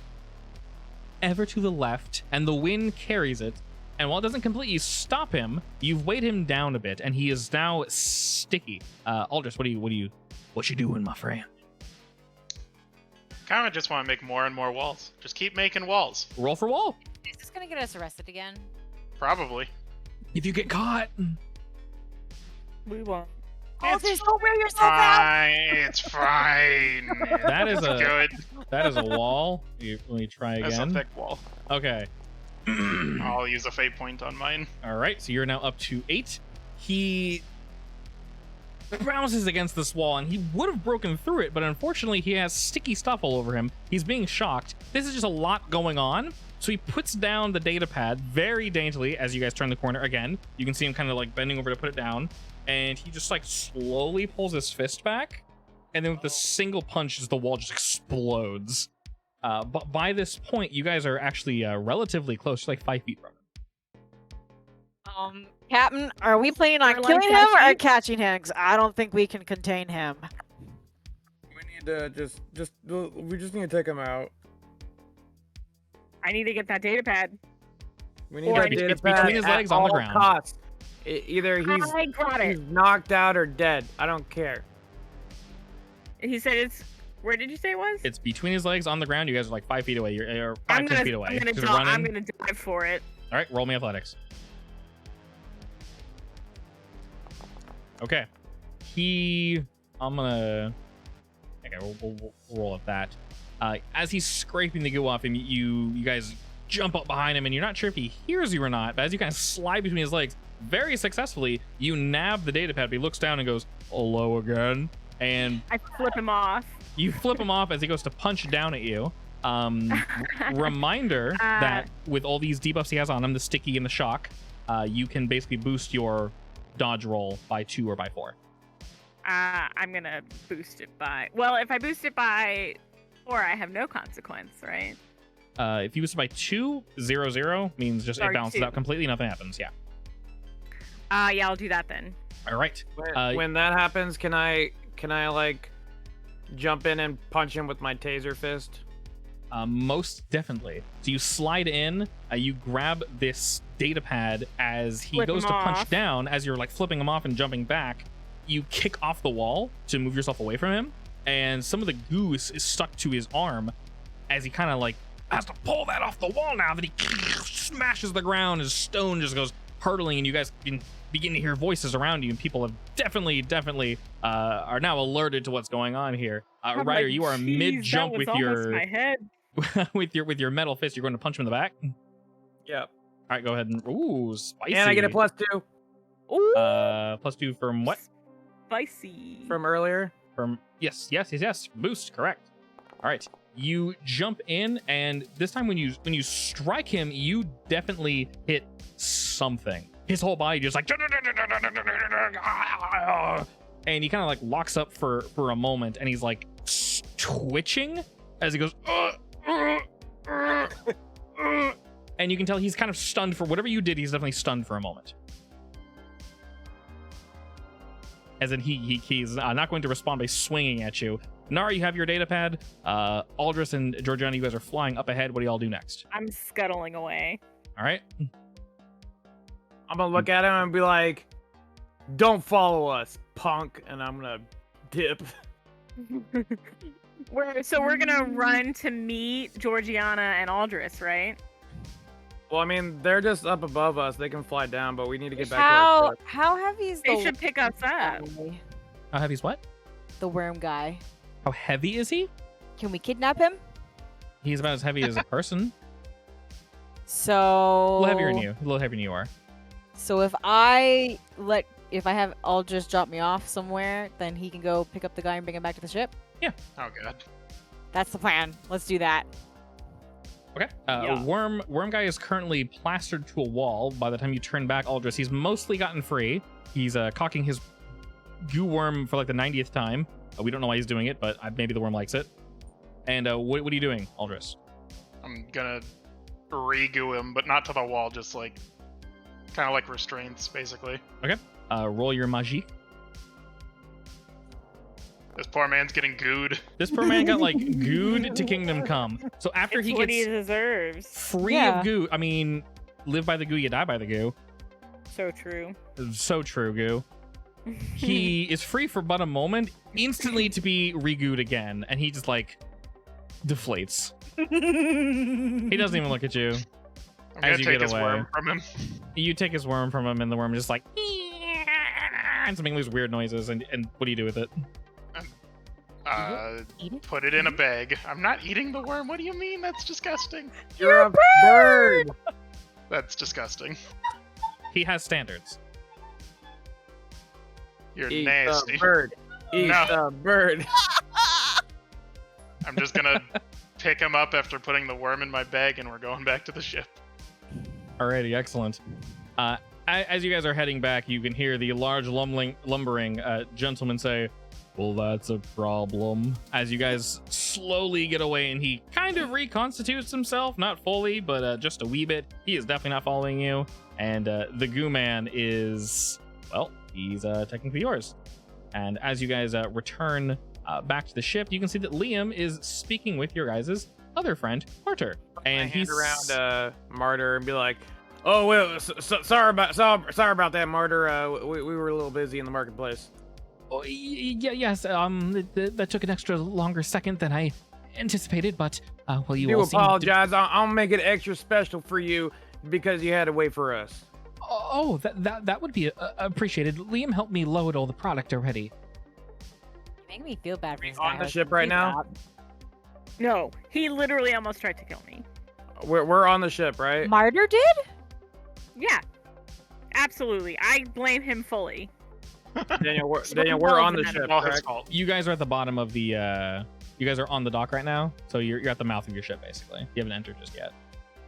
ever to the left, and the wind carries it. And while it doesn't completely stop him, you've weighed him down a bit, and he is now sticky. Aldris, what you doing, my friend? Kind of just want to make more and more walls. Just keep making walls. Roll for wall. Is this gonna get us arrested again? Probably. If you get caught. We won't. Oh, It's there's no wear yourself out. fine. It's fine. That is It's a good. that is a wall. Let me try That's a again. thick wall. Okay. I'll use a fate point on mine. All right, so you're now up to 8. He bounces against this wall, and he would have broken through it, but unfortunately, he has sticky stuff all over him. He's being shocked. This is just a lot going on. So he puts down the data pad very daintily as you guys turn the corner again. You can see him kind of like bending over to put it down, and he just like slowly pulls his fist back, and then with a single punch, the wall just explodes. But by this point, you guys are actually relatively close, like 5 feet from him. Captain, are we planning on We're killing like him or catching- catching him? 'Cause I don't think we can contain him. We need to we just need to take him out. I need to get that data pad. We need Or that it's data between pad his at legs on the all ground. costs. Either I got it. he's knocked out or dead. I don't care. He said it's. Where did you say it was? It's between his legs on the ground. You guys are like 5 feet away. You're 5, 10 feet away. I'm gonna, Just I'm running. gonna dive for it. All right, roll me athletics. Okay. I'm gonna. Okay, we'll roll at that. As he's scraping the goo off him, you guys jump up behind him, and you're not sure if he hears you or not. But as you kind of slide between his legs, very successfully, you nab the data pad. But he looks down and goes, "Hello again," and I flip him off. you flip him off as he goes to punch down at you. Reminder that with all these debuffs he has on him, the sticky and the shock, you can basically boost your dodge roll by 2 or by 4. I'm gonna boost it by. Well, if I boost it by 4, I have no consequence, right? If you boost it by 2, 0, 0 means just Sorry, it balances 2. out completely, nothing happens. Yeah. Yeah, I'll do that then. All right. When that happens, can I like jump in and punch him with my taser fist? Most definitely. So you slide in, you grab this data pad as he Flip goes him to punch off. down. As you're like flipping him off and jumping back, you kick off the wall to move yourself away from him, and some of the goo is stuck to his arm as he kind of like has to pull that off the wall now that he smashes the ground. His stone just goes hurtling, and you guys can begin to hear voices around you, and people have definitely are now alerted to what's going on here. I'm Ryder, like, you are "Jeez, mid jump that was with almost my head. with your metal fist. You're going to punch him in the back. Yep. All right, go ahead and ooh, spicy. And I get a +2 Ooh, +2 from what? spicy. from earlier. From yes. Boost, correct. All right, you jump in, and this time when you strike him, you definitely hit something. His whole body just like, and he kind of like locks up for a moment, and he's like twitching as he goes, and you can tell he's kind of stunned for whatever you did. He's definitely stunned for a moment. As in, he's not going to respond by swinging at you. Nara, you have your data pad. Aldris and Georgiana, you guys are flying up ahead. What do y'all do next? I'm scuttling away. All right. I'm gonna look at him and be like, "Don't follow us, punk," and I'm gonna dip. We're gonna run to meet Georgiana and Aldris, right? Well, I mean, they're just up above us. They can fly down, but we need to get back to How our ship. how heavy is They the should pick us up. guy? How heavy's what? The worm guy? How heavy is he? Can we kidnap him? He's about as heavy as a person. So A little heavier than you. A little heavier than you are. So if I have Aldris drop me off somewhere, then he can go pick up the guy and bring him back to the ship. Oh god. That's the plan. Let's do that. Okay. Yeah. Worm guy is currently plastered to a wall. By the time you turn back, Aldris, he's mostly gotten free. He's cocking his goo worm for like the 90th time. We don't know why he's doing it, but maybe the worm likes it. And what are you doing, Aldris? I'm gonna re-goo him, but not to the wall, just like kind of like restraints, basically. Roll your magie. This poor man's getting gooed. This poor man got like gooed to kingdom come. So after It's he what he gets deserves. free Yeah. of goo, I mean, live by the goo, you die by the goo. So true. So true, goo. He is free for but a moment, instantly to be re-gooed again, and he just like deflates. He doesn't even look at you. I'm gonna As you take get his away. worm from him. You take his worm from him, and the worm is just like and something these weird noises. And what do you do with it? Eat it? Put it in a bag. I'm not eating the worm. What do you mean? That's disgusting. You're a bird. That's disgusting. He has standards. You're Eat nasty. the bird. Eat No. the bird. I'm just gonna pick him up after putting the worm in my bag, and we're going back to the ship. Alrighty, excellent. As you guys are heading back, you can hear the large lumbering gentleman say, "Well, that's a problem." As you guys slowly get away, and he kind of reconstitutes himself, not fully, but just a wee bit. He is definitely not following you. And the goo man is, well, he's technically yours. And as you guys return back to the ship, you can see that Liam is speaking with your guys' other friend, Martyr. And he's he's around Martyr and be like, "Oh well, sorry about that, Martyr. We were a little busy in the marketplace." Oh, yes. That took an extra longer second than I anticipated, but well, you do all seem to- apologize. I'll make it extra special for you because you had to wait for us. Oh, that would be appreciated. Liam helped me load all the product already. You make me feel bad for this On guy. the Like, ship right keep now? up. No, he literally almost tried to kill me. We're on the ship, right? Martyr did? Yeah, absolutely. I blame him fully. Daniel, we're on the ship, All his correct? fault. You guys are at the bottom of the. You guys are on the dock right now, so you're at the mouth of your ship, basically. You haven't entered just yet.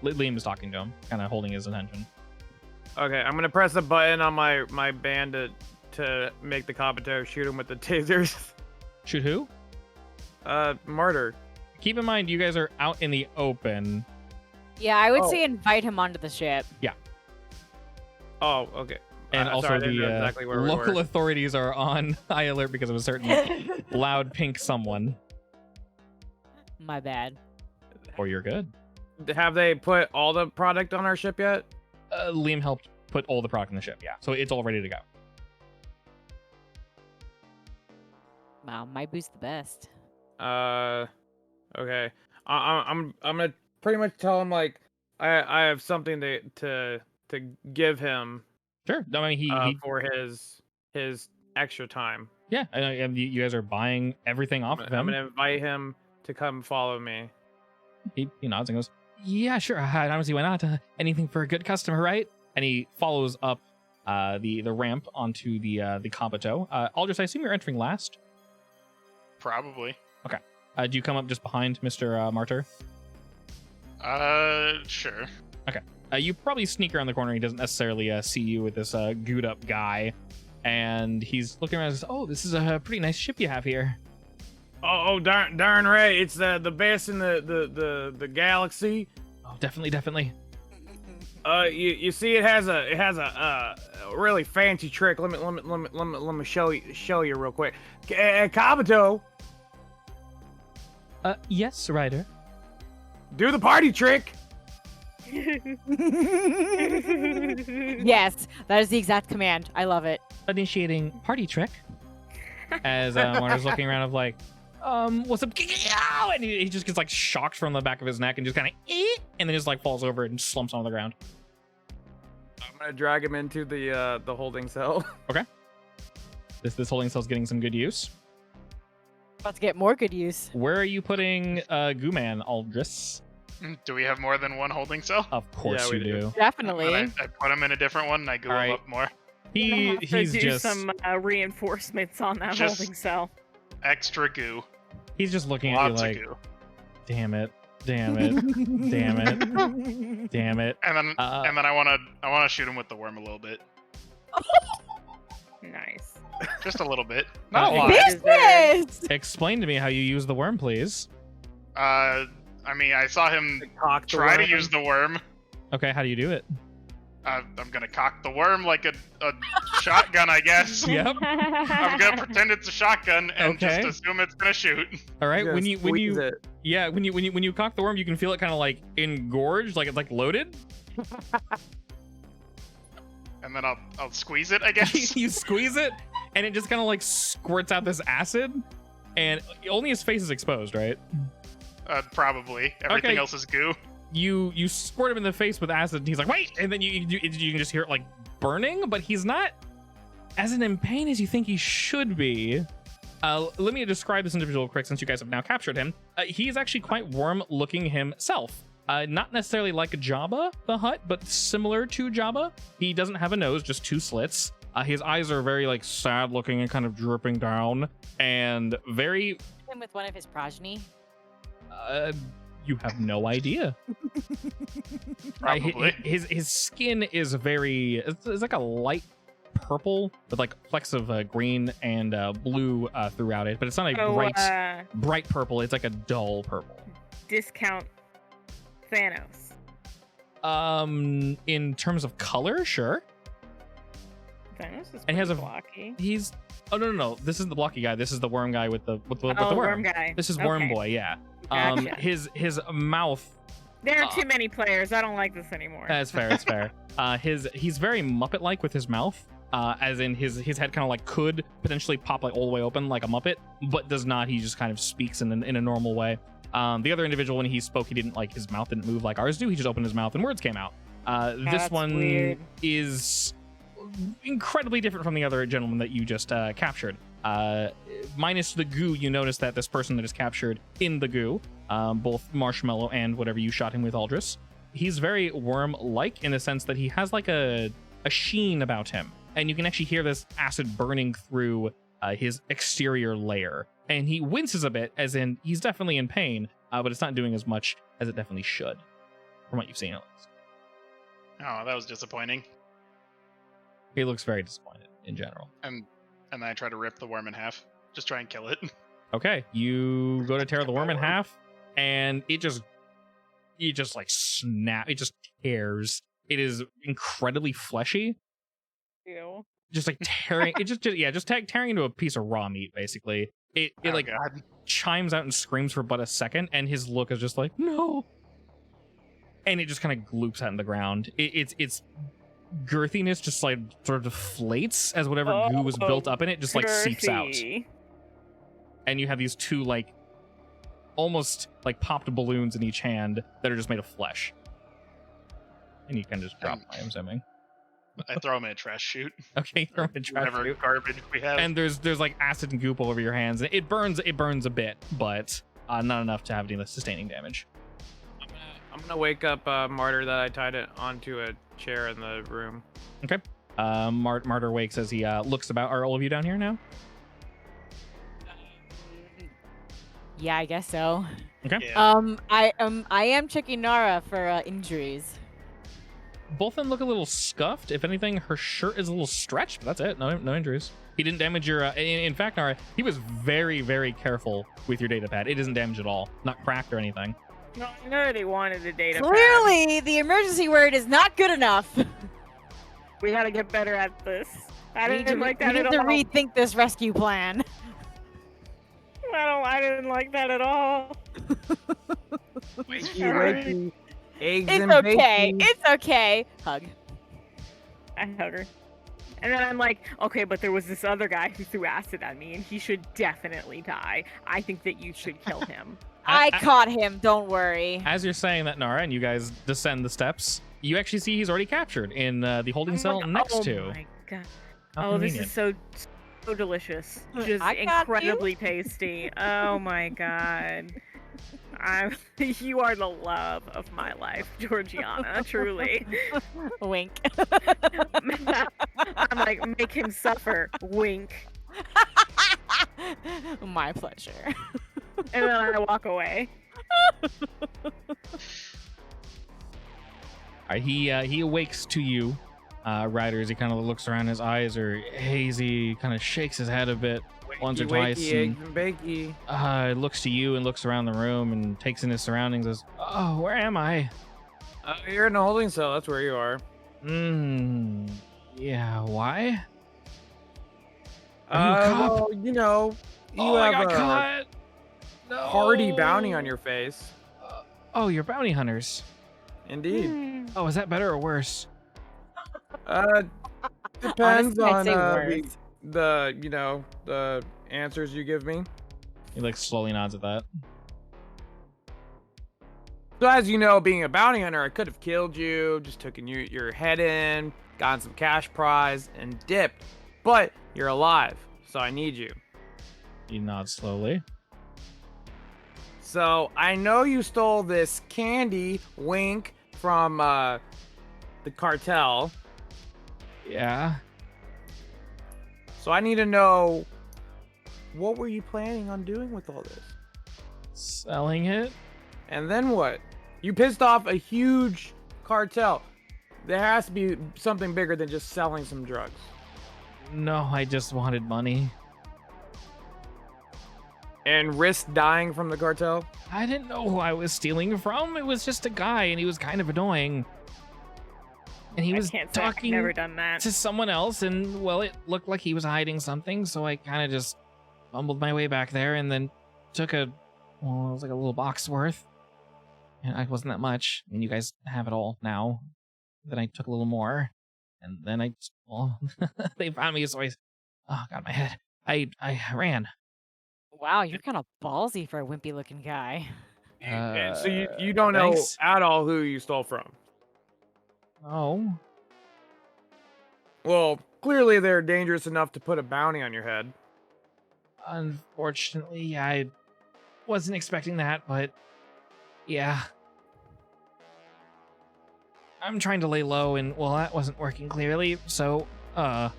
Liam is talking to him, kind of holding his attention. Okay, I'm gonna press a button on my band to make the Kabuto shoot him with the tasers. Shoot who? Martyr. Keep in mind, you guys are out in the open. Yeah, I would Oh. say invite him onto the ship. Oh, okay. And also sorry, I didn't know the exactly where we local were. authorities are on high alert because of a certain loud pink someone. My bad. Or you're good. Have they put all the product on our ship yet? Liam helped put all the product in the ship, yeah. So it's all ready to go. Wow, my boost the best. Okay. I'm gonna pretty much tell him like I have something to give him Sure. No, I mean, he for his extra time. yeah, and you guys are buying everything off of I'm him. gonna invite him to come follow me. He nods and goes, "Yeah, sure. I don't see why not. Anything for a good customer, right?" And he follows up the ramp onto the Kabuto. Aldous, I assume you're entering last. Probably. Do you come up just behind Mr. Martyr? Sure. You probably sneak around the corner. He doesn't necessarily see you with this gooed up guy, and he's looking around and says, "Oh, this is a pretty nice ship you have here." Oh, darn right! It's the best in the galaxy. Oh, definitely. You see, it has a really fancy trick. Let me show you real quick. Kabuto, Yes, Ryder. do the party trick. Yes, that is the exact command. I love it. Initiating party trick. As Martyr's looking around of like, what's up? And he just gets like shocked from the back of his neck and just kind of, and then just like falls over and slumps on the ground. I'm gonna drag him into the holding cell. This holding cell's getting some good use. About to get more good use. Where are you putting Gooman, Aldris? Do we have more than one holding cell? Of course Yeah, you we do. do. Definitely. I put him in a different one and I go All right. up more. We'll have to He's do just some reinforcements on that Just- holding cell. Extra goo. he's just looking at you Lots like, of goo. damn it, damn it. And then Uh, I wanna shoot him with the worm a little bit. Nice. Just a little bit. Not a Uh, lot. Business! Explain to me how you use the worm, please. I mean, I saw him Cock the try to worm. use the worm. Okay, how do you do it? I'm gonna cock the worm like a shotgun, I guess. Yep. I'm gonna pretend it's a shotgun and Okay. just assume it's gonna shoot. All right, Just when you squeeze it. yeah, when you cock the worm, you can feel it kind of like engorged, like it's like loaded. And then I'll squeeze it, I guess. You squeeze it, and it just kind of like squirts out this acid, and only his face is exposed, right? Probably. Everything Okay. else is goo. You squirt him in the face with acid, and he's like, wait, and then you can just hear it like burning, but he's not as in pain as you think he should be. Let me describe this individual quick, since you guys have now captured him. He is actually quite warm looking himself. Not necessarily like Jabba the Hutt, but similar to Jabba. He doesn't have a nose, just 2 slits. His eyes are very like sad looking and kind of dripping down, and very. Him with one of his progeny. You have no idea. Probably. His skin is very. It's like a light purple with like flecks of green and blue throughout it, but it's not a bright purple. It's like a dull purple. Discount Thanos. In terms of color, sure. Thanos is And he has a blocky. He's. Oh no! This isn't the blocky guy. This is the worm guy with the worm. Worm guy. This is Worm Boy. Yeah. Gotcha. His mouth. There are too many players. I don't like this anymore. That's fair. It's fair. He's very Muppet-like with his mouth. As in his head kind of like could potentially pop like all the way open like a Muppet, but does not. He just kind of speaks in a normal way. The other individual, when he spoke, he didn't like his mouth didn't move like ours do. He just opened his mouth and words came out. This one weird. is incredibly different from the other gentleman that you just captured. Minus the goo, you notice that this person that is captured in the goo, both Marshmallow and whatever you shot him with, Aldris, he's very worm-like in the sense that he has like a sheen about him, and you can actually hear this acid burning through his exterior layer, and he winces a bit, as in he's definitely in pain, but it's not doing as much as it definitely should, from what you've seen at least. Oh, that was disappointing. He looks very disappointed in general. And then I try to rip the worm in half. Just try and kill it. Okay, you go to tear the worm in half, and it just like snap. It just tears. It is incredibly fleshy. Ew. Just like tearing. It just tearing into a piece of raw meat. Basically, it like God. chimes out and screams for but a second, and his look is just like no. And it just kind of gloops out in the ground. It's girthiness just like sort of deflates as whatever goo was built up in it just like seeps out. And you have these 2 like almost like popped balloons in each hand that are just made of flesh. And you can just drop them, I'm assuming. I throw them in a trash chute. Okay, throw them in a trash Whatever chute. garbage we have. And there's like acid and goop all over your hands. It burns a bit, but not enough to have any sustaining damage. I'm gonna wake up Martyr that I tied it onto a chair in the room. Okay. Martyr wakes as he looks about. Are all of you down here now? Yeah, I guess so. Okay. Yeah. I am checking Nara for injuries. Both of them look a little scuffed. If anything, her shirt is a little stretched, but that's it. No injuries. He didn't damage your... in fact, Nara, he was very, very careful with your data pad. It isn't damaged at all. Not cracked or anything. No, I know they wanted a data pad. Clearly, the emergency word is not good enough. We gotta get better at this. I We need didn't like that at to all. rethink this rescue plan. I didn't like that at all. Wakey, eggs It's and okay. bacon. It's okay. Hug. I hug her. And then I'm like, okay, but there was this other guy who threw acid at me, and he should definitely die. I think that you should kill him. I caught him. Don't worry. As you're saying that, Nara, and you guys descend the steps, you actually see he's already captured in the holding cell next to. Oh my god. How Oh, this convenient. is so delicious. Just I got incredibly tasty. Oh my god. You are the love of my life, Georgiana, truly. Wink. I'm like, make him suffer. Wink. My pleasure. And then I walk away. Alright, he awakes to you, Ryder, as he kind of looks around. His eyes are hazy, kind of shakes his head a bit once or Wakey, twice, wakey, and eggs and bakey. looks to you and looks around the room and takes in his surroundings. Says, "Oh, where am I? You're in a holding cell. That's where you are. Yeah. Why? Are you a cop? Well, you know, you I have got a caught. No. hardy bounty on your face. Oh, you're bounty hunters. Indeed. Oh, is that better or worse? Depends Honestly, I'd on say worse. the answers you give me. He like slowly nods at that. So as you know, being a bounty hunter, I could have killed you, just taken your head in, gotten some cash prize, and dipped. But you're alive, so I need you. He nods slowly. So I know you stole this candy, wink, from the cartel. Yeah. So I need to know, what were you planning on doing with all this? Selling it? And then what? You pissed off a huge cartel. There has to be something bigger than just selling some drugs. No, I just wanted money. And risk dying from the cartel? I didn't know who I was stealing from. It was just a guy, and he was kind of annoying. And he was can't say I've talking never done that. to someone else, and well, it looked like he was hiding something, so I kind of just fumbled my way back there and then took it was like a little box worth. And it wasn't that much. And you guys have it all now. Then I took a little more. And then they found me, so oh, God, my head. I ran. Wow, you're kind of ballsy for a wimpy looking guy. And so you don't know thanks. at all who you stole from? Oh. Well, clearly they're dangerous enough to put a bounty on your head. Unfortunately, I wasn't expecting that, but yeah. I'm trying to lay low, and well, that wasn't working clearly, so I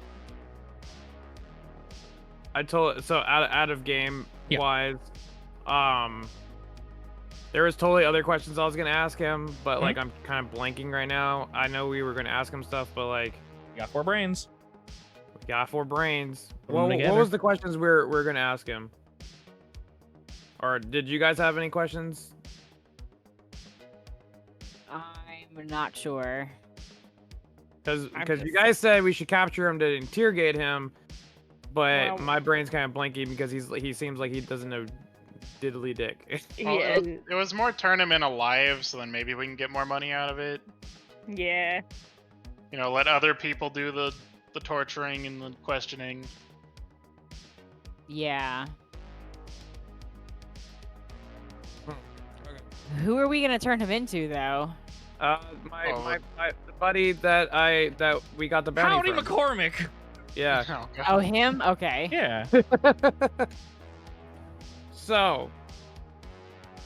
told so out of game Yeah. wise, there was totally other questions I was gonna ask him, but like I'm kind of blanking right now. I know we were gonna ask him stuff, but like you got 4 brains. we got 4 brains. Put 'em What together. was the questions we're gonna ask him? Or did you guys have any questions? I'm not sure. Because I'm you just- guys said we should capture him to interrogate him, but Well- my brain's kind of blanking because he seems like he doesn't know diddly dick. Well, Yeah, it was more turn him in alive, so then maybe we can get more money out of it. yeah. You know, let other people do the torturing and the questioning. Yeah. Who are we gonna turn him into, though? My buddy that we got the bounty Howdy from. McCormick! Yeah. Oh, God. Oh, him? Okay. Yeah. So,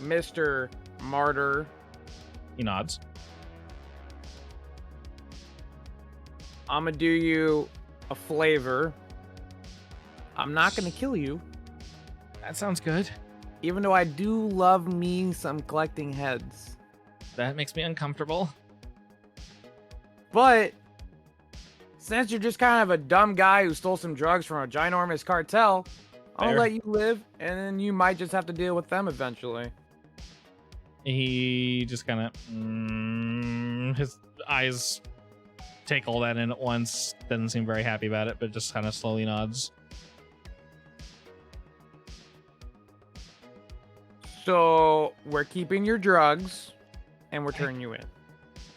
Mr. Martyr, He nods. I'm gonna do you a flavor. I'm not gonna kill you, That sounds good. even though I do love me some collecting heads. That makes me uncomfortable. But since you're just kind of a dumb guy who stole some drugs from a ginormous cartel, I'll Fair. let you live, and then you might just have to deal with them eventually. He just kind of, his eyes take all that in at once. Doesn't seem very happy about it, but just kind of slowly nods. So we're keeping your drugs, and we're turning you in.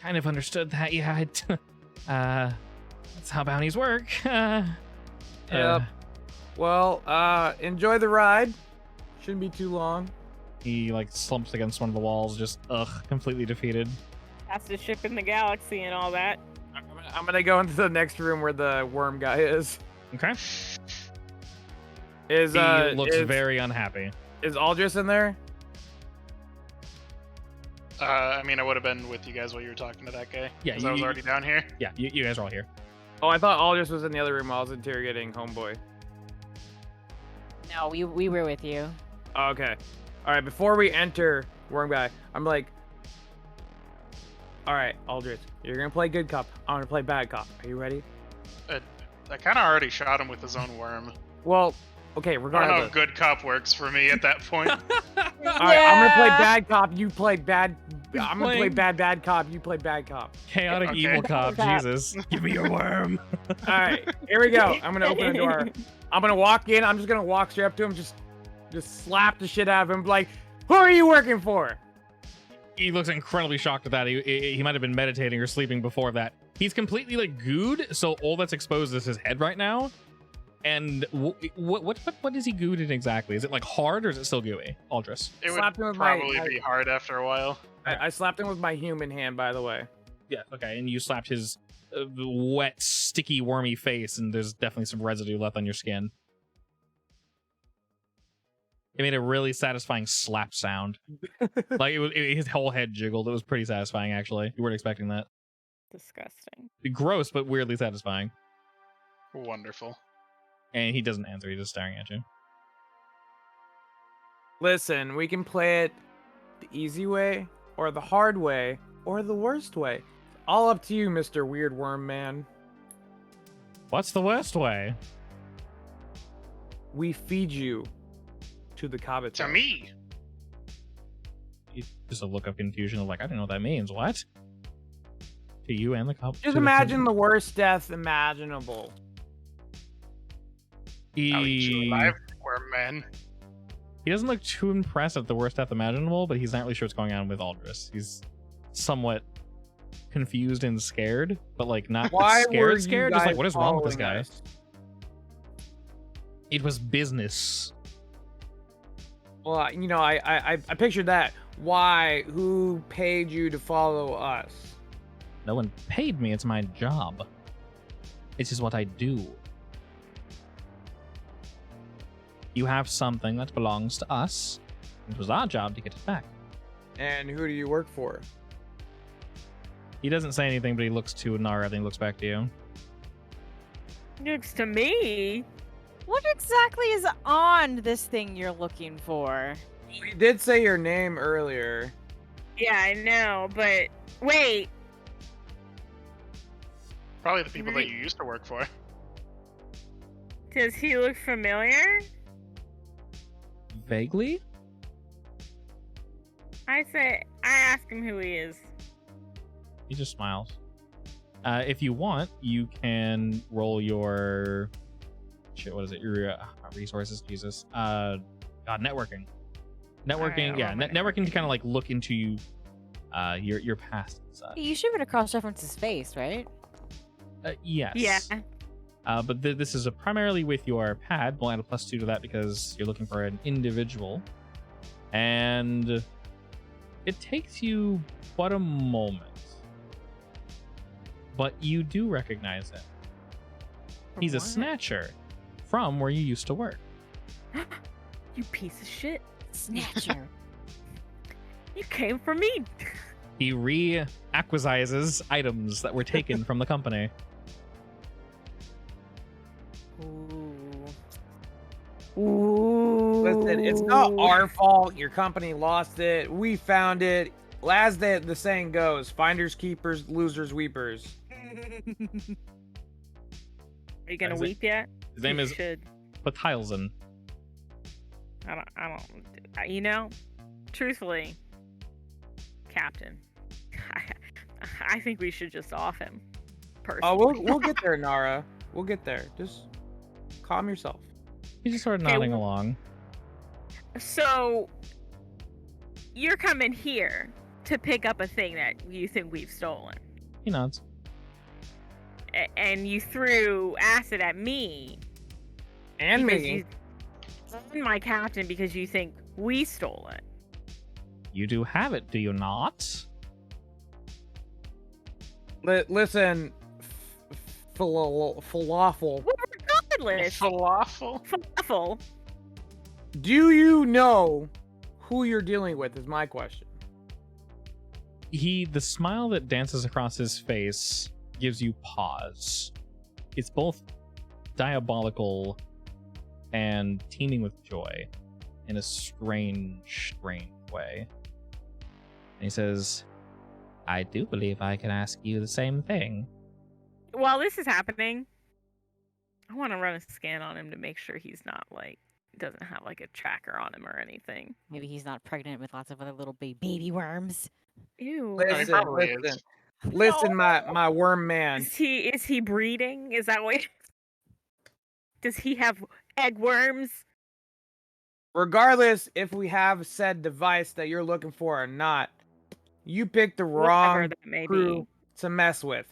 Kind of understood that. Yeah, that's how bounties work. Yep. Well, enjoy the ride. Shouldn't be too long. He like slumps against one of the walls, just completely defeated. Fastest ship in the galaxy and all that. I'm gonna go into the next room where the worm guy is. Okay. Is He looks very unhappy. Is Aldris in there? I mean, I would have been with you guys while you were talking to that guy. Yeah, 'cause I was you- already down here. Yeah, you guys are all here. Oh, I thought Aldris was in the other room while I was interrogating Homeboy. No, we were with you. Oh, okay. All right. Before we enter worm guy, I'm like, all right, Aldris, you're gonna play good cop. I'm gonna play bad cop. Are you ready? I kind of already shot him with his own worm. Well, okay. I don't know Regardless. if good cop works for me at that point. All right, I'm gonna play bad cop. You play bad. He's I'm gonna play playing- bad cop. You play bad cop. Chaotic Okay. evil cop, Cop. Jesus. Give me your worm. All right, here we go. I'm gonna open the door. I'm gonna walk in. I'm just gonna walk straight up to him, just slap the shit out of him. Like, who are you working for? He looks incredibly shocked at that. He might have been meditating or sleeping before that. He's completely like gooed, so all that's exposed is his head right now. And what is he gooed in exactly? Is it like hard or is it still gooey? Aldris. It would Slapped him with my- probably be hard after a while. I slapped him with my human hand, by the way. Yeah. Okay. And you slapped his wet, sticky, wormy face, and there's definitely some residue left on your skin. It made a really satisfying slap sound. Like his whole head jiggled. It was pretty satisfying, actually. You weren't expecting that. Disgusting. Gross, but weirdly satisfying. Wonderful. And he doesn't answer. He's just staring at you. Listen, we can play it the easy way, or the hard way, or the worst way. All up to you, Mr. Weird Worm Man. What's the worst way? We feed you to the Kabuto. To me. Just a look of confusion of like, I don't know what that means. What? To you and the cop. Just imagine the worst death imaginable. I'll eat you alive, worm man. He doesn't look too impressed at the worst death imaginable, but he's not really sure what's going on with Aldris. He's somewhat confused and scared, but like not Why were scared. you Just like, guys what is wrong with this following guy? us? It was business. Well, I pictured that. Why? Who paid you to follow us? No one paid me. It's my job. It's just what I do. You have something that belongs to us. It was our job to get it back. And who do you work for? He doesn't say anything, but he looks to Nara, then he looks back to you. Looks to me. What exactly is on this thing you're looking for? You did say your name earlier. Yeah, I know, but wait. Probably the people that you used to work for. Does he look familiar? Vaguely? I ask him who he is. He just smiles. If you want, you can roll your what is it? Your resources, Jesus. Networking. Networking, yeah. Networking to kind of like look into your past and such. You should be able to cross-reference his face, right? Yes. Yeah. But this is primarily with your pad. We'll add a +2 to that because you're looking for an individual. And it takes you but a moment. But you do recognize him. He's a snatcher from where you used to work. You piece of shit. Snatcher. You came for me. He reacquisises items that were taken from the company. Ooh. Listen, it's not our fault. Your company lost it. We found it. As the saying goes, finders keepers, losers weepers. Are you gonna weep yet? His name You is should. Patilson. I don't. You know, truthfully, Captain, I think we should just off him. Personally. Oh, we'll get there, Nara. We'll get there. Just calm yourself. He's just sort of Okay, nodding along. So you're coming here to pick up a thing that you think we've stolen, He nods. and you threw acid at me And because me. you my captain because you think we stole it. You do have it, do you not? Listen, falafel. Well, regardless, Falafel? Do you know who you're dealing with? Is my question. The smile that dances across his face gives you pause. It's both diabolical and teeming with joy in a strange way. And he says, I do believe I can ask you the same thing. while this is happening, I want to run a scan on him to make sure he's not doesn't have a tracker on him or anything. Maybe he's not pregnant with lots of other little baby worms. Ew. Listen, probably is. listen, my worm man. Is he breeding? Is that what? Does he have egg worms? Regardless if we have said device that you're looking for or not, you picked the Whatever wrong that may crew be. to mess with.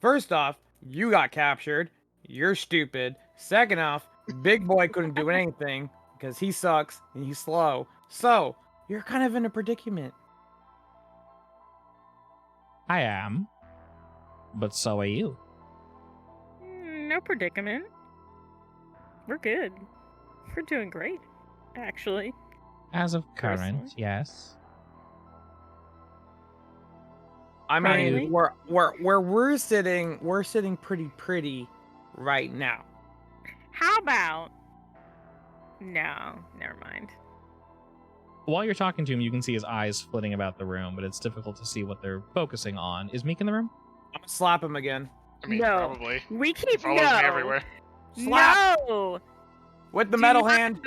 First off, you got captured. You're stupid. Second off, Big Boy couldn't do anything because he sucks and he's slow. So, you're kind of in a predicament. I am. But so are you. No predicament. We're good. We're doing great. actually. As of current, Personally. yes. I mean, Probably. where we're sitting pretty right now. How about? No, never mind. While you're talking to him, you can see his eyes flitting about the room, but it's difficult to see what they're focusing on. Is Meek in the room? I'm gonna slap him again. I mean, No. probably. We He keep follows me no. everywhere. Slap No. with the Do metal not- hand.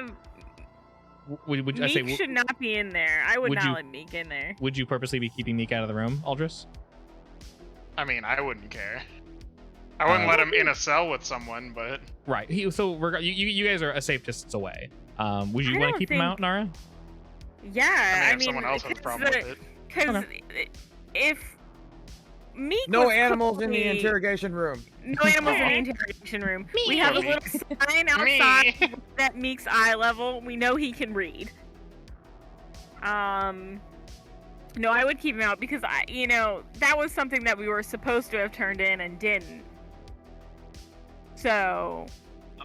Would I say? Meek should not be in there. I would would not you- let Meek in there. Would you purposely be keeping Meek out of the room, Aldris? I mean, I wouldn't care. I wouldn't let him in a cell with someone, but Right. You guys are a safe distance away. Would you I want to don't keep him out, think- Nara? Yeah, I mean, if someone else has a problem with it. Because if Meek No was animals in the clearly- interrogation room. No animals in the interrogation room. We have a Me. little sign outside at Meek's eye level. We know he can read. No, I would keep him out because that was something that we were supposed to have turned in and didn't. So,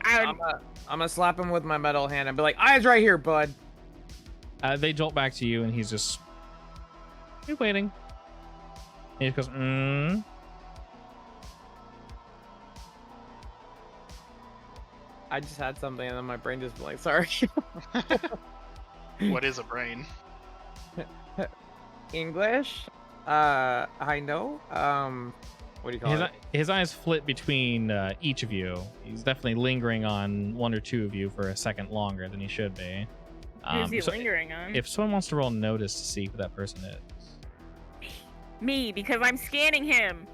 I'm gonna slap him with my metal hand and be like, "Eyes right here, bud." They jolt back to you, and he's just waiting. And he just goes, I just had something and then my brain just like, sorry. What is a brain? English? I know. What do you call it? His eyes flit between each of you. He's definitely lingering on one or two of you for a second longer than he should be. who's he So lingering on? if someone wants to roll notice to see who that person is, Me, because I'm scanning him.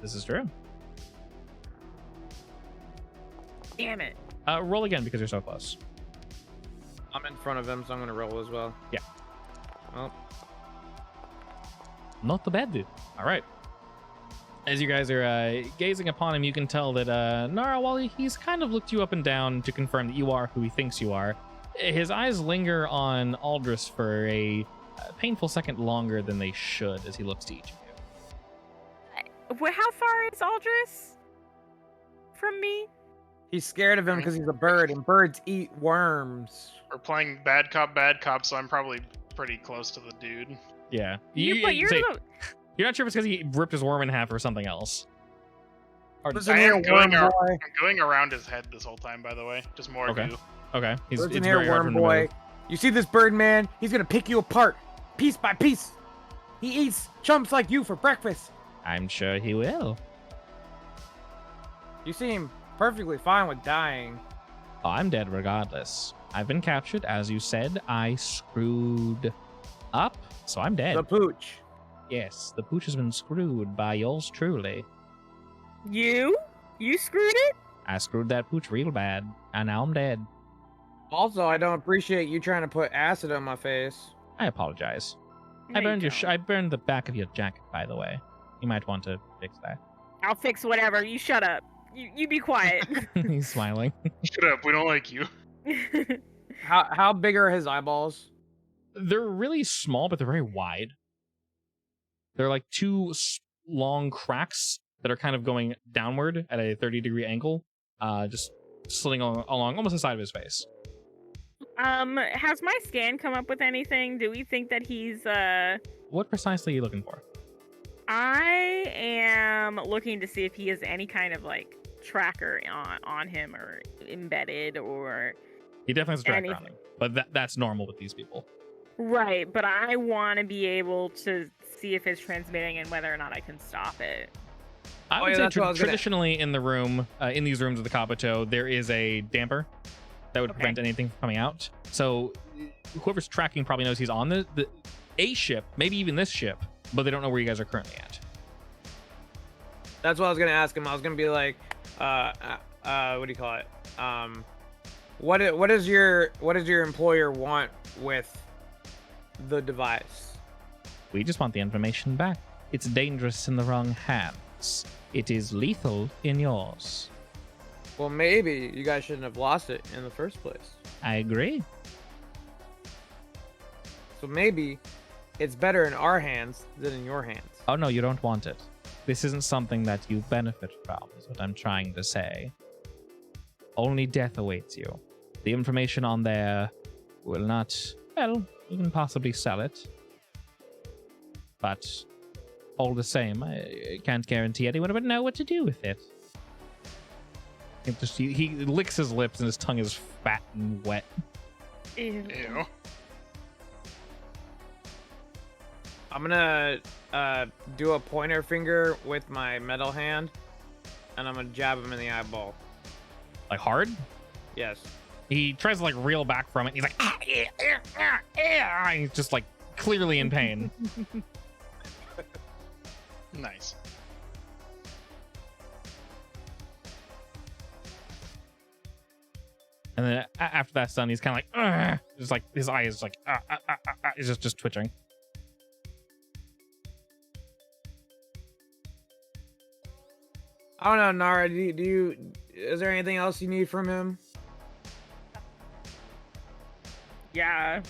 this is true. Damn it. Roll again because you're so close. I'm in front of him, so I'm gonna roll as well. Yeah. Well, Not the bad dude. All right. As you guys are gazing upon him, you can tell that Nara, while he's kind of looked you up and down to confirm that you are who he thinks you are, his eyes linger on Aldris for a painful second longer than they should as he looks to each of you. How far is Aldris from me? he's scared of him because he's a bird, and birds eat worms. We're playing bad cop, so I'm probably pretty close to the dude. Yeah. But You're you're not sure if it's because he ripped his worm in half or something else. Or, Listen I here, am worm going boy. I'm going around his head this wole time, by the way. Just more Okay. goo. okay. Listen It's here, very hard for worm him to boy. move. You see this bird man? He's gonna pick you apart, piece by piece. He eats chumps like you for breakfast. I'm sure he will. You seem perfectly fine with dying. Oh, I'm dead regardless. I've been captured. As you said, I screwed up, so I'm dead. The pooch. Yes, the pooch has been screwed by yours truly. You? You screwed it? I screwed that pooch real bad, and now I'm dead. Also, I don't appreciate you trying to put acid on my face. I apologize. No, I burned you your don't. I burned the back of your jacket, by the way. You might want to fix that. I'll fix whatever. You shut up. You be quiet. He's smiling. Shut up, we don't like you. How big are his eyeballs? They're really small, but they're very wide. They're like two long cracks that are kind of going downward at a 30-degree angle, just slitting along almost the side of his face. Has my scan come up with anything? Do we think that he's What precisely are you looking for? I am looking to see if he has any kind of like tracker on him or embedded or He definitely has a tracker on anything. him, but that's normal with these people. Right, but I want to be able to see if it's transmitting and whether or not I can stop it. I Oh, would yeah, say that's what I was gonna- traditionally in the room, in these rooms of the Kabuto, there is a damper that would Okay. prevent anything from coming out. So whoever's tracking probably knows he's on the a ship, maybe even this ship, but they don't know where you guys are currently at. That's what I was gonna ask him. I was gonna be like, what do you call it? What does your employer want with the device? We just want the information back. It's dangerous in the wrong hands. It is lethal in yours. Well, maybe you guys shouldn't have lost it in the first place. I agree. So maybe it's better in our hands than in your hands. Oh no, you don't want it. This isn't something that you benefit from, is what I'm trying to say. Only death awaits you. The information on there will not, well, even possibly sell it. But all the same, I can't guarantee anyone would know what to do with it. He licks his lips and his tongue is fat and wet. Ew. Ew. I'm gonna do a pointer finger with my metal hand, and I'm gonna jab him in the eyeball. Like hard? Yes. He tries to like reel back from it. He's like, and he's just like clearly in pain. Nice. And then after that's done, he's kind of like, just like his eye is like, he's just twitching. I don't know, Nara. Is there anything else you need from him? Yeah.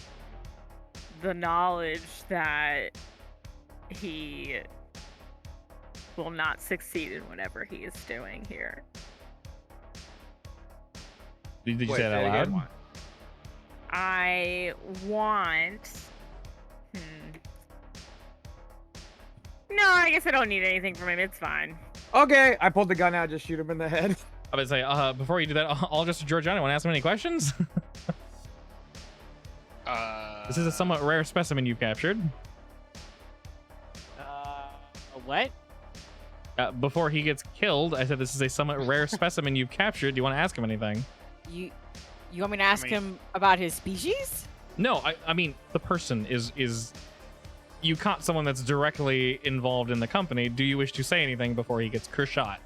The knowledge that he will not succeed in whatever he is doing here. Did you Wait, say that say it out again. loud? I want. No, I guess I don't need anything from him. It's fine. Okay, I pulled the gun out, just shoot him in the head. I would say, before you do that, Aldrich or Georgiana, want to ask him any questions? This is a somewhat rare specimen you've captured. What? Before he gets killed, I said this is a somewhat rare specimen you've captured. Do you want to ask him anything? You want me to ask him about his species? No, I mean, the person is you caught someone that's directly involved in the company. Do you wish to say anything before he gets shot?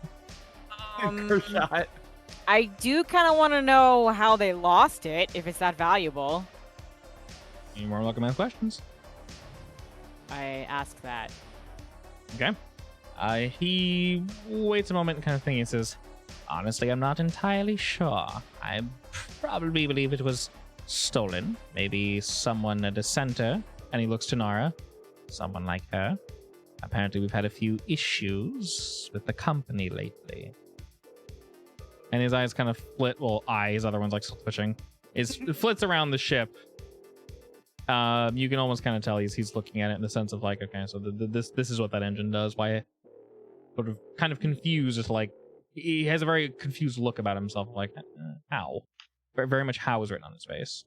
Shot. I do kind of want to know how they lost it, if it's that valuable. Any more welcome to ask questions? I ask that. Okay. He waits a moment and kind of thinking and says, honestly, I'm not entirely sure. I probably believe it was stolen. Maybe someone, a dissenter. And he looks to Nara. Someone like her. Apparently, we've had a few issues with the company lately. And his eyes kind of flit. Well, his other one's like still twitching. It flits around the ship. You can almost kind of tell he's looking at it in the sense of like, okay, so this is what that engine does. Why, sort of kind of confused, just like he has a very confused look about himself, like how, very much how is written on his face.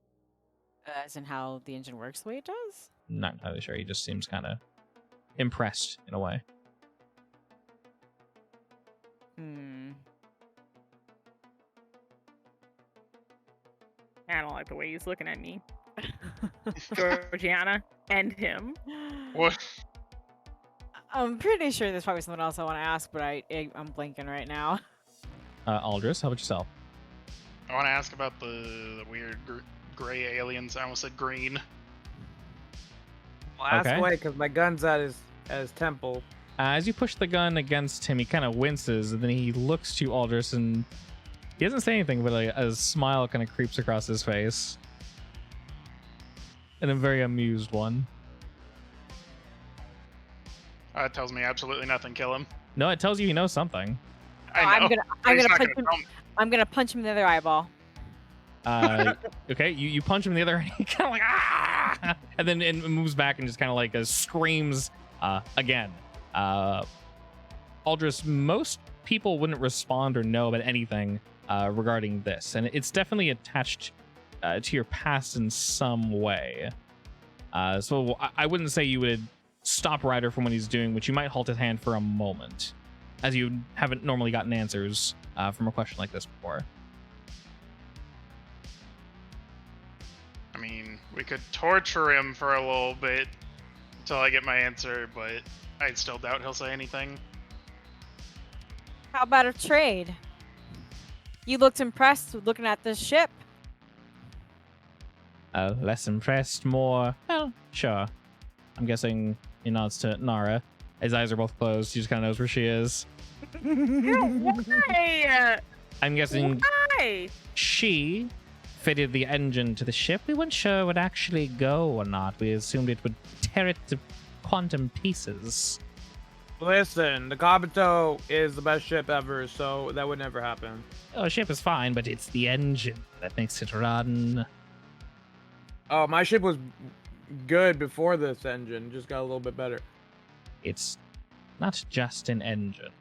As in how the engine works the way it does? Not entirely sure. He just seems kind of impressed in a way. I don't like the way he's looking at me. Georgiana and him. What? I'm pretty sure there's probably something else I want to ask, but I'm blanking right now. Aldris, how about yourself? I want to ask about the weird gray aliens. I almost said green. Well, ask Okay. away, because my gun's at his temple. As you push the gun against him, he kind of winces, and then he looks to Aldris, and he doesn't say anything, but a smile kind of creeps across his face. And a very amused one. That tells me absolutely nothing. Kill him. No, it tells you he knows something. I know. I'm He's gonna not punch him. tell me. I'm gonna punch him in the other eyeball. Okay, you punch him in the other, and he kind of like, ah! And then it moves back and just kind of like screams again. Aldris, most people wouldn't respond or know about anything regarding this, and it's definitely attached to your past in some way. So I wouldn't say you would stop Ryder from what he's doing, but you might halt his hand for a moment, as you haven't normally gotten answers from a question like this before. I mean, we could torture him for a little bit until I get my answer, but I still doubt he'll say anything. How about a trade? You looked impressed with looking at this ship. Less impressed, more, well, sure. I'm guessing he nods to Nara. His eyes are both closed. He just kind of knows where she is. Why? I'm guessing Why? she fitted the engine to the ship. We weren't sure it would actually go or not. We assumed it would tear it to quantum pieces. Listen, the Kabuto is the best ship ever, so that would never happen. Oh, the ship is fine, but it's the engine that makes it run. Oh, my ship was good before this engine. Just got a little bit better. It's not just an engine.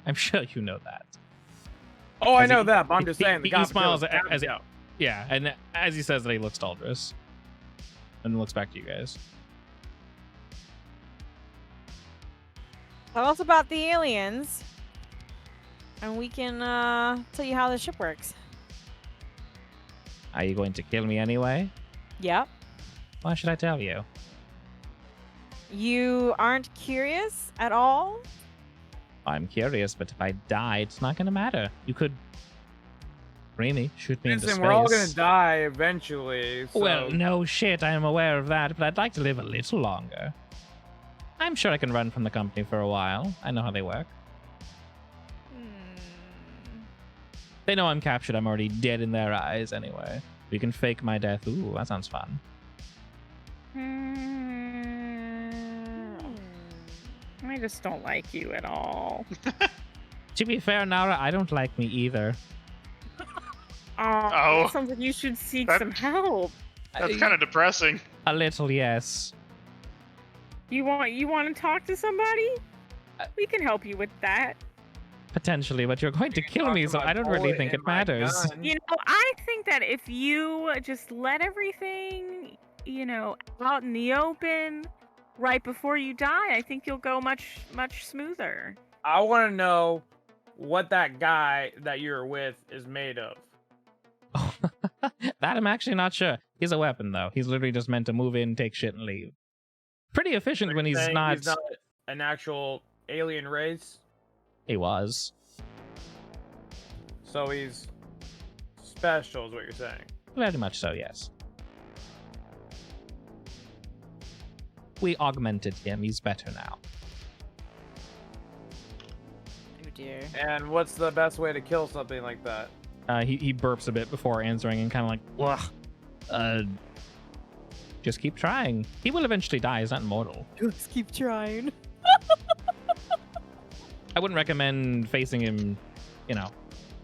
I'm sure you know that. Oh, I As know he- that, but I'm just saying. he smiles as yeah, and as he says that, he looks to Aldris. And looks back to you guys. Tell us about the aliens, and we can tell you how the ship works. Are you going to kill me anyway? Yep. Why should I tell you? You aren't curious at all? I'm curious, but if I die, it's not going to matter. You could really shoot me into Listen, space. we're all gonna die eventually. So... Well, no shit, I am aware of that, but I'd like to live a little longer. I'm sure I can run from the company for a while. I know how they work. They know I'm captured. I'm already dead in their eyes anyway. We can fake my death. Ooh, that sounds fun. I just don't like you at all. To be fair, Nara, I don't like me either. Oh. Sounds like you should seek That- some help. That's kind of depressing. A little, yes. You want to talk to somebody? We can help you with that. Potentially, but you're going to kill Talk me, to so my I don't really bullet think and it my matters. gun. You know, I think that if you just let everything, out in the open right before you die, I think you'll go much smoother. I want to know what that guy that you're with is made of. That I'm actually not sure. He's a weapon, though. He's literally just meant to move in, take shit, and leave. Pretty efficient when he's Saying not... He's not an actual alien race, He was. so he's special, is what you're saying. Very much so, yes. We augmented him. He's better now. Oh dear. And what's the best way to kill something like that? He burps a bit before answering and kind of like, ugh. Just keep trying. He will eventually die. He's not immortal. Just keep trying. I wouldn't recommend facing him,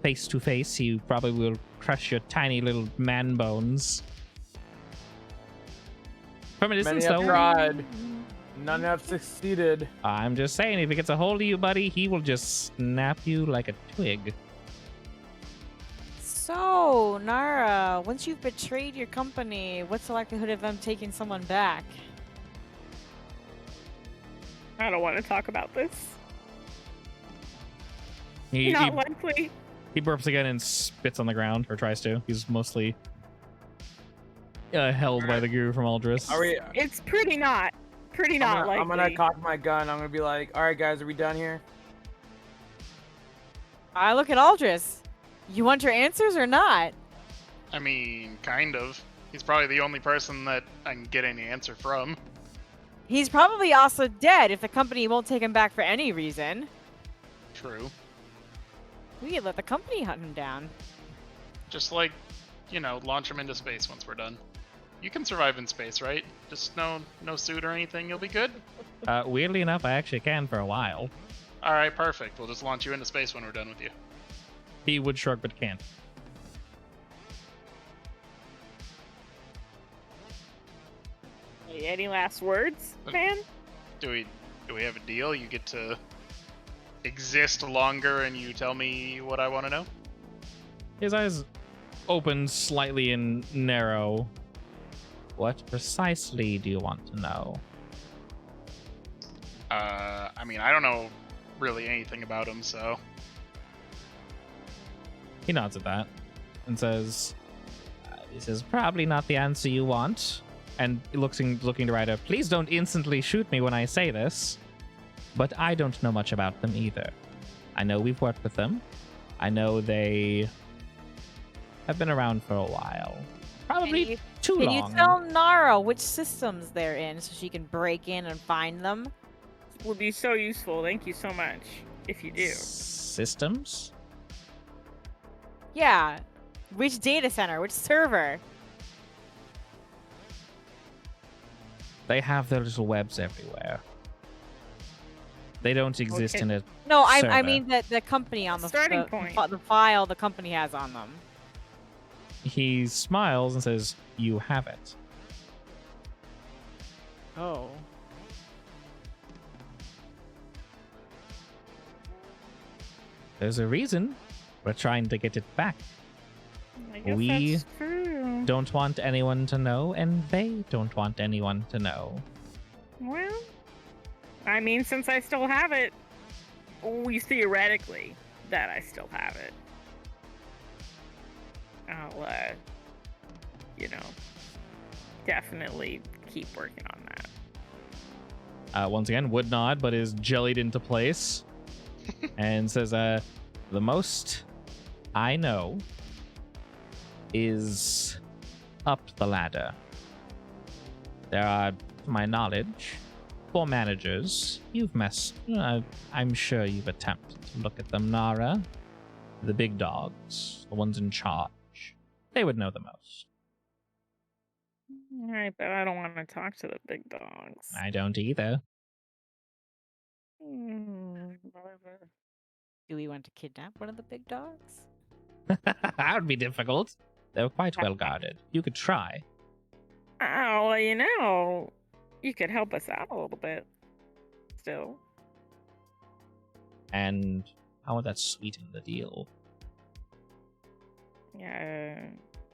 face to face. He probably will crush your tiny little man bones. From a Many distance, have though, tried, none have succeeded. I'm just saying, if he gets a hold of you, buddy, he will just snap you like a twig. So, Nara, once you've betrayed your company, what's the likelihood of them taking someone back? I don't want to talk about this. He Not likely. burps again and spits on the ground, or tries to. He's mostly held by the guru from Aldris. Are we? It's pretty not likely. I'm gonna cock my gun. I'm gonna be like, all right, guys, are we done here? I look at Aldris. You want your answers or not? I mean, kind of. He's probably the only person that I can get any answer from. He's probably also dead if the company won't take him back for any reason. True. We could let the company hunt him down. Just like, launch him into space once we're done. You can survive in space, right? Just no suit or anything, you'll be good? Weirdly enough, I actually can for a while. Alright, perfect. We'll just launch you into space when we're done with you. He would shrug, but can't. Any last words, man? Do we have a deal? You get to exist longer and you tell me what I want to know? His eyes open slightly and narrow. What precisely do you want to know? I mean, I don't know really anything about him, so... He nods at that and says, this is probably not the answer you want. And looking to Ryder, please don't instantly shoot me when I say this. But I don't know much about them either. I know we've worked with them. I know they have been around for a while. Probably too long. Can you tell Nara which systems they're in so she can break in and find them? Would be so useful. Thank you so much. If you do. Systems? Yeah. Which data center? Which server? They have their little webs everywhere. They don't exist Okay. in a No, I server. mean the company on the Starting the, point. the file the company has on them. He smiles and says, you have it. Oh. There's a reason we're trying to get it back. I guess We that's true. Don't want anyone to know, and they don't want anyone to know. Well, I mean, since I still have it, we theoretically that I still have it. I'll, definitely keep working on that. Once again, would nod, but is jellied into place, and says, "The most I know is up the ladder. There are, to my knowledge, 4 managers. I'm sure you've attempted to look at them, Nara. The big dogs, the ones in charge. They would know the most. Alright, but I don't want to talk to the big dogs. I don't either." Whatever. Do we want to kidnap one of the big dogs? That would be difficult. They're quite well guarded. You could try. Oh, well, you could help us out a little bit. Still. And how would that sweeten the deal? Yeah,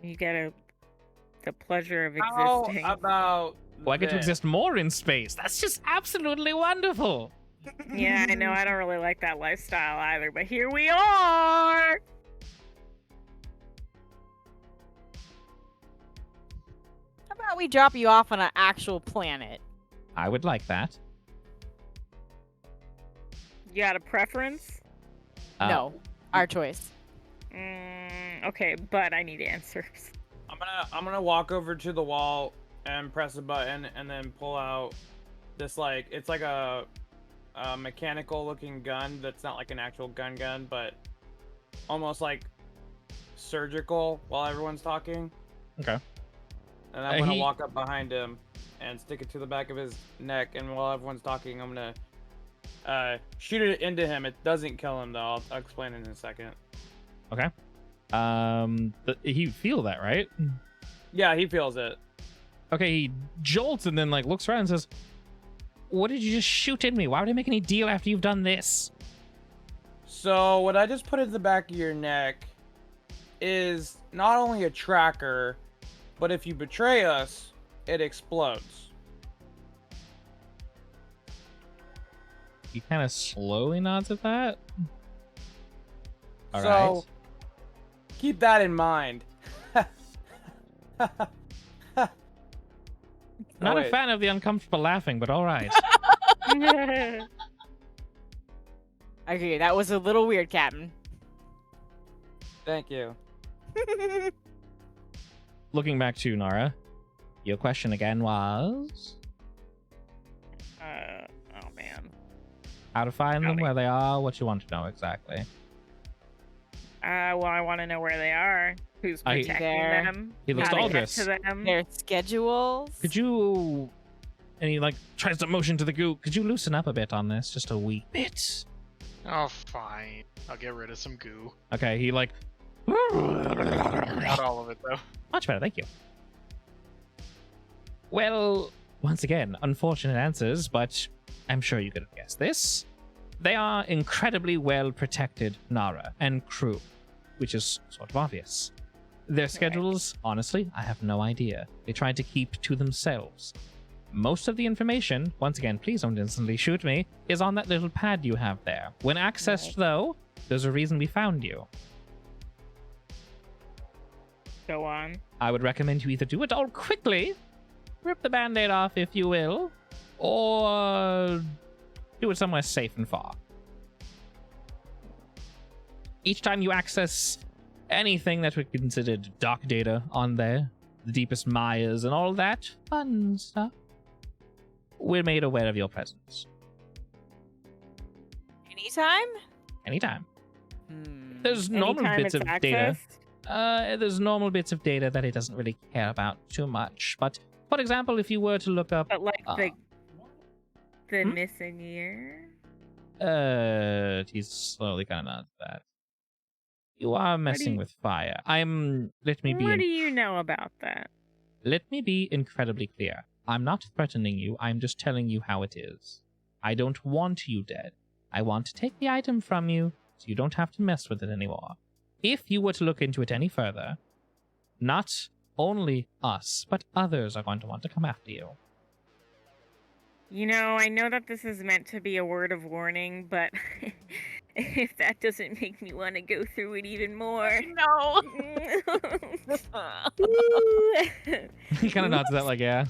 you get the pleasure of How existing. about Well, I get to this? exist more in space. That's just absolutely wonderful. Yeah, I know. I don't really like that lifestyle either, but here we are. How about we drop you off on an actual planet? I would like that. You got a preference? No, our choice. Okay, but I need answers. I'm gonna walk over to the wall and press a button and then pull out this it's like a mechanical looking gun that's not like an actual gun, but almost like surgical while everyone's talking. Okay. And I'm gonna walk up behind him and stick it to the back of his neck, and while everyone's talking, I'm gonna shoot it into him. It doesn't kill him though. I'll explain it in a second. Okay. He feel that, right? Yeah, he feels it. Okay, he jolts and then looks around and says, "What did you just shoot in me? Why would I make any deal after you've done this?" So what I just put at the back of your neck is not only a tracker, but if you betray us, it explodes. He kind of slowly nods at that. All So right. keep that in mind. Not a wait. fan of the uncomfortable laughing, but all right. Okay, that was a little weird, Captain. Thank you. Looking back to Nara, your question again was Oh man. how to find them, Howdy. where they are, what you want to know exactly. Well, I want to know where they are. Who's I- protecting There. them? He looks how to get Aldous. to them. Their schedules. Could you... And he tries to motion to the goo. Could you loosen up a bit on this? Just a wee bit. Oh, fine. I'll get rid of some goo. Okay, he Not all of it, though. Much better, thank you. Well, once again, unfortunate answers, but I'm sure you could have guessed this. They are incredibly well protected Nara and crew, which is sort of obvious. Their schedules, honestly, I have no idea. They tried to keep to themselves. Most of the information, once again, please don't instantly shoot me, is on that little pad you have there. When accessed, though, there's a reason we found you. Go on. I would recommend you either do it all quickly, rip the band-aid off if you will, or do it somewhere safe and far. Each time you access anything that would be considered dark data on there, the deepest mires and all that fun stuff, we're made aware of your presence. Anytime? Anytime. Hmm. There's normal Anytime bits it's of data. accessed? There's normal bits of data that it doesn't really care about too much. But, for example, if you were to look up... But like the Hmm? missing year? He's slowly kind of nods that. You are messing with fire. Let me What do be you know about that? let me be incredibly clear. I'm not threatening you. I'm just telling you how it is. I don't want you dead. I want to take the item from you so you don't have to mess with it anymore. If you were to look into it any further, not only us, but others are going to want to come after you. You know, I know that this is meant to be a word of warning, but if that doesn't make me want to go through it even more. No. He kind of nods that like, yeah.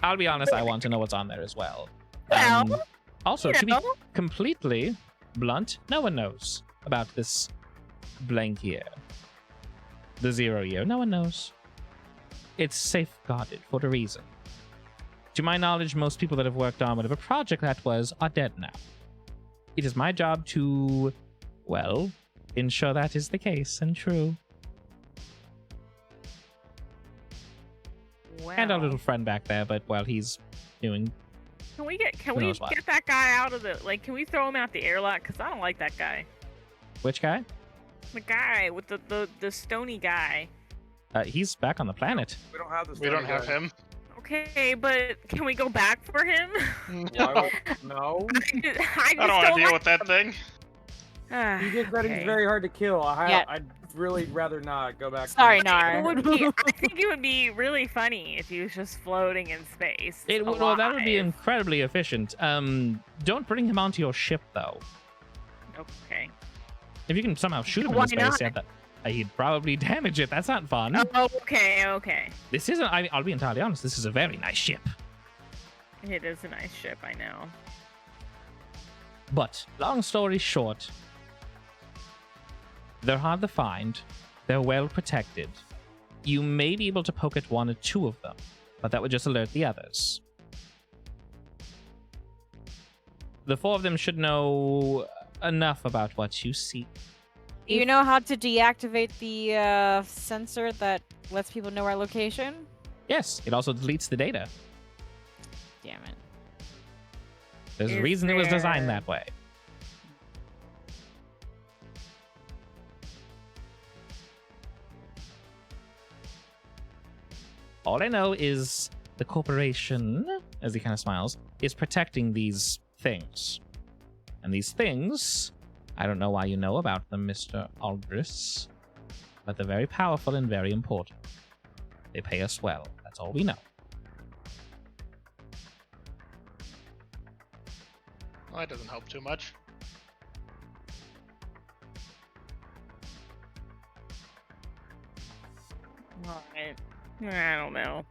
I'll be honest, I want to know what's on there as well. Well, Also, you to be know. completely blunt, no one knows about this blank year. The 0 year. No one knows. It's safeguarded for a reason. To my knowledge, most people that have worked on whatever project that was are dead now. It is my job to, well, ensure that is the case and true. And our little friend back there, but well, he's doing. Can we get knows what? that guy out of the can we throw him out the airlock? Because I don't like that guy. Which guy? The guy with the stony guy. He's back on the planet. We don't have this. We don't have him. Okay, but can we go back for him? No. I I don't want to deal with that thing. You get credit Okay. is very hard to kill. Yeah. I'd really rather not go back. Sorry, It Nar. would be, I think it would be really funny if he was just floating in space. Well, that would be alive. incredibly efficient. Don't bring him onto your ship, though. Okay. If you can somehow shoot him Why in space, not? yeah, he'd probably damage it. That's not fun. Oh, okay. This isn't. I'll be entirely honest. This is a very nice ship. It is a nice ship, I know. But long story short, they're hard to find. They're well protected. You may be able to poke at 1 or 2 of them, but that would just alert the others. The 4 of them should know enough about what you see. Do you know how to deactivate the sensor that lets people know our location? Yes, it also deletes the data. Damn it. There's a Is reason it was designed there- that way. All I know is the corporation, as he kind of smiles, is protecting these things. And these things, I don't know why you know about them, Mr. Aldris, but they're very powerful and very important. They pay us well. That's all we know. Well, that doesn't help too much. Alright. I don't know.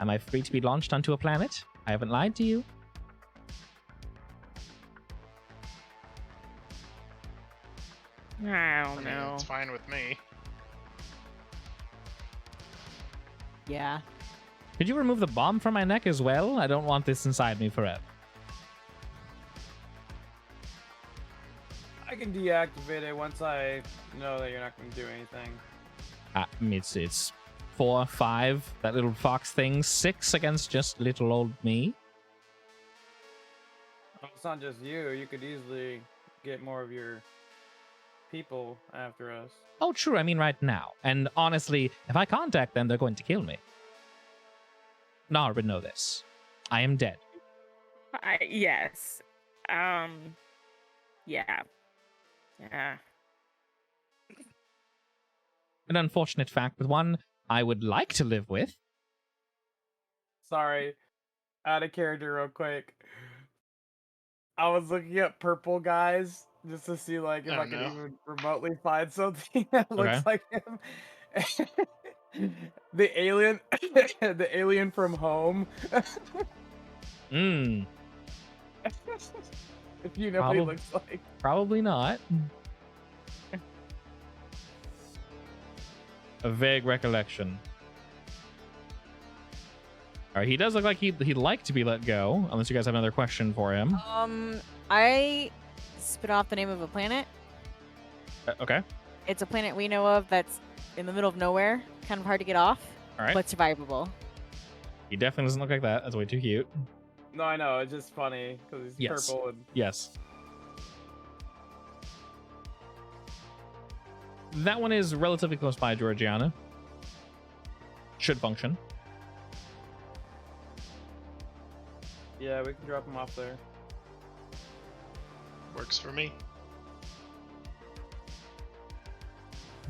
Am I free to be launched onto a planet? I haven't lied to you. I I don't mean, know. it's fine with me. Yeah. Could you remove the bomb from my neck as well? I don't want this inside me forever. I can deactivate it once I know that you're not going to do anything. It's 4, 5, that little fox thing, 6 against just little old me. Well, it's not just you. You could easily get more of your people after us. Oh, true, I mean right now. And honestly, if I contact them, they're going to kill me. Nar would know this. I am dead. Yes. Yeah. Yeah. An unfortunate fact, but one I would like to live with. Sorry, out of character real quick. I was looking at purple guys just to see like if Oh, I could no. even remotely find something that looks Okay. like him. The alien, the alien from Home. Mmm, If you know what he Probab- looks like. probably not. A vague recollection. Alright, he does look like he'd like to be let go, unless you guys have another question for him. I spit off the name of a planet. Okay, It's a planet we know of that's in the middle of nowhere, kind of hard to get off, alright. but survivable. He definitely doesn't look like that. That's way too cute. No, I know. It's just funny because he's Yes. purple and Yes. That one is relatively close by Georgiana. Should function. Yeah, we can drop him off there. Works for me.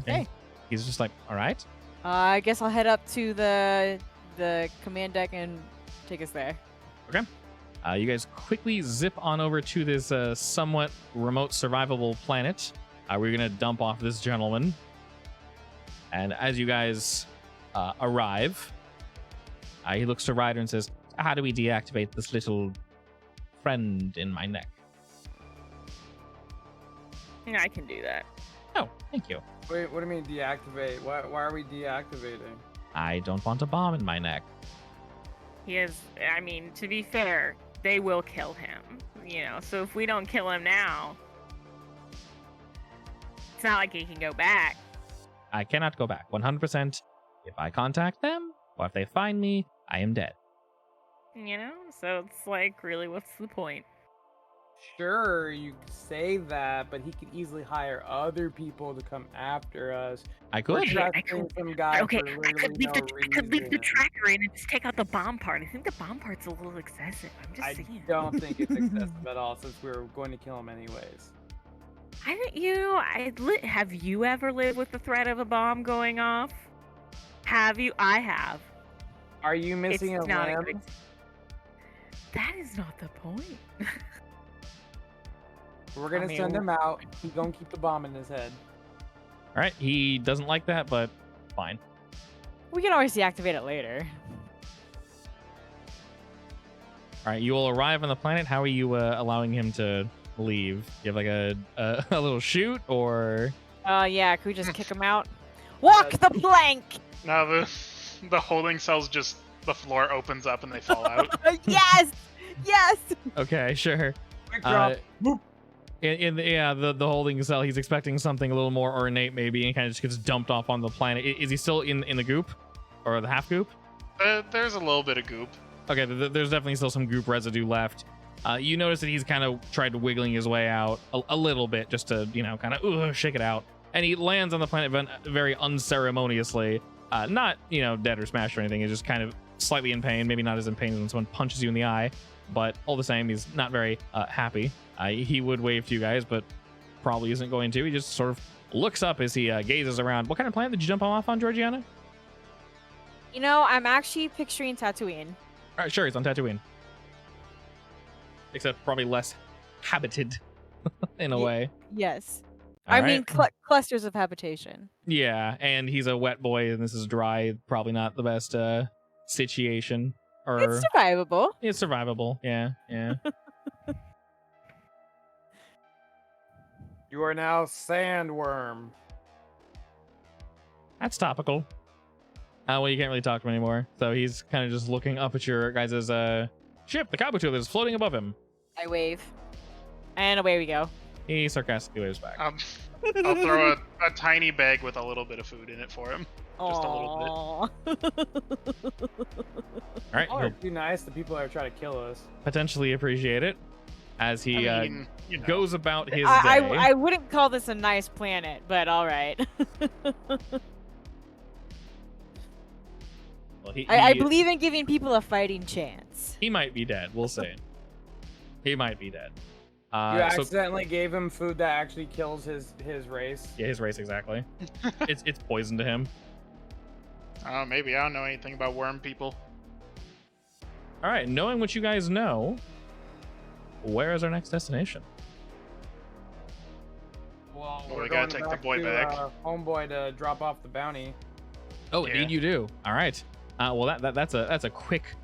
Okay. He's just like, all right. I guess I'll head up to the command deck and take us there. You guys quickly zip on over to this somewhat remote survivable planet. We're going to dump off this gentleman. And as you guys arrive, he looks to Ryder and says, how do we deactivate this little friend in my neck? Yeah, I can do that. Oh, thank you. Wait, what do you mean deactivate? Why are we deactivating? I don't want a bomb in my neck. He is, I mean, to be fair, they will kill him, you know, so if we don't kill him now, it's not like he can go back. I cannot go back. 100%. If I contact them, or if they find me, I am dead. You know, so it's like, really, what's the point? Sure, you could say that, but he could easily hire other people to come after us. I We're could. Okay, I trusting could- some guy Okay, for I literally could leave no I could leave the reason. tracker in and just take out the bomb part. I think the bomb part's a little excessive. I'm just I saying. don't think it's excessive at all, since we were going to kill him anyways. I don't, you know, have you ever lived with the threat of a bomb going off? Have you? I have. Are you missing It's a not limb? good- That is not the point. We're gonna I mean, send him out. He's gonna keep the bomb in his head. All right. He doesn't like that, but fine. We can always deactivate it later. All right. You will arrive on the planet. How are you allowing him to leave? You have like a little shoot or... Yeah, could we just kick him out? Walk the plank! Now the holding cells just, the floor opens up and they fall out. Yes! Yes! Okay, sure. Quick drop. In the holding cell, he's expecting something a little more ornate, maybe, and kind of just gets dumped off on the planet. Is he still in the goop, or the half goop? There's a little bit of goop. Okay, there's definitely still some goop residue left. You notice that he's kind of tried wiggling his way out a little bit, just to kind of shake it out, and he lands on the planet very unceremoniously. Not dead or smashed or anything. He's just kind of slightly in pain. Maybe not as in pain as when someone punches you in the eye, but all the same, he's not very happy. He would wave to you guys, but probably isn't going to. He just sort of looks up as he gazes around. What kind of planet did you jump off on, Georgiana? You know, I'm actually picturing Tatooine. All right, sure, he's on Tatooine. Except probably less habited in a way. Yes. All I right. mean, clusters of habitation. Yeah, and he's a wet boy, and this is dry. Probably not the best situation. Or It's survivable. it's survivable. Yeah. You are now Sandworm. That's topical. Well, you can't really talk to him anymore, so he's kind of just looking up at your guys' ship, the Kabuto, that is floating above him. I wave. And away we go. He sarcastically waves back. I'll throw a tiny bag with a little bit of food in it for him. Just a little bit. All right, Oh, he'll too nice. The people that are trying to kill us. potentially appreciate it as he I mean, goes about his day. I wouldn't call this a nice planet, but all right. Well, I believe in giving people a fighting chance. he might be dead. We'll see. He might be dead. You So accidentally gave him food that actually kills his race. yeah, his race exactly. it's poison to him. Oh, maybe I don't know anything about worm people. All right, knowing what you guys know, where is our next destination? Well, Well, we're we gotta going take the boy back. Homeboy to drop off the bounty. Oh, Yeah. indeed you do. All right. Well, that's a quick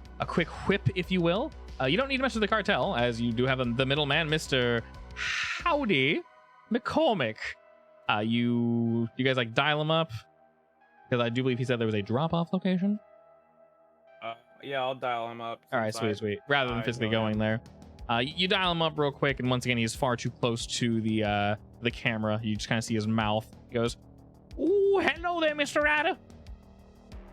whip, if you will. You don't need to mess with the cartel, as you do have the middleman, Mr. Howdy McCormick. You guys like dial him up, because I do believe he said there was a drop-off location. Yeah, I'll dial him up. All right, since sweet. Rather than I physically know going there, you dial him up real quick, and once again, he's far too close to the camera. You just kind of see his mouth. He goes, "Ooh, hello there, Mr. Ryder."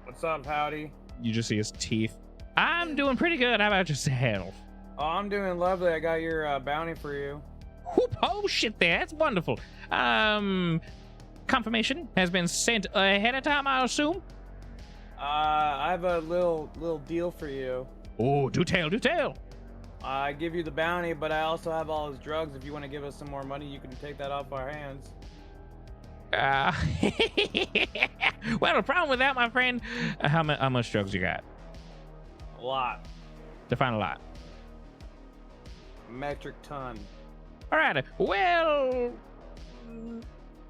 What's up, Howdy? You just see his teeth. I'm doing pretty good. How about yourself? Oh, I'm doing lovely. I got your bounty for you. Whoop, oh shit there. That's wonderful. Confirmation has been sent ahead of time, I assume. I have a little deal for you. Oh, do tell. I give you the bounty, but I also have all his drugs. If you want to give us some more money, you can take that off our hands. Well, the problem with that, my friend, how much drugs you got? A lot. Define a lot. Metric ton. All right. Well,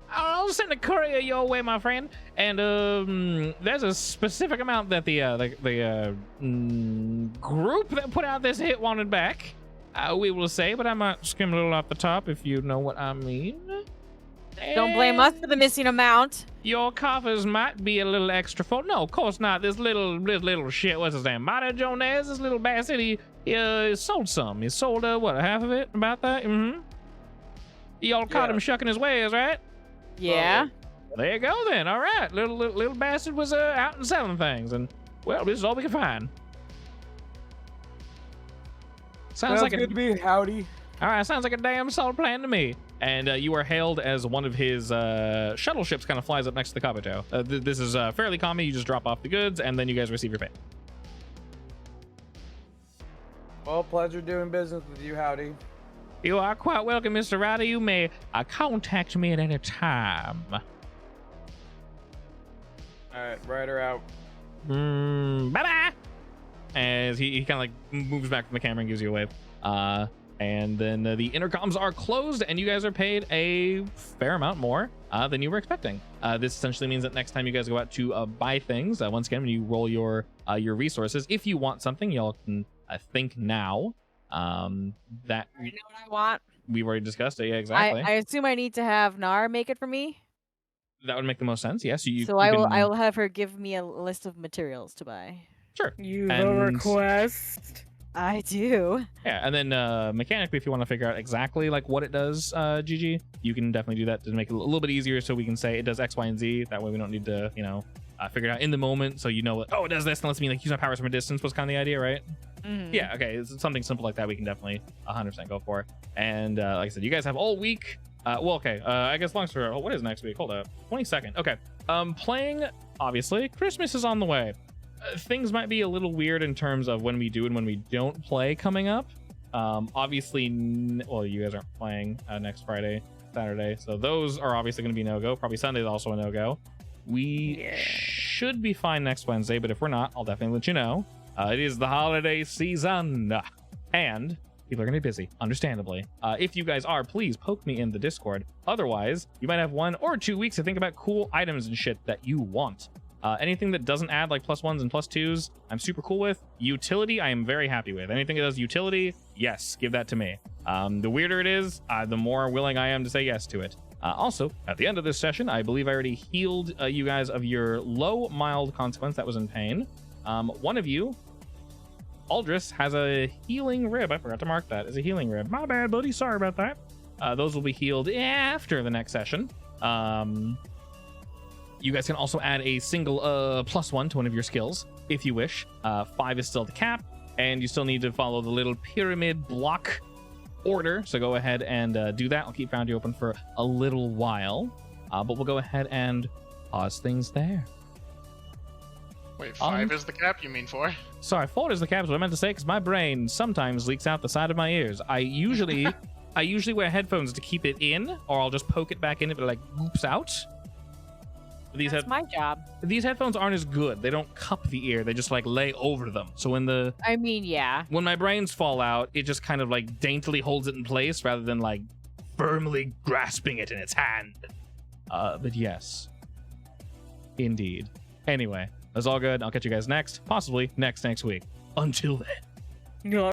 I'll send a courier your way, my friend. And there's a specific amount that the group that put out this hit wanted back. We will say, but I might skim a little off the top if you know what I mean. Don't blame us for the missing amount. Your coffers might be a little extra full. No, of course not. This little shit, what's his name? Mario Jones, this little bastard, he sold some. He sold, what, half of it? About that? Mm-hmm. Y'all caught him shucking his wares, right? Yeah. There you go then. All right. Little bastard was out and selling things. And, well, this is all we can find. Sounds like good to be howdy. All right, sounds like a damn solid plan to me. And you are hailed as one of his shuttle ships kind of flies up next to the Kabuto. This is fairly common. You just drop off the goods, and then you guys receive your pay. Well, pleasure doing business with you, howdy. You are quite welcome, Mr. Ryder. You may contact me at any time. All right, Ryder out. Bye-bye. As he kind of like moves back from the camera and gives you a wave. And then the intercoms are closed, and you guys are paid a fair amount more than you were expecting. This essentially means that next time you guys go out to buy things, once again, when you roll your resources, if you want something, y'all can think now. That I know what I want. we've already discussed it. Yeah, exactly. I assume I need to have Nar make it for me. That would make the most sense. Yes. So I will have her give me a list of materials to buy. Sure. You have a request? I do. Yeah, and then mechanically, if you want to figure out exactly like what it does, GG, you can definitely do that to make it a little bit easier, so we can say it does X, Y, and Z. That way, we don't need to, figure it out in the moment. So you know, oh, it does this, and lets me like use my powers from a distance. Was kind of the idea, right? Mm-hmm. Yeah. Okay. It's something simple like that. We can definitely 100% go for. And like I said, you guys have all week. I guess long story. What is next week? Hold up. 22nd. Okay. Playing. Obviously, Christmas is on the way. Things might be a little weird in terms of when we do and when we don't play coming up. Obviously, you guys aren't playing next Friday, Saturday, so those are obviously going to be no-go. Probably Sunday is also a no-go. We should be fine next Wednesday, but if we're not, I'll definitely let you know. It is the holiday season, and people are going to be busy, understandably. If you guys are, please poke me in the Discord. Otherwise, you might have 1 or 2 weeks to think about cool items and shit that you want. Anything that doesn't add like +1s and +2s, I'm super cool with. Utility, I am very happy with. Anything that does utility, yes, give that to me. The weirder it is, the more willing I am to say yes to it. Also, at the end of this session, I believe I already healed you guys of your low, mild consequence that was in pain. One of you, Aldris, has a healing rib. I forgot to mark that as a healing rib. My bad, buddy. Sorry about that. Those will be healed after the next session. You guys can also add a single +1 to one of your skills if you wish. 5 is still the cap, and you still need to follow the little pyramid block order. So go ahead and do that. I'll keep Foundry open for a little while, but we'll go ahead and pause things there. Wait, 5 is the cap? You mean 4? Sorry, 4 is the cap. Is what I meant to say, because my brain sometimes leaks out the side of my ears. I usually wear headphones to keep it in, or I'll just poke it back in if it like whoops out. That's my job. These headphones aren't as good. They don't cup the ear. They just like lay over them. So when when my brains fall out, it just kind of like daintily holds it in place rather than like firmly grasping it in its hand. But yes, indeed. Anyway, that's all good. I'll catch you guys next, possibly next week. Until then. No.